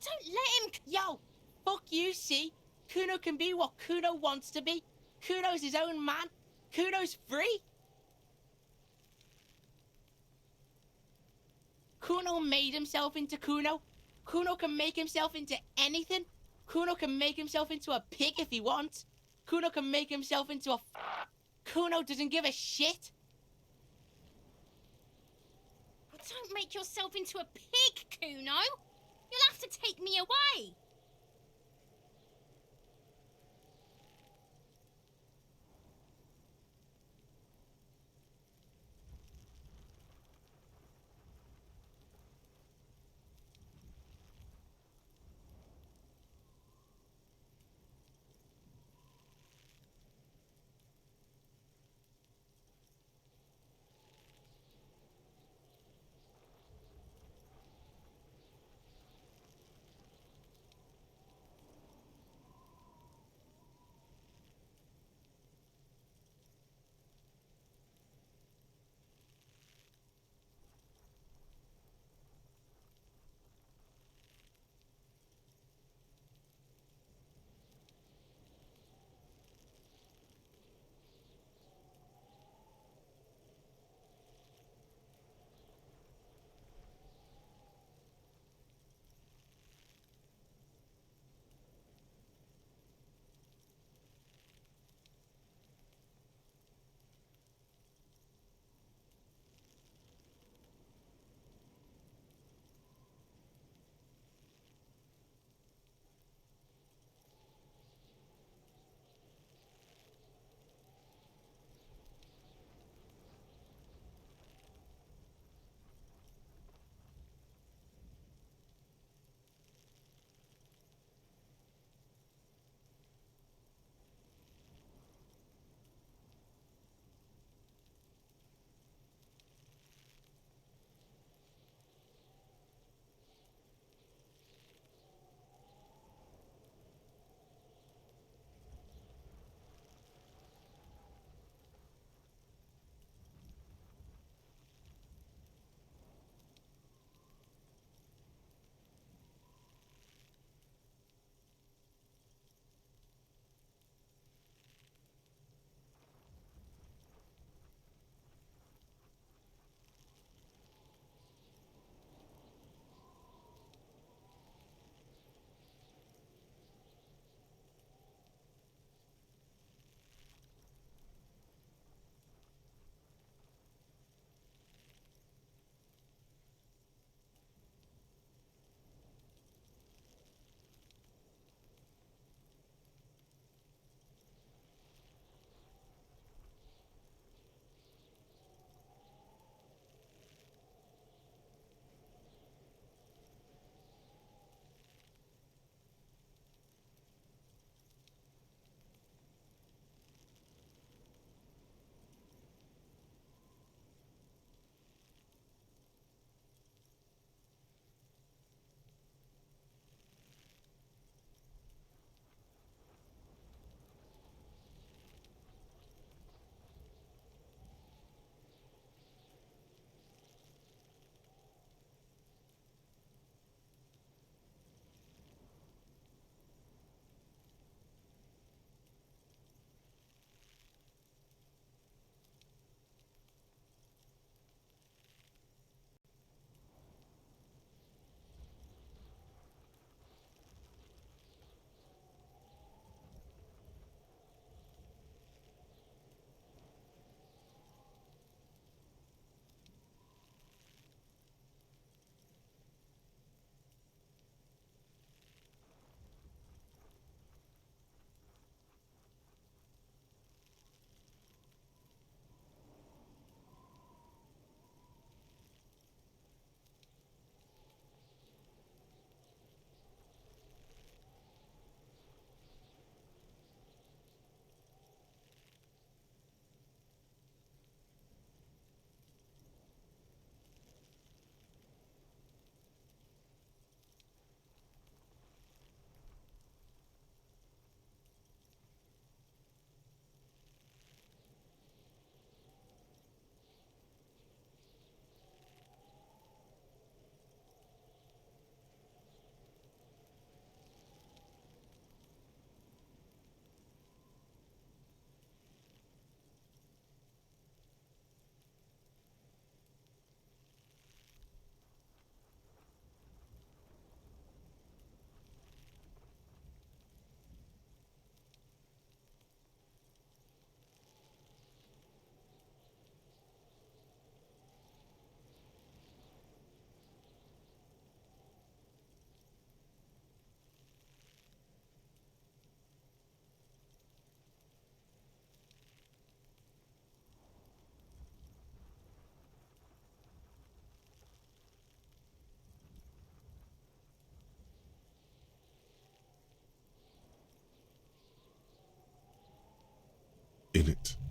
Don't let him. Yo, fuck you, see? Kuno can be what Kuno wants to be. Kuno's his own man. Kuno's free. Kuno made himself into Kuno. Kuno can make himself into anything. Kuno can make himself into a pig if he wants. Kuno can make himself into a... Kuno doesn't give a shit. Don't make yourself into a pig, Kuno. You'll have to take me away.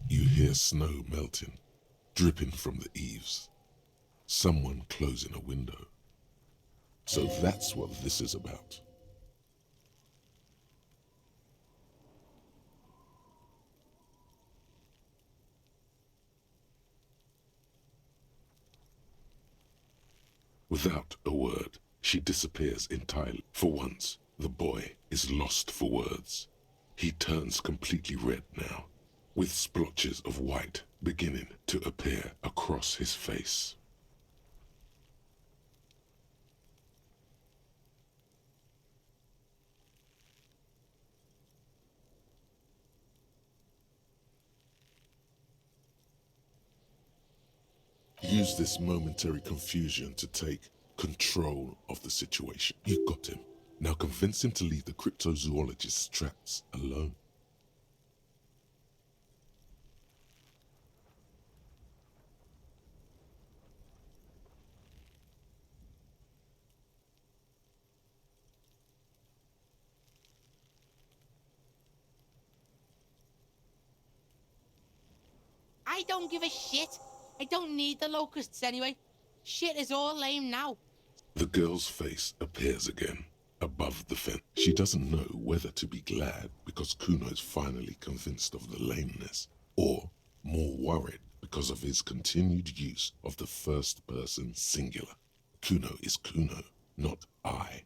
You hear snow melting, dripping from the eaves. Someone closing a window. So that's what this is about. Without a word, she disappears entirely. For once, the boy is lost for words. He turns completely red now, with splotches of white beginning to appear across his face. Use this momentary confusion to take control of the situation. You got him. Now convince him to leave the cryptozoologist's tracks alone. I don't give a shit. I don't need the locusts anyway. Shit is all lame now. The girl's face appears again, above the fence. She doesn't know whether to be glad because Kuno is finally convinced of the lameness, or more worried because of his continued use of the first person singular. Kuno is Kuno, not I.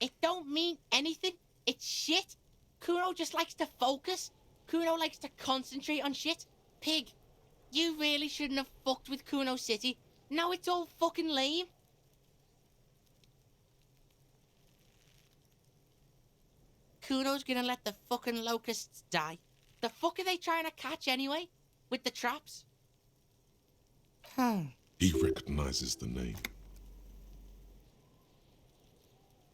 It don't mean anything. It's shit. Kuno just likes to focus. Kuno likes to concentrate on shit. Pig, you really shouldn't have fucked with Kuno City. Now it's all fucking lame. Kuno's gonna let the fucking locusts die. The fuck are they trying to catch anyway? With the traps? He recognizes the name.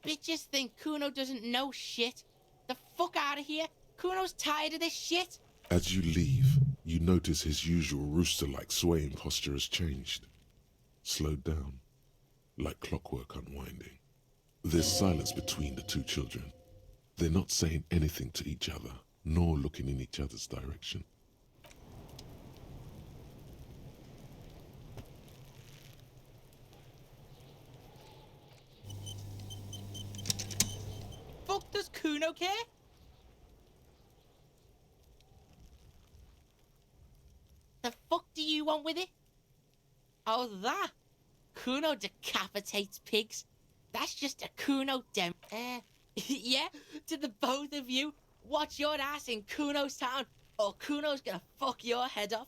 Bitches think Kuno doesn't know shit. The fuck out of here. Kuno's tired of this shit. As you leave, you notice his usual rooster-like swaying posture has changed. Slowed down, like clockwork unwinding. There's silence between the two children. They're not saying anything to each other, nor looking in each other's direction. Fuck does Kuno care? The fuck do you want with it? Oh, that? Kuno decapitates pigs. That's just a Kuno yeah, to the both of you, watch your ass in Kuno's town, or Kuno's gonna fuck your head off.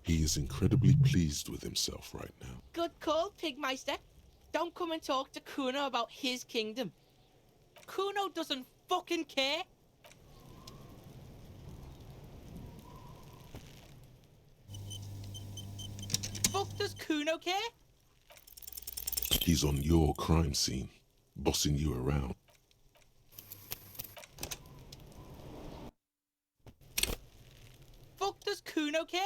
He is incredibly pleased with himself right now. Good call, Pigmeister. Don't come and talk to Kuno about his kingdom. Kuno doesn't fucking care. fuck does Kuno care? He's on your crime scene, bossing you around. Fuck does Kuno care?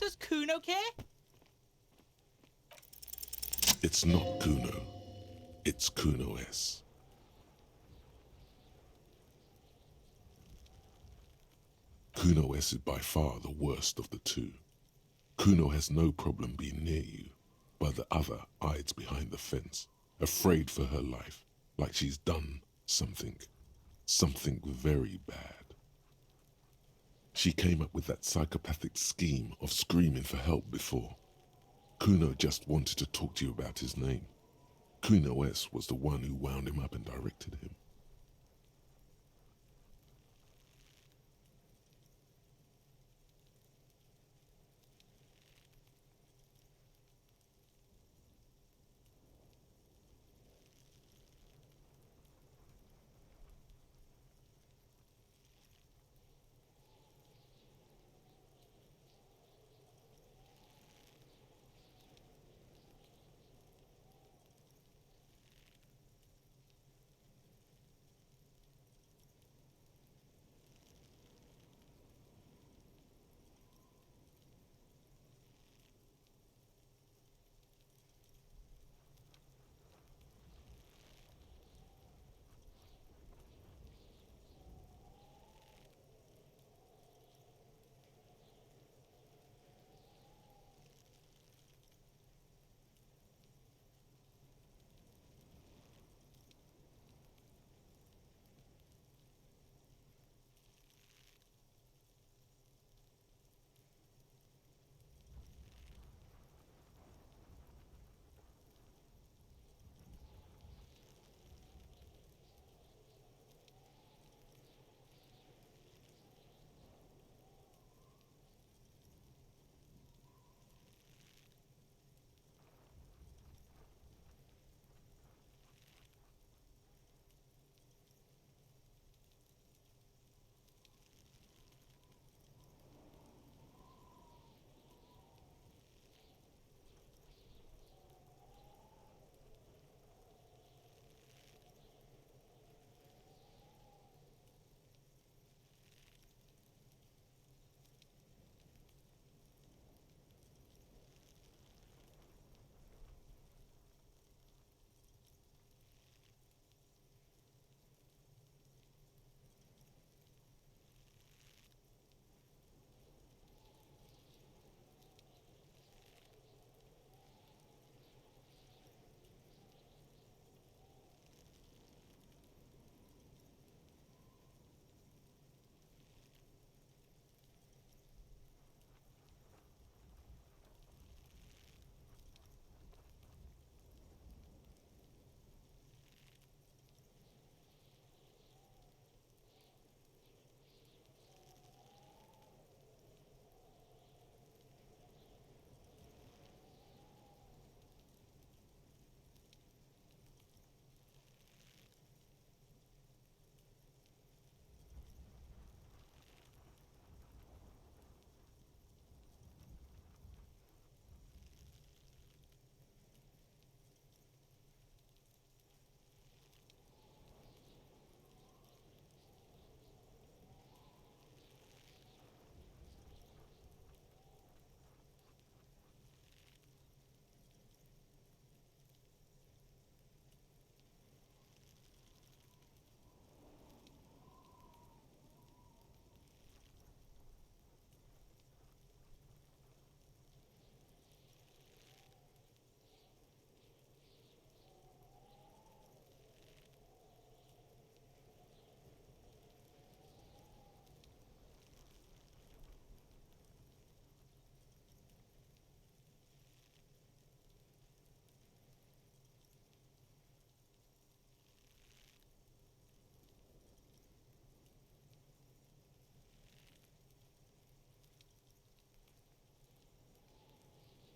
Does Kuno care? It's not Kuno. It's Kuno S. Kuno S is by far the worst of the two. Kuno has no problem being near you, but the other hides behind the fence, afraid for her life, like she's done something very bad. She came up with that psychopathic scheme of screaming for help before. Kuno just wanted to talk to you about his name. Kuno S was the one who wound him up and directed him.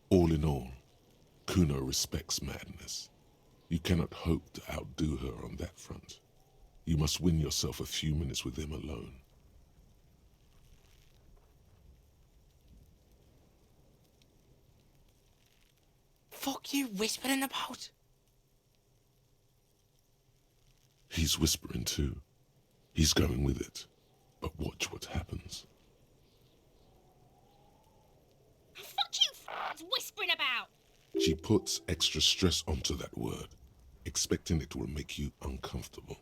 All in all, Kuno respects madness. You cannot hope to outdo her on that front. You must win yourself a few minutes with him alone. Fuck you whispering about? He's whispering too. He's going with it. But watch what happens. She puts extra stress onto that word, expecting it will make you uncomfortable.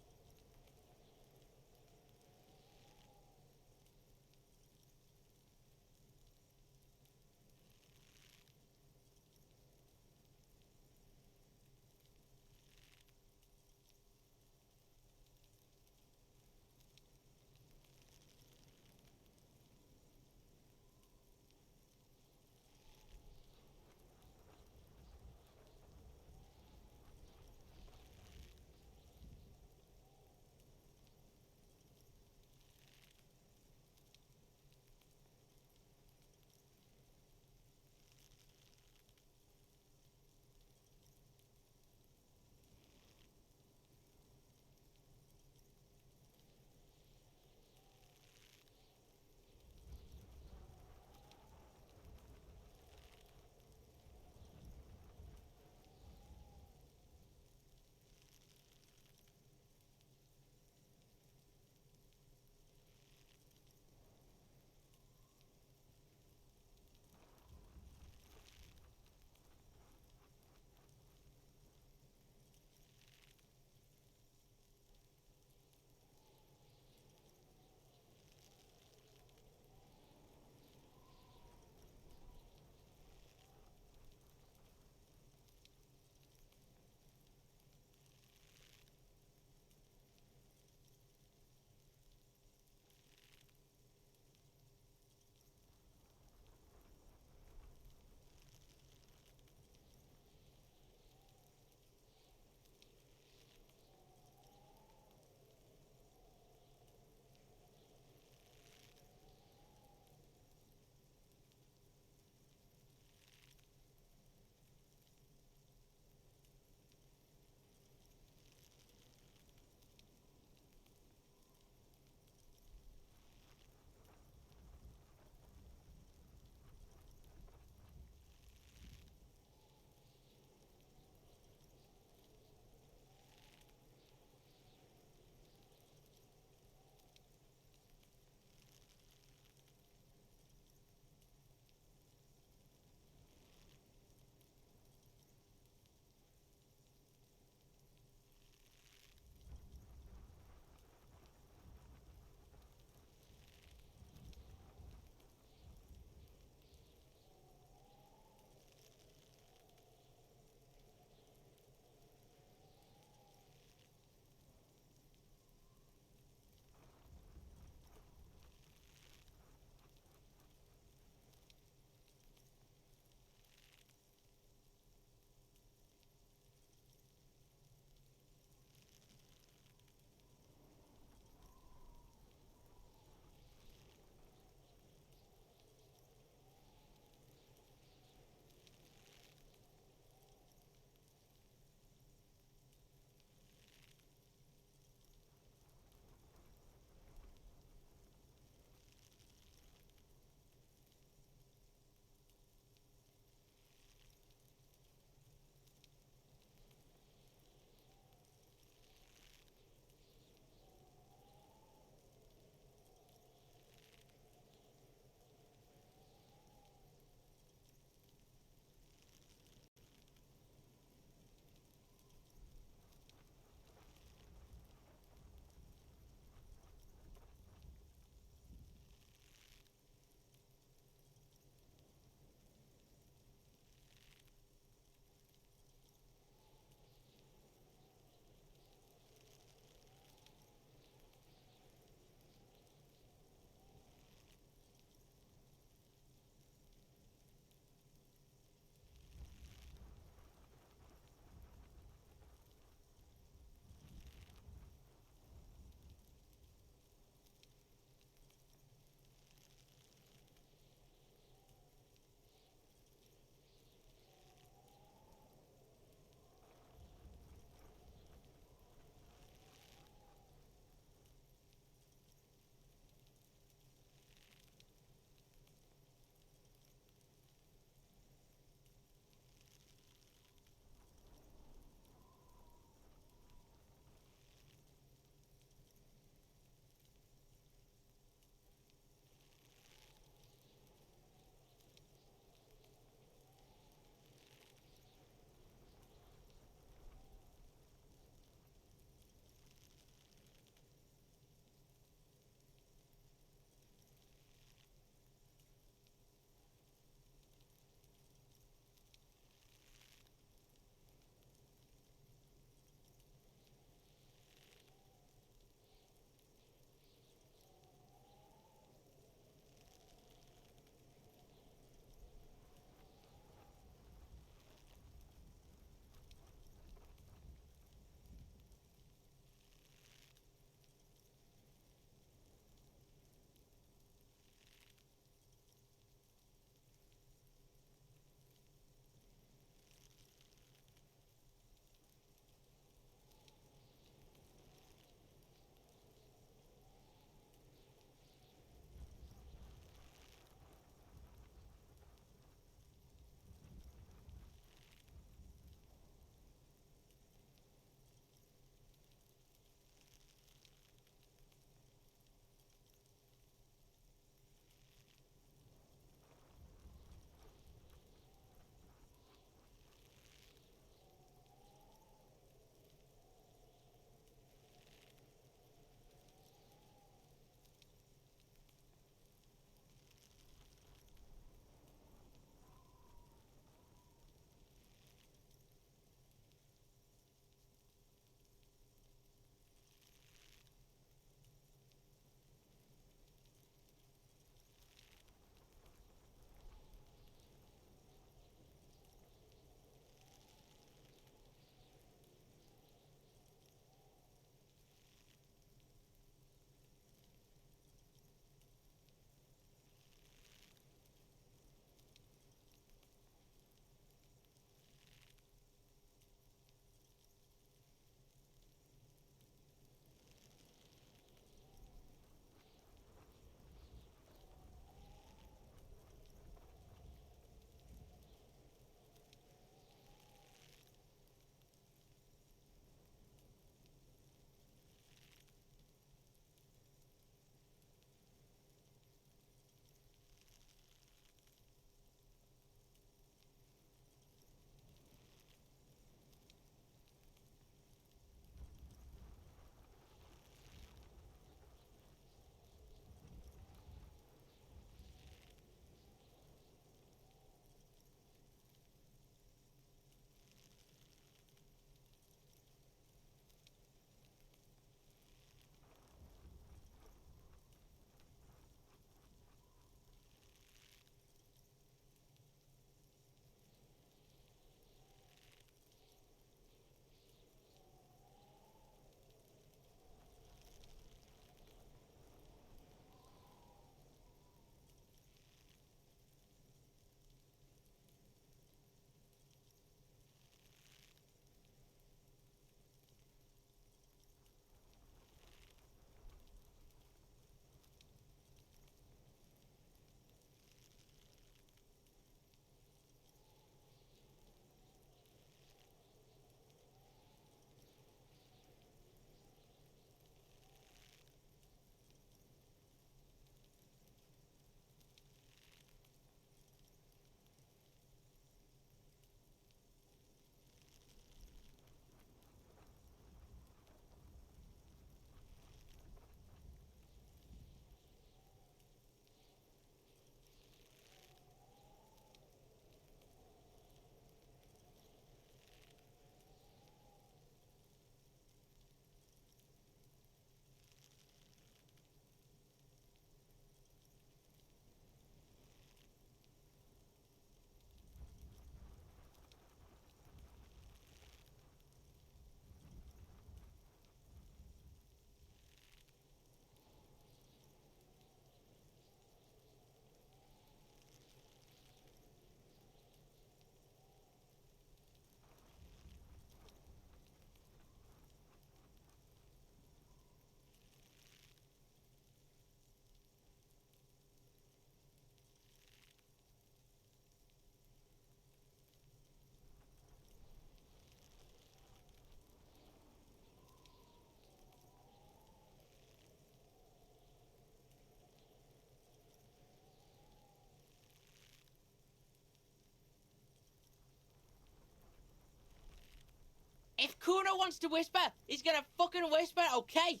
If Kuno wants to whisper, he's gonna fucking whisper, okay?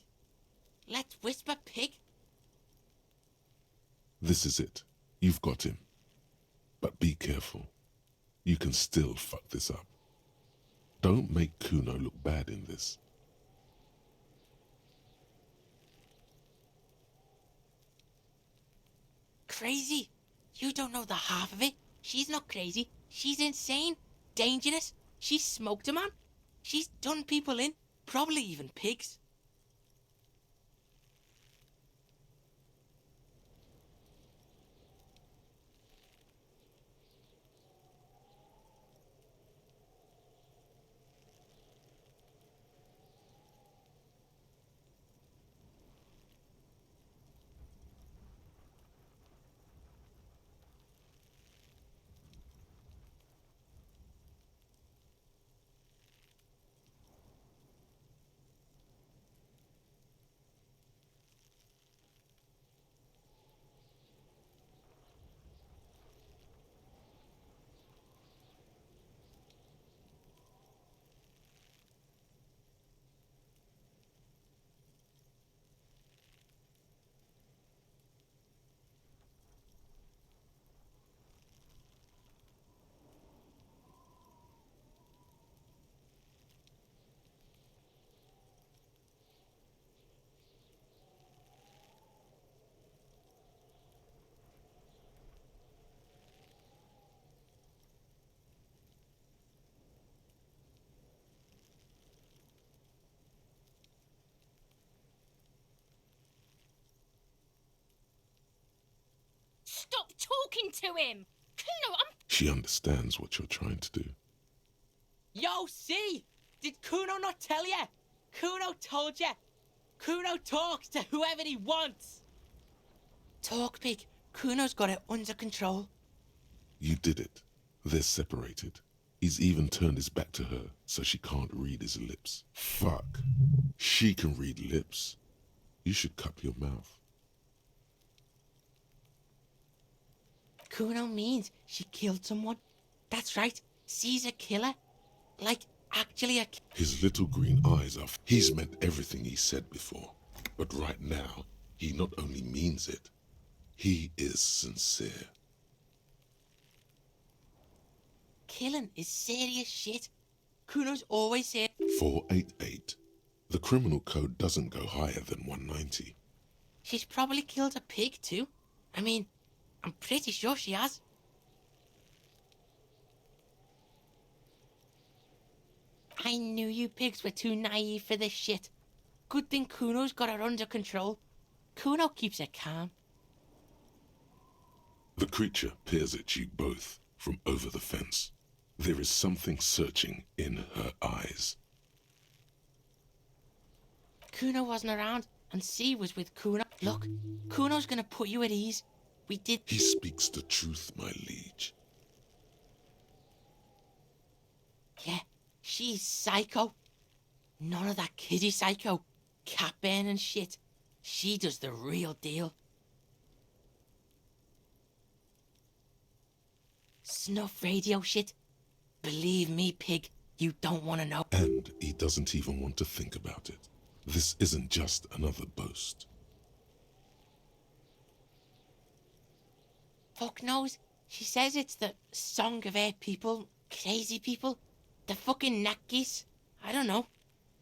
Let's whisper, pig. This is it. You've got him. But be careful. You can still fuck this up. Don't make Kuno look bad in this. Crazy? You don't know the half of it. She's not crazy. She's insane. Dangerous. She's smoked a man. She's done people in. Probably even pigs. Stop talking to him! Kuno, I'm... She understands what you're trying to do. Yo, see? Did Kuno not tell you? Kuno told you. Kuno talks to whoever he wants. Talk, pig. Kuno's got it under control. You did it. They're separated. He's even turned his back to her, so she can't read his lips. Fuck. She can read lips. You should cup your mouth. Kuno means she killed someone. That's right. She's a killer. Like, actually a... His little green eyes are... He's meant everything he said before. But right now, he not only means it, he is sincere. Killing is serious shit. Kuno's always said... 488. The criminal code doesn't go higher than 190. She's probably killed a pig too. I mean, I'm pretty sure she has. I knew you pigs were too naive for this shit. Good thing Kuno's got her under control. Kuno keeps her calm. The creature peers at you both from over the fence. There is something searching in her eyes. Kuno wasn't around, and C was with Kuno. Look, Kuno's gonna put you at ease. We did... He speaks the truth, my liege. Yeah, she's psycho. None of that kiddie psycho. Cat burning shit. She does the real deal. Snuff radio shit. Believe me, pig, you don't want to know. And he doesn't even want to think about it. This isn't just another boast. Fuck knows. She says it's the song of her people, crazy people, the fucking Nakis. I don't know.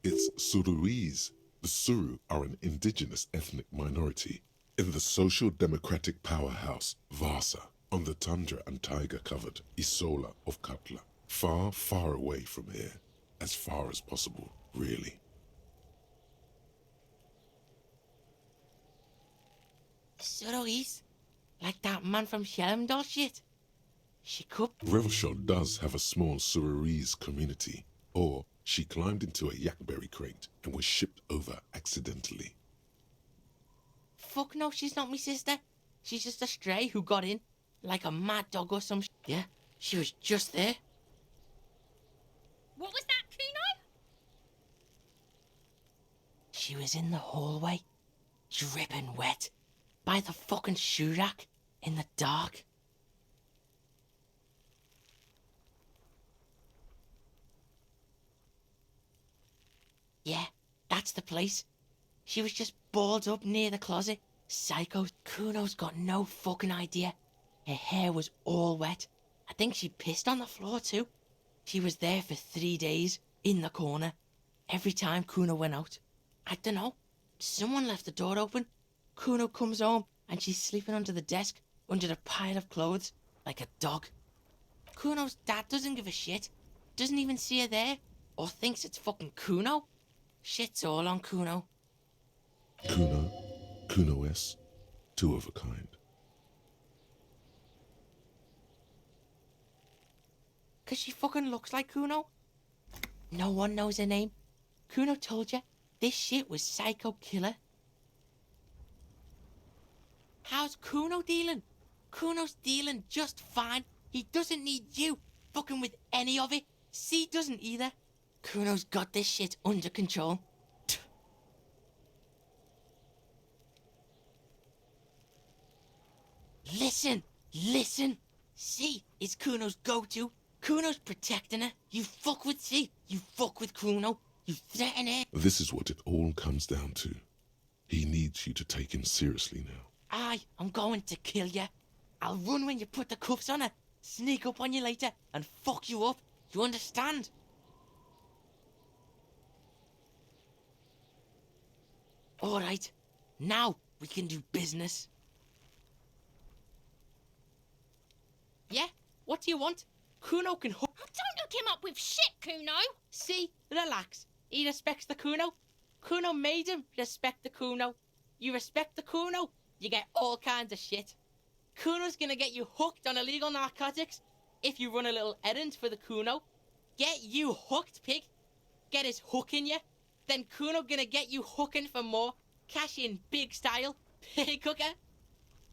It's Suruese. The Suru are an indigenous ethnic minority in the social democratic powerhouse Vasa on the tundra and taiga-covered Isola of Katla. Far, far away from here. As far as possible, really. Suruese? Like that man from Shelmdall shit? She could... Revelshot does have a small Suruese community, or she climbed into a yakberry crate and was shipped over accidentally. Fuck no, she's not me sister. She's just a stray who got in, like a mad dog or some Yeah, she was just there. What was that, Kuno? She was in the hallway, dripping wet, by the fucking shoe rack, in the dark. Yeah, that's the place. She was just balled up near the closet. Psycho. Kuno's got no fucking idea. Her hair was all wet. I think she pissed on the floor too. She was there for 3 days, in the corner. Every time Kuno went out. I don't know. Someone left the door open. Kuno comes home and she's sleeping under the desk, under a pile of clothes, like a dog. Kuno's dad doesn't give a shit. Doesn't even see her there, or thinks it's fucking Kuno. Shit's all on Kuno. Kuno S, two of a kind. Cause she fucking looks like Kuno. No one knows her name. Kuno told you this shit was Psycho Killer. How's Kuno dealing? Kuno's dealing just fine. He doesn't need you fucking with any of it. C doesn't either. Kuno's got this shit under control. Listen. C is Kuno's go-to. Kuno's protecting her. You fuck with C, you fuck with Kuno. You threaten her. This is what it all comes down to. He needs you to take him seriously now. I'm going to kill you. I'll run when you put the cuffs on her, sneak up on you later, and fuck you up. You understand? Alright, now we can do business. Yeah? What do you want? Kuno can hook... Don't hook him up with shit, Kuno! See? Relax. He respects the Kuno. Kuno made him respect the Kuno. You respect the Kuno, you get all kinds of shit. Kuno's gonna get you hooked on illegal narcotics if you run a little errand for the Kuno. Get you hooked, pig. Get his hook in you. Then Kuno gonna get you hooking for more. Cash in big style. Pig hooker.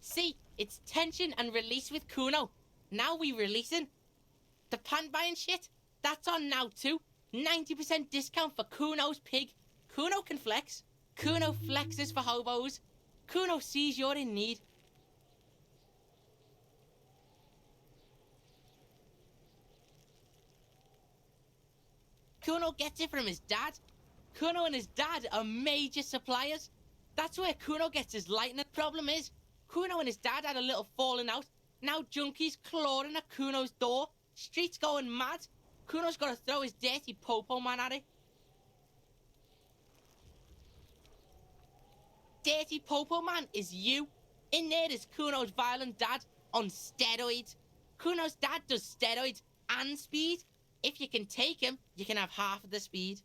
See, it's tension and release with Kuno. Now we releasing. The pan buying shit, that's on now too. 90% discount for Kuno's pig. Kuno can flex. Kuno flexes for hobos. Kuno sees you're in need. Kuno gets it from his dad. Kuno and his dad are major suppliers. That's where Kuno gets his lightning. Problem is, Kuno and his dad had a little falling out. Now junkies clawing at Kuno's door. Streets going mad. Kuno's got to throw his dirty popo man at it. Dirty popo man is you. In there is Kuno's violent dad on steroids. Kuno's dad does steroids and speed. If you can take him, you can have half of the speed.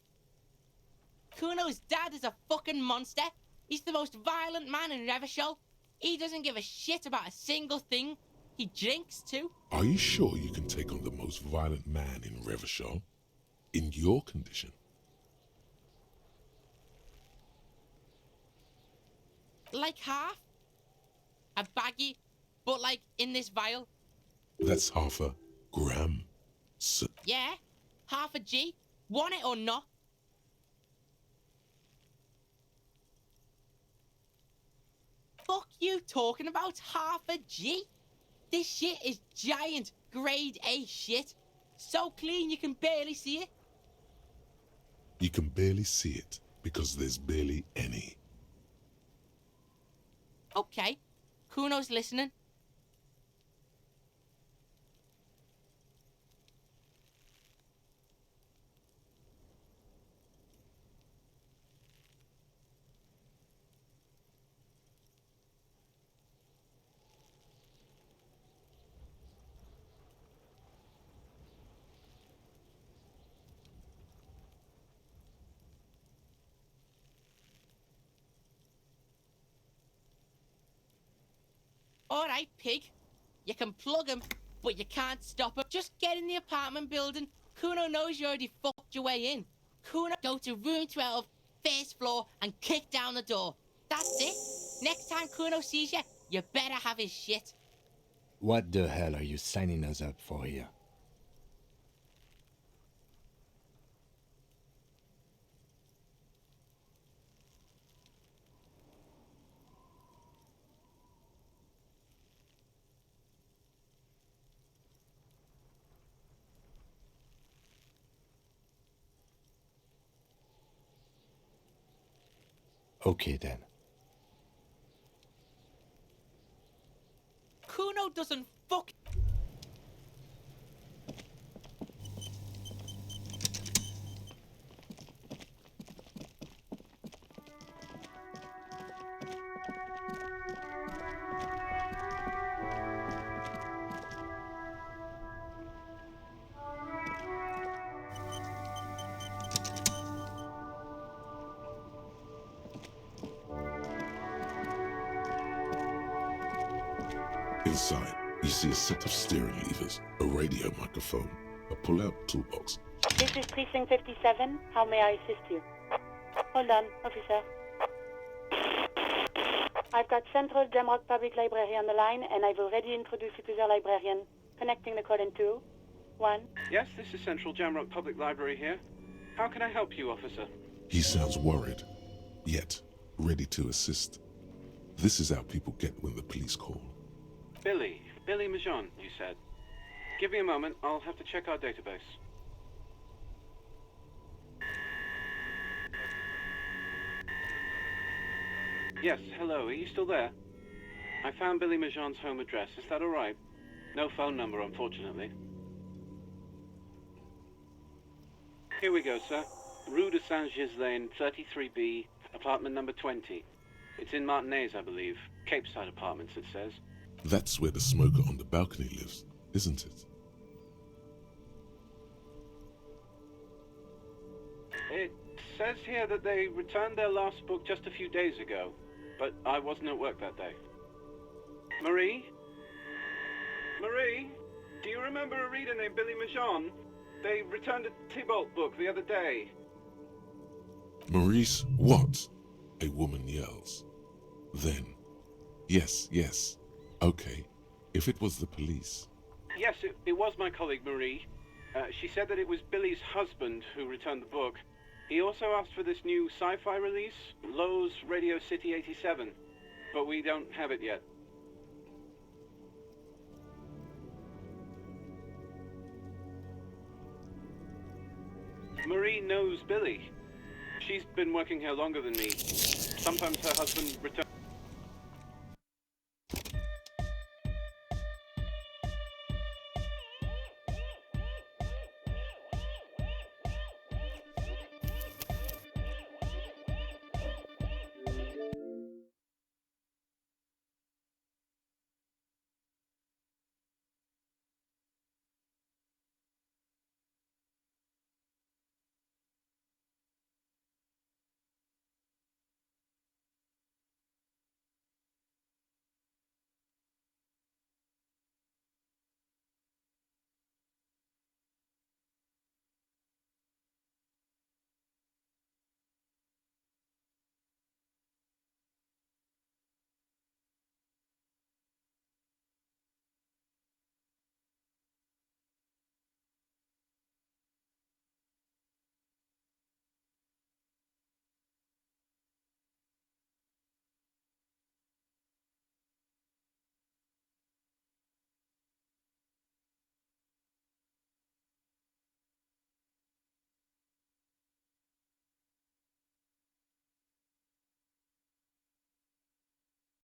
Kuno's dad is a fucking monster. He's the most violent man in Revachol. He doesn't give a shit about a single thing. He drinks too. Are you sure you can take on the most violent man in Revachol? In your condition? Like half. A baggie, but like in this vial. That's half a gram. Yeah, half a G. Want it or not? Fuck you talking about half a G? This shit is giant grade A shit. So clean you can barely see it. You can barely see it because there's barely any. Okay, Kuno's listening. Alright, pig. You can plug him, but you can't stop him. Just get in the apartment building. Kuno knows you already fucked your way in. Kuno, go to room 12, first floor, and kick down the door. That's it. Next time Kuno sees you, you better have his shit. What the hell are you signing us up for here? Okay then. Kuno doesn't fuck. Inside, you see a set of steering levers, a radio microphone, a pull-out toolbox. This is Precinct 57. How may I assist you? Hold on, officer. I've got Central Jamrock Public Library on the line, and I've already introduced you to their librarian. Connecting the call in 2, 1. Yes, this is Central Jamrock Public Library here. How can I help you, officer? He sounds worried, yet ready to assist. This is how people get when the police call. Billy Majon, you said. Give me a moment, I'll have to check our database. Yes, hello, are you still there? I found Billy Majon's home address, is that alright? No phone number, unfortunately. Here we go, sir. Rue de Saint-Ghislain, 33B, apartment number 20. It's in Martinez, I believe. Cape Side Apartments, it says. That's where the smoker on the balcony lives, isn't it? It says here that they returned their last book just a few days ago, but I wasn't at work that day. Marie? Marie? Do you remember a reader named Billy Majon? They returned a Tybalt book the other day. Maurice, what? A woman yells. Then, yes. Okay, if it was the police. Yes, it was my colleague Marie. She said that it was Billy's husband who returned the book. He also asked for this new sci-fi release, Lowe's Radio City 87, but we don't have it yet. Marie knows Billy. She's been working here longer than me. Sometimes her husband returns.